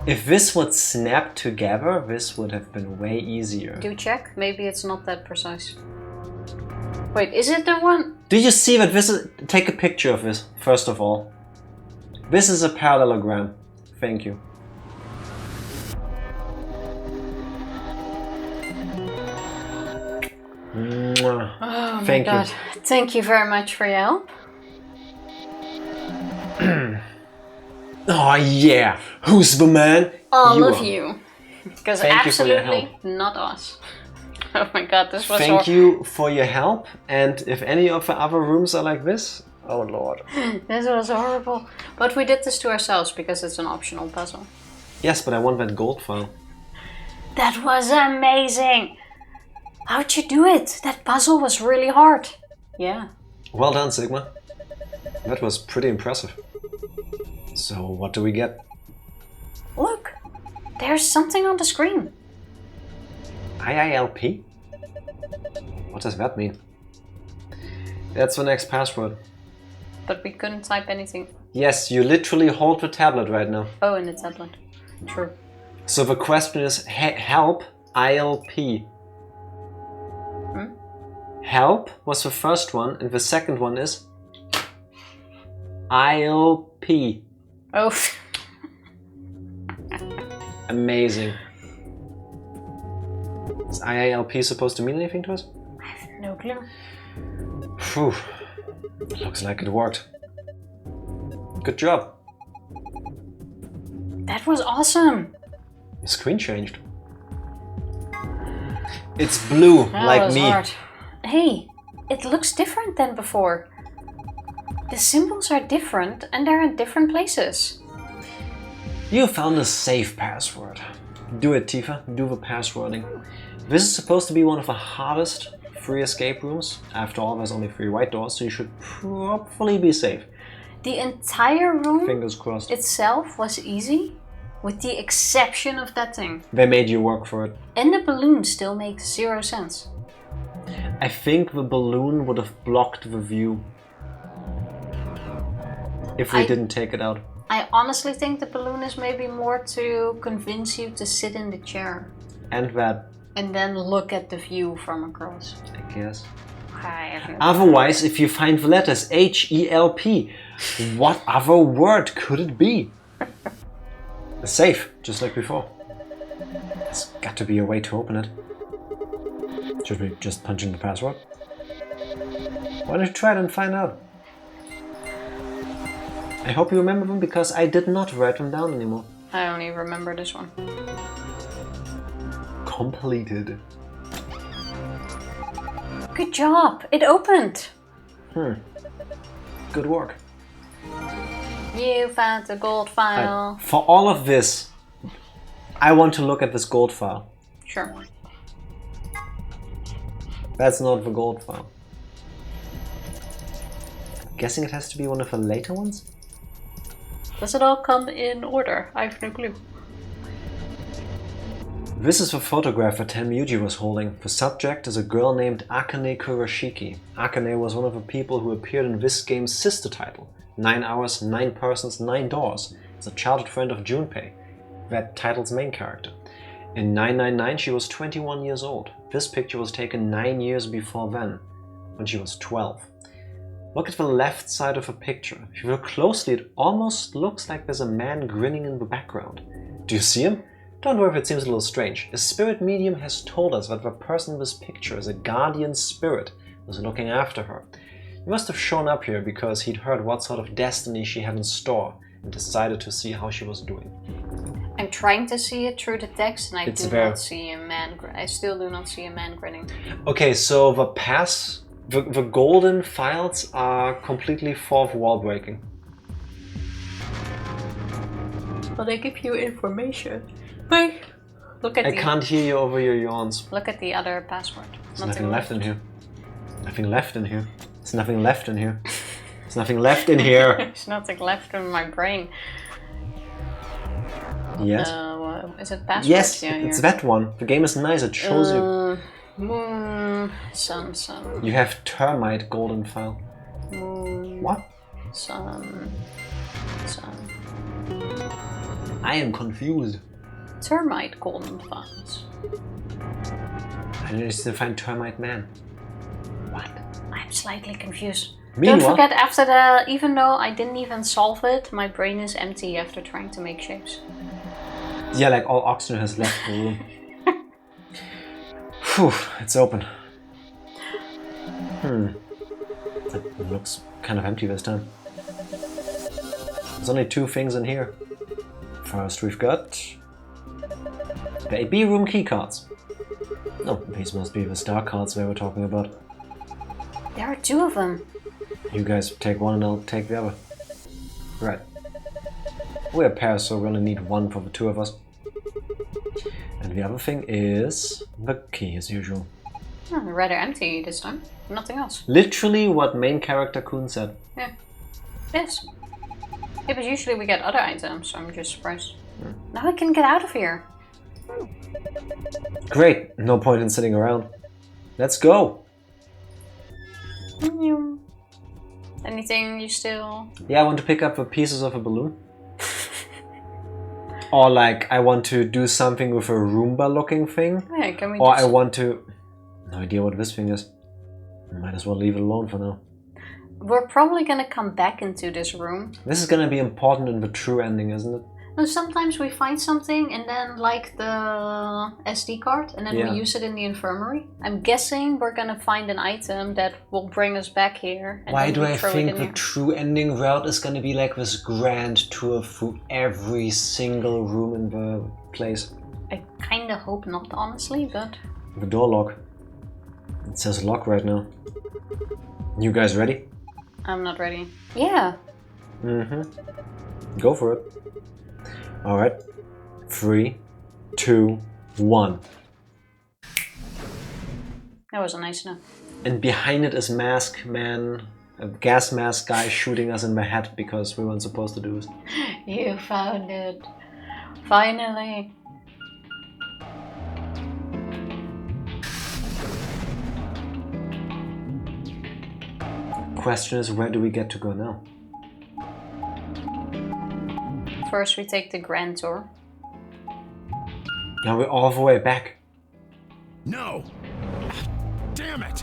If this would snap together, this would have been way easier. Do check. Maybe it's not that precise. Wait, is it the one? Do you see that this is... Take a picture of this, first of all. This is a parallelogram. Thank you. Mwah. Oh my Thank god. you. Thank you very much for your help. Oh yeah! Who's the man? All You of are. you. Because Thank you for your absolutely not us. Oh my god, this was Thank you for your help, and if any of the other rooms are like this, oh lord. This was horrible. But we did this to ourselves because it's an optional puzzle. Yes, but I want that gold file. That was amazing! How'd you do it? That puzzle was really hard. Yeah. Well done, Sigma. That was pretty impressive. So, what do we get? Look! There's something on the screen. IILP? What does that mean? That's the next password. But we couldn't type anything. Yes, you literally hold the tablet right now. Oh, in the tablet. True. So the question is, help ILP. Help was the first one, and the second one is ILP. Oh. Amazing. Is IILP supposed to mean anything to us? I have no clue. Phew. Looks like it worked. Good job. That was awesome. The screen changed. It's blue, That like was me. hard. Hey, it looks different than before. The symbols are different and they're in different places. You found a safe password. Do it, Tifa. Do the passwording. This is supposed to be one of the hardest 3 escape rooms. After all, there's only 3 white doors, so you should probably be safe. The entire room Fingers crossed. itself was easy, with the exception of that thing. They made you work for it. And the balloon still makes 0 sense. I think the balloon would have blocked the view if we didn't take it out. I honestly think the balloon is maybe more to convince you to sit in the chair. And that. And then look at the view from across. I guess. Otherwise, if you find the letters H-E-L-P, what other word could it be? A safe, just like before. There's got to be a way to open it. Should we just punch in the password? Why don't you try it and find out? I hope you remember them, because I did not write them down anymore. I only remember this one. Completed. Good job! It opened! Good work. You found the gold file. For all of this, I want to look at this gold file. Sure. That's not the gold file. I'm guessing it has to be one of the later ones? Does it all come in order? I have no clue. This is the photograph that Tenmyuji was holding. The subject is a girl named Akane Kurashiki. Akane was one of the people who appeared in this game's sister title, 9 Hours, 9 Persons, 9 Doors. It's a childhood friend of Junpei, that title's main character. In 999 she was 21 years old. This picture was taken 9 years before then, when she was 12. Look at the left side of the picture. If you look closely, it almost looks like there's a man grinning in the background. Do you see him? Don't worry if it seems a little strange. A spirit medium has told us that the person in this picture is a guardian spirit who's looking after her. He must have shown up here because he'd heard what sort of destiny she had in store and decided to see how she was doing. I'm trying to see it through the text and I not see a man. I still do not see a man grinning. Okay, so the golden files are completely fourth wall breaking. Well, they give you information. Hey, look at I can't hear you over your yawns. Look at the other password. There's nothing left in here. Nothing left in here. There's nothing left in here. There's nothing left in here. There's nothing left in my brain. Yes. Is it password? Yes, yeah, it's here. that one. The game is nice. It shows you. Moon, sun. You have termite golden file. Moon. What? Sun. I am confused. Termite golden files. I need to find termite man. What? I'm slightly confused. Meanwhile, Don't forget, after the, even though I didn't even solve it, my brain is empty after trying to make shapes. yeah, like all oxygen has left the room. Phew, it's open. It looks kind of empty this time. There's only 2 things in here. First, we've got the AB room keycards. Oh, these must be the star cards they were talking about. There are 2 of them. You guys take one and I'll take the other. Right. We're pairs, so we're gonna need one for the 2 of us. And the other thing is the key, as usual. Oh, rather empty this time. Nothing else. Literally what main character Kun said. Yeah. Yes. Yeah, but usually we get other items, so I'm just surprised. Now I can get out of here. Great, no point in sitting around. Let's go! Anything you still... Yeah, I want to pick up the pieces of a balloon. Or like, I want to do something with a Roomba looking thing. Yeah, can we or just... I want to... No idea what this thing is. Might as well leave it alone for now. We're probably gonna come back into this room. This is gonna be important in the true ending, isn't it? No, sometimes we find something and then like the SD card and then we use it in the infirmary. I'm guessing we're gonna find an item that will bring us back here. And why then do we I throw it think in the here. true ending route is gonna be like this grand tour through every single room in the place? I kinda hope not, honestly, but... The door lock. It says lock right now. You guys ready? I'm not ready. Yeah. Go for it. Alright. 3, 2, 1. That was nice enough. And behind it is Mask Man, a gas mask guy shooting us in the head because we weren't supposed to do it. You found it. Finally. Question is, where do we get to go now? First we take the grand tour. Now we're all the way back. No! Damn it!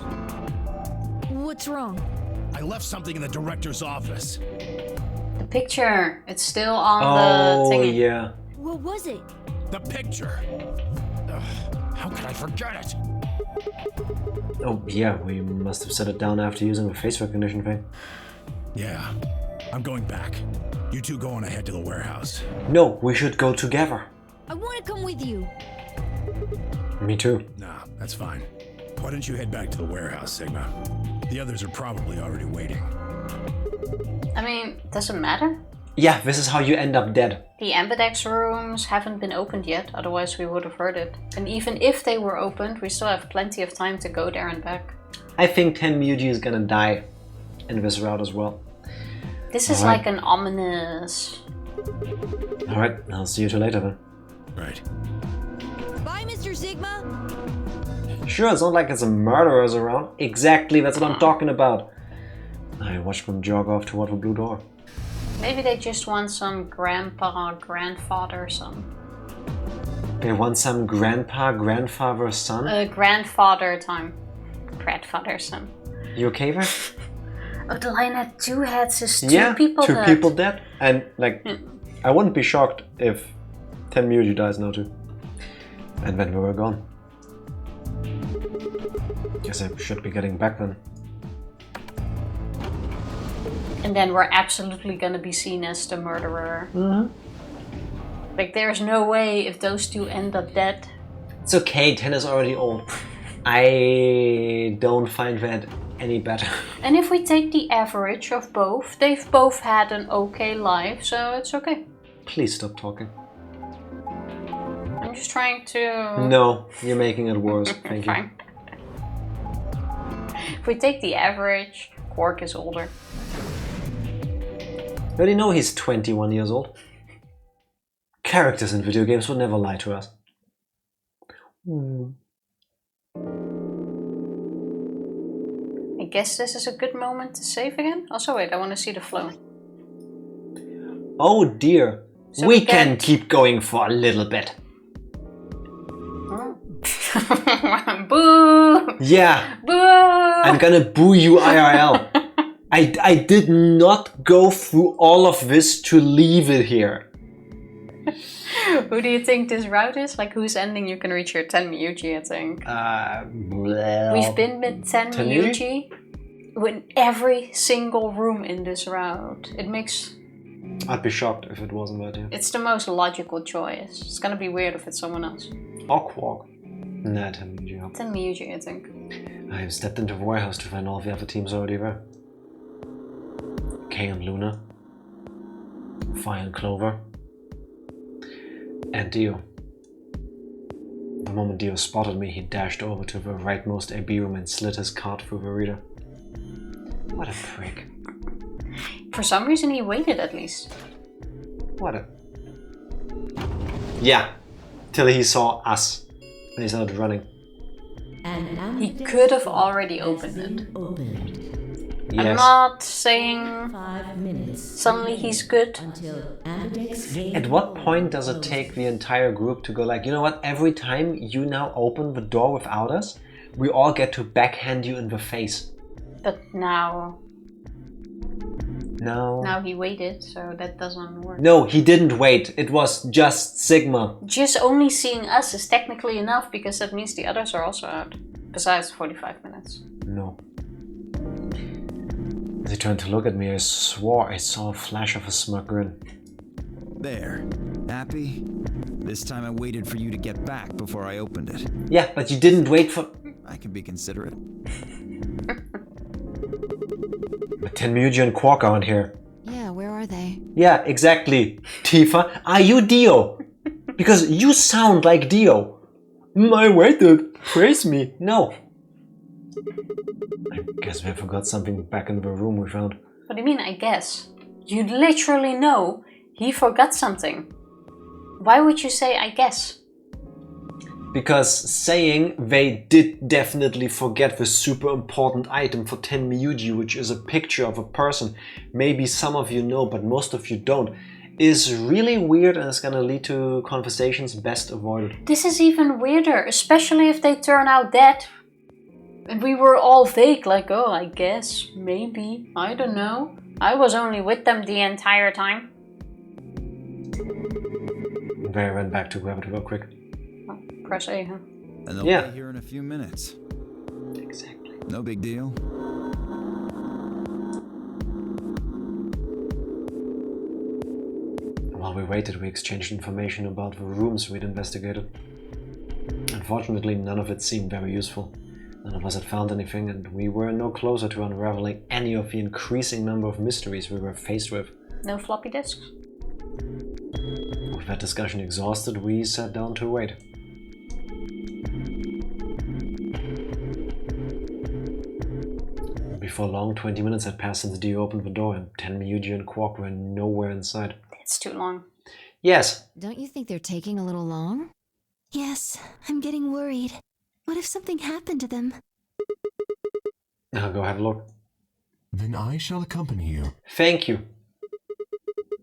What's wrong? I left something in the director's office. The picture. It's still on Oh, the thingy. yeah. What was it? The picture. Ugh, how could I forget it? Oh, yeah, we must have set it down after using the face recognition thing. Yeah, I'm going back. You two go on ahead to the warehouse. No, we should go together. I want to come with you. Me too. Nah, that's fine. Why don't you head back to the warehouse, Sigma? The others are probably already waiting. I mean, doesn't matter. Yeah, this is how you end up dead. The Ambidex rooms haven't been opened yet, otherwise we would have heard it. And even if they were opened, we still have plenty of time to go there and back. I think Tenmyuji is gonna die in this route as well. This is Alright. like an ominous... Alright, I'll see you two later then. Right. Bye, Mr. Sigma. Sure, it's not like it's a murderers around. Exactly, that's what I'm talking about. I watched them jog off toward the blue door. Maybe they just want some grandpa, grandfather, son. They want some grandpa, grandfather, son? Grandfather time. Grandfather, son. You okay there? Oh, the lion had two heads, is two Two dead. people dead. And, like, I wouldn't be shocked if Tenmyuji dies now too. And then we were gone. Guess I should be getting back then. And then we're absolutely gonna be seen as the murderer. Like, there's no way if those two end up dead. It's okay, Ten is already old. I don't find that any better. And if we take the average of both, they've both had an okay life, so it's okay. Please stop talking. I'm just trying to... No, you're making it worse. Thank you. Fine. If we take the average, Quark is older. You already know he's 21 years old. Characters in video games would never lie to us. I guess this is a good moment to save again. Also, wait, I want to see the flow. Oh dear. So we we can get- keep going for a little bit. Boo! Yeah, Boo! I'm gonna boo you IRL. I did not go through all of this to leave it here. Who do you think this route is? Like, whose ending you can reach your Tenmyuji, I think. We've been with Tenmyuji in every single room in this route. It makes... I'd be shocked if it wasn't that, yeah. It's the most logical choice. It's gonna be weird if it's someone else. Or Quark. Nah, Tenmyuji. Tenmyuji, I think. I've stepped into the warehouse to find all the other teams already there. Kay and Luna. Fi and Clover. And Dio. The moment Dio spotted me, he dashed over to the rightmost AB room and slid his card through the reader. What a prick. For some reason he waited at least. What a... Yeah. Till he saw us. And he started running. He could have already opened it. I'm Yes. not saying 5 minutes suddenly he's good. until Ambidex Game. At what point does it take the entire group to go like, you know what, every time you now open the door without us, we all get to backhand you in the face. But now No. he waited, so that doesn't work. No, he didn't wait. It was just Sigma. Just only seeing us is technically enough because that means the others are also out. Besides 45 minutes. No. As he turned to look at me, I swore I saw a flash of a smug grin. There. Happy? This time I waited for you to get back before I opened it. Yeah, but you didn't wait for... I can be considerate. But Tenmyuji and Quark aren't here. Yeah, where are they? Yeah, exactly. Tifa, are you Dio? Because you sound like Dio. I waited. Praise me. No. I guess we forgot something back in the room we found. What do you mean, I guess? You literally know he forgot something. Why would you say, I guess? Because saying they did definitely forget the super important item for 10 Miyuji, which is a picture of a person, maybe some of you know, but most of you don't, is really weird and is gonna lead to conversations best avoided. This is even weirder, especially if they turn out dead. And we were all vague, like, oh, I guess, maybe, I don't know. I was only with them the entire time. They ran back to grab it real quick. Oh, press A, huh? And they'll Yeah. be here in a few minutes. Exactly. No big deal. While we waited, we exchanged information about the rooms we'd investigated. Unfortunately, none of it seemed very useful. None of us had found anything, and we were no closer to unraveling any of the increasing number of mysteries we were faced with. No floppy disks? With that discussion exhausted, we sat down to wait. Before long, 20 minutes had passed since Dio opened the door, and 10 Miyuji and Quark were nowhere in sight. It's too long. Yes. Don't you think they're taking a little long? Yes, I'm getting worried. What if something happened to them? I'll go have a look. Then I shall accompany you. Thank you.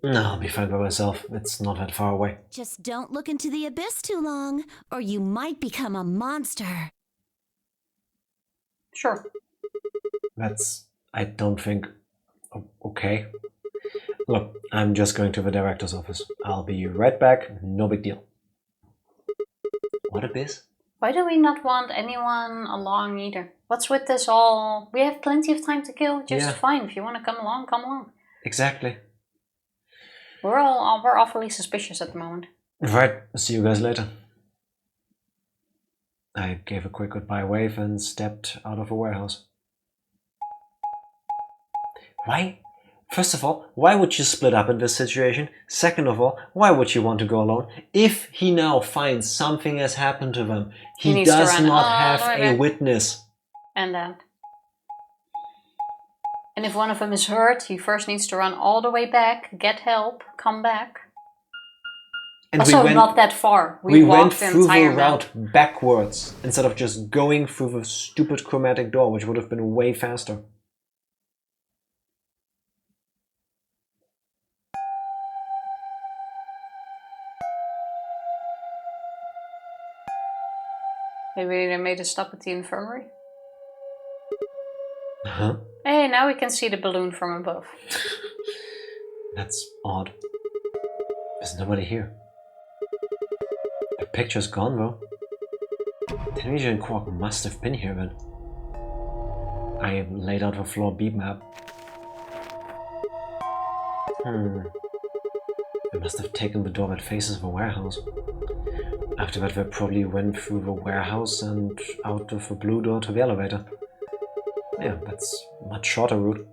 No, I'll be fine by myself. It's not that far away. Just don't look into the abyss too long, or you might become a monster. Sure. That's, I don't think, okay. Look, I'm just going to the director's office. I'll be right back, no big deal. What abyss? Why do we not want anyone along either? What's with this all? We have plenty of time to kill, just fine. If you want to come along, come along. Exactly. We're awfully suspicious at the moment. Right, see you guys later. I gave a quick goodbye wave and stepped out of the warehouse. Why? First of all, why would you split up in this situation? Second of all, why would you want to go alone? If he now finds something has happened to them, he does not have a witness. And that. And if one of them is hurt, he first needs to run all the way back, get help, come back. And also, not that far. We went walked through the entire route backwards instead of just going through the stupid chromatic door, which would have been way faster. Maybe they made a stop at the infirmary. Huh? Hey, now we can see the balloon from above. That's odd. There's nobody here. The picture's gone though. Television and Quark must have been here then. I laid out the floor beep map. They must have taken the door that faces the warehouse. After that, they probably went through the warehouse and out of the blue door to the elevator. Yeah, that's a much shorter route.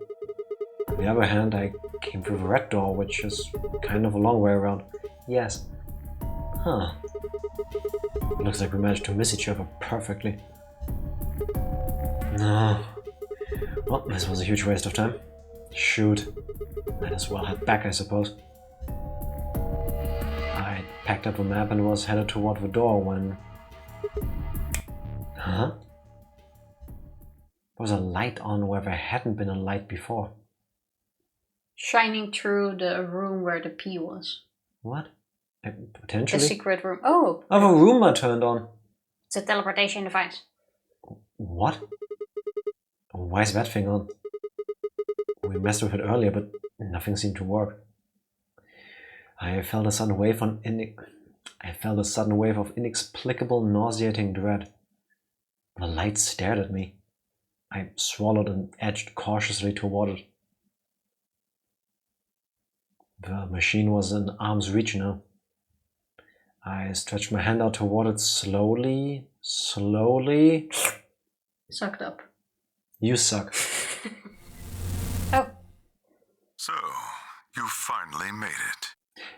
On the other hand, I came through the red door, which is kind of a long way around. Yes. Huh. Looks like we managed to miss each other perfectly. No. Well, this was a huge waste of time. Shoot. Might as well head back, I suppose. I packed up the map and was headed toward the door when... Huh? There was a light on where there hadn't been a light before. Shining through the room where the P was. What? Potentially? The secret room. Oh! Oh, the Roomba turned on. It's a teleportation device. What? Why is that thing on? We messed with it earlier, but nothing seemed to work. I felt a sudden wave of inexplicable, nauseating dread. The light stared at me. I swallowed and edged cautiously toward it. The machine was in arm's reach now. I stretched my hand out toward it slowly. Sucked up. You suck. Oh. So, you finally made it.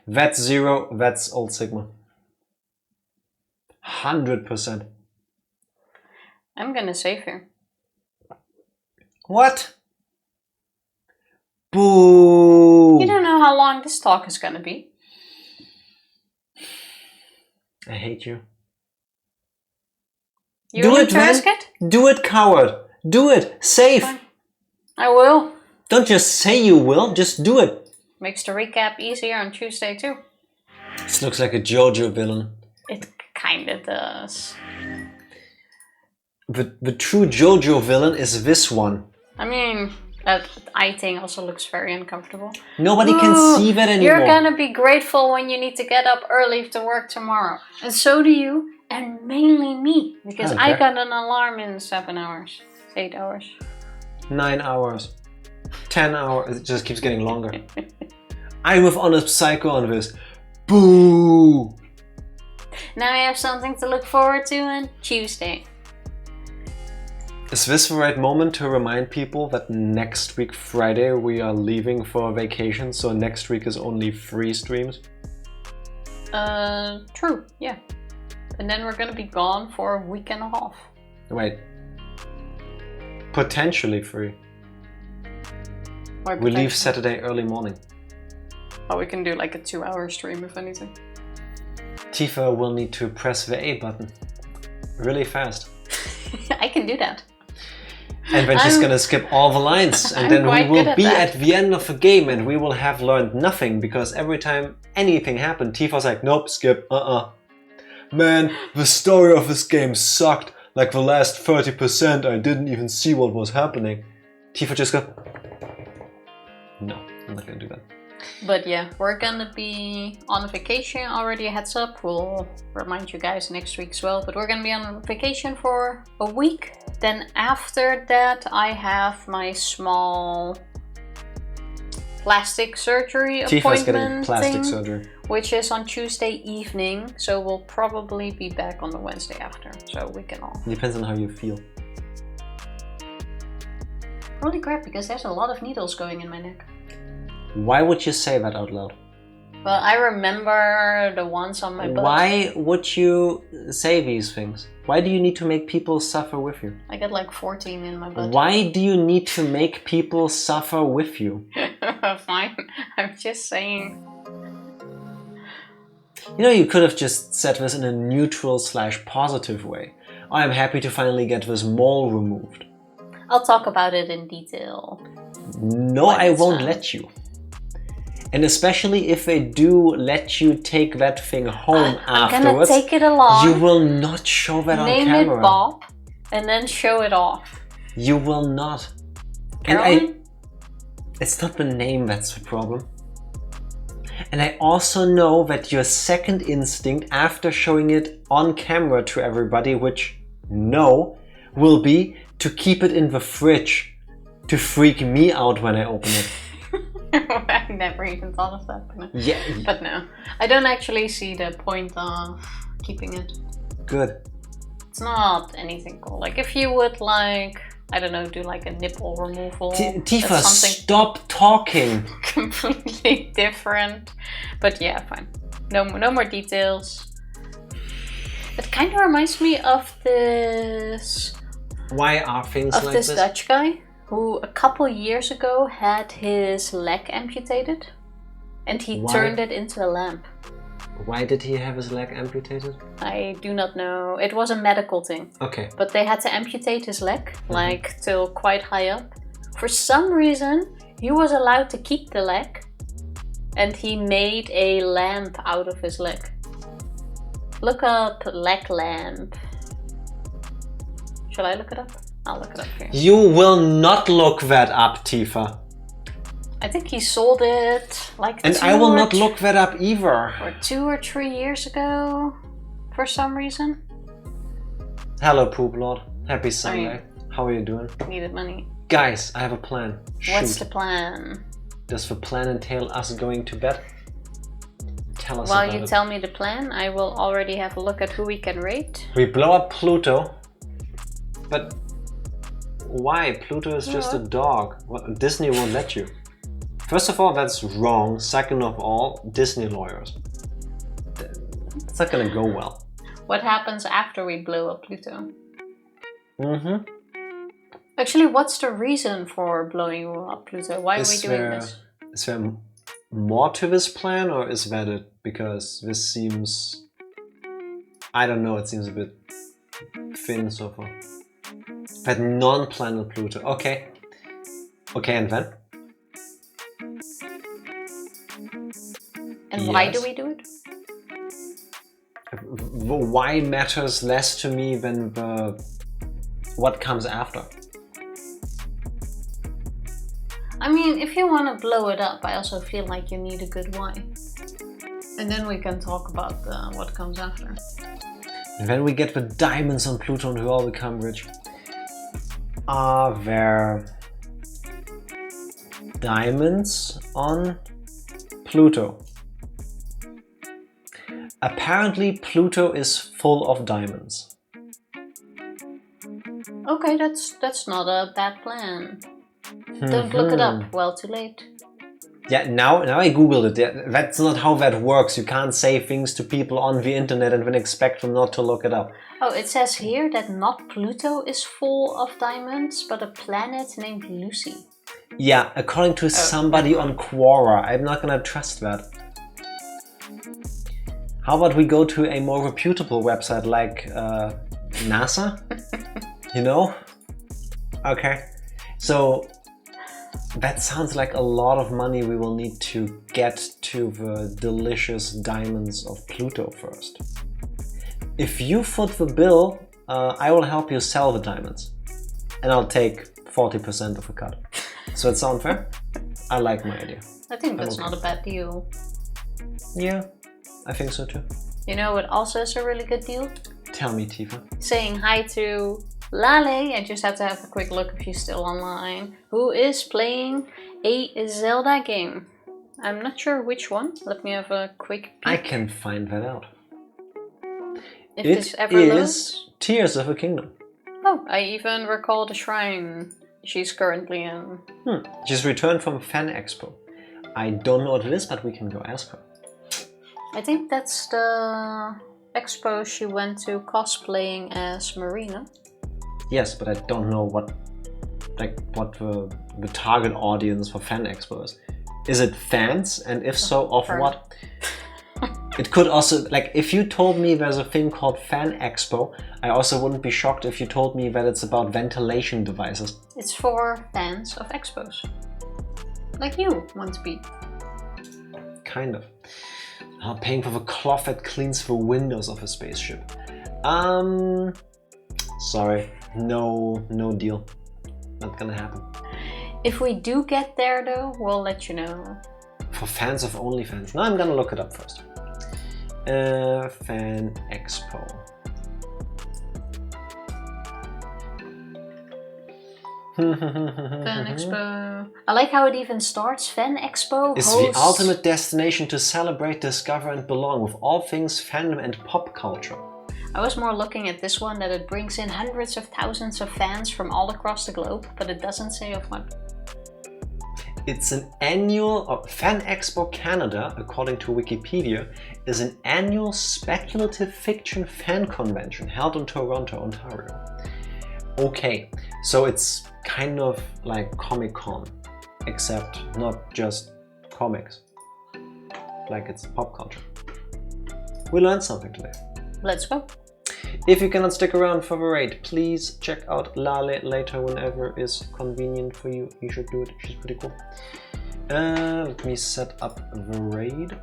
That's Zero, that's Old Sigma. 100%. I'm gonna save here. What? Boo! You don't know how long this talk is gonna be. I hate you. You Do want it, to man. risk it? Do it, coward. Do it. Safe. Fine. I will. Don't just say you will, just do it. Makes the recap easier on Tuesday too. This looks like a JoJo villain. It kinda does. The true JoJo villain is this one. I mean, that eye thing also looks very uncomfortable. Nobody can see that anymore. You're gonna be grateful when you need to get up early to work tomorrow. And so do you, and mainly me. Because I got an alarm in 7 hours. 8 hours. 9 hours. 10 hours. It just keeps getting longer. I'm with Honest Psycho on this. Boo! Now I have something to look forward to on Tuesday. Is this the right moment to remind people that next week Friday we are leaving for vacation, so next week is only 3 streams? True, yeah. And then we're gonna be gone for a week and a half. Wait. Potentially 3. Why We leave potentially? Saturday early morning. Oh, we can do like a 2-hour stream if anything. Tifa will need to press the A button. Really fast. I can do that. And then she's gonna skip all the lines, and then we quite will good at be that. at the end of the game and we will have learned nothing, because every time anything happened, Tifa's like, nope, skip, Man, the story of this game sucked. Like the last 30%, I didn't even see what was happening. Tifa just go, no, I'm not gonna do that. But yeah, we're gonna be on a vacation, already a heads up. We'll remind you guys next week as well. But we're gonna be on vacation for a week. Then after that, I have my small plastic surgery Tifa's getting appointment plastic thing, surgery. which is on Tuesday evening. So we'll probably be back on the Wednesday after. So we can all. Depends on how you feel. Holy crap, because there's a lot of needles going in my neck. Why would you say that out loud? Well, I remember the ones on my butt. Why would you say these things? Why do you need to make people suffer with you? I got like 14 in my butt. Why do you need to make people suffer with you? Fine, I'm just saying. You know, you could have just said this in a neutral/positive way. I'm happy to finally get this mole removed. I'll talk about it in detail. No, When I it's won't done. let you. And especially if they do let you take that thing home I'm gonna afterwards, take it along. you will not show that Name on camera. it Bob, and then show it off. You will not. And Carolyn? it's not the name that's the problem. And I also know that your second instinct after showing it on camera to everybody, which no, will be to keep it in the fridge to freak me out when I open it. I never even thought of that. But no. Yeah, But no, I don't actually see the point of keeping it. good. It's not anything cool. Like if you would like, I don't know, do like a nipple removal. Tifa, that's something stop talking. completely different. But yeah, fine. No more details. It kind of reminds me of this Why are things like this? Dutch guy who a couple years ago had his leg amputated, and he Why? turned it into a lamp. Why did he have his leg amputated? I do not know. It was a medical thing. Okay. But they had to amputate his leg, like till quite high up. For some reason, he was allowed to keep the leg, and he made a lamp out of his leg. Look up leg lamp. Shall I look it up? I'll look it up here. You will not look that up, Tifa. I think he sold it like And I will not look that up either. or 2 or 3 years ago, for some reason. Hello, Poop Lord. Happy Sunday. How are you doing? Needed money. Guys, I have a plan. What's the Shoot. plan? Does the plan entail us going to bed? Tell us While about you it. tell me the plan, I will already have a look at who we can rate. We blow up Pluto. But why? Pluto is just a dog. Disney won't let you. First of all, that's wrong. Second of all, Disney lawyers. It's not gonna go well. What happens after we blow up Pluto? Actually, what's the reason for blowing you up, Pluto? Why are we doing this? Is there more to this plan, or is that it? Because this seems... I don't know, it seems a bit thin so far. That non-planet Pluto. Okay. Okay, and then? And why do we do it? The why matters less to me than the what comes after. I mean, if you want to blow it up, I also feel like you need a good why. And then we can talk about what comes after. And then we get the diamonds on Pluto and we all become rich. Are there diamonds on Pluto? Apparently Pluto is full of diamonds. Okay, that's not a bad plan. Don't look it up. Well, too late. Yeah, now I googled it. That's not how that works. You can't say things to people on the internet and then expect them not to look it up. Oh, it says here that not Pluto is full of diamonds, but a planet named Lucy. Yeah, according to somebody on Quora. I'm not gonna trust that. How about we go to a more reputable website like NASA? You know? Okay. So that sounds like a lot of money we will need to get to the delicious diamonds of Pluto first. If you foot the bill, I will help you sell the diamonds. And I'll take 40% of the cut. So it sound fair? I like my idea. I think that's not a bad deal. Yeah, I think so too. You know what also is a really good deal? Tell me, Tifa. Saying hi to Lale. I just have to have a quick look if she's still online. Who is playing a Zelda game? I'm not sure which one. Let me have a quick peek. I can find that out. If this ever loads. Tears of a Kingdom. Oh, I even recall the shrine she's currently in. She's returned from Fan Expo. I don't know what it is, but we can go ask her. I think that's the expo she went to cosplaying as Marina. Yes, but I don't know what the target audience for Fan Expo is. Is it fans? And if so, of what? It could also, like, if you told me there's a thing called Fan Expo, I also wouldn't be shocked if you told me that it's about ventilation devices. It's for fans of expos. Like you want to be. Kind of. Paying for the cloth that cleans the windows of a spaceship. Sorry. No deal. Not gonna happen. If we do get there though, we'll let you know. For fans of OnlyFans. No, I'm gonna look it up first. Fan Expo. Fan Expo. I like how it even starts. Fan Expo is hosts... the ultimate destination to celebrate, discover and belong with all things fandom and pop culture. I was more looking at this one that it brings in hundreds of thousands of fans from all across the globe, but it doesn't say of what. It's an annual... Fan Expo Canada, according to Wikipedia, is an annual speculative fiction fan convention held in Toronto, Ontario. Okay, so it's kind of like Comic-Con, except not just comics. Like it's pop culture. We learned something today. Let's go. If you cannot stick around for the raid, please check out Lale later whenever is convenient for you. You should do it, she's pretty cool. Let me set up the raid.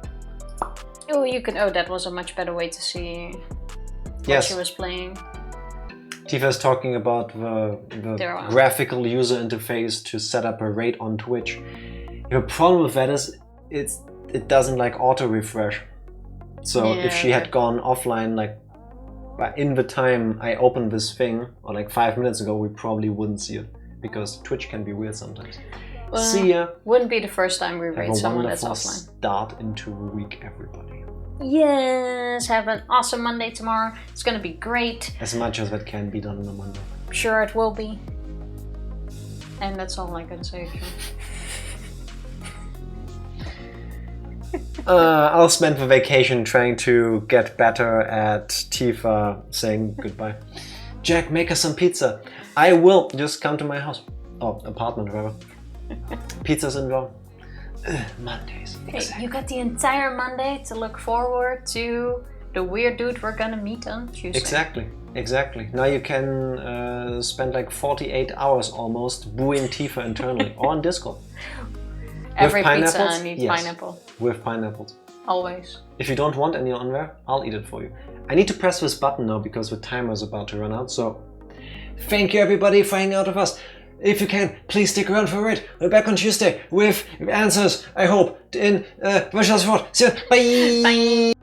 Oh, you can. Oh, that was a much better way to see what she was playing. Tifa's talking about the graphical user interface to set up a raid on Twitch. The problem with that is it doesn't like auto refresh. So if she had gone offline, like in the time I opened this thing, or like 5 minutes ago, we probably wouldn't see it because Twitch can be weird sometimes. Well, see ya. Wouldn't be the first time we raid someone that's offline. Start into the week, everybody. Yes, have an awesome Monday tomorrow. It's gonna be great. As much as that can be done on a Monday. Sure, it will be. And that's all I can say. I'll spend the vacation trying to get better at Tifa saying goodbye. Jack, make us some pizza. I will. Just come to my house. Oh, apartment, whatever. Pizza's involved. Mondays. Exactly. You got the entire Monday to look forward to the weird dude we're gonna meet on Tuesday. Exactly. Now you can spend like 48 hours almost booing Tifa internally or on Discord. Every pizza needs pineapple. With pineapples. Always. If you don't want any on there, I'll eat it for you. I need to press this button now because the timer is about to run out. So thank you everybody for hanging out with us. If you can, please stick around for it. We're back on Tuesday with answers, I hope, in Bye! Bye!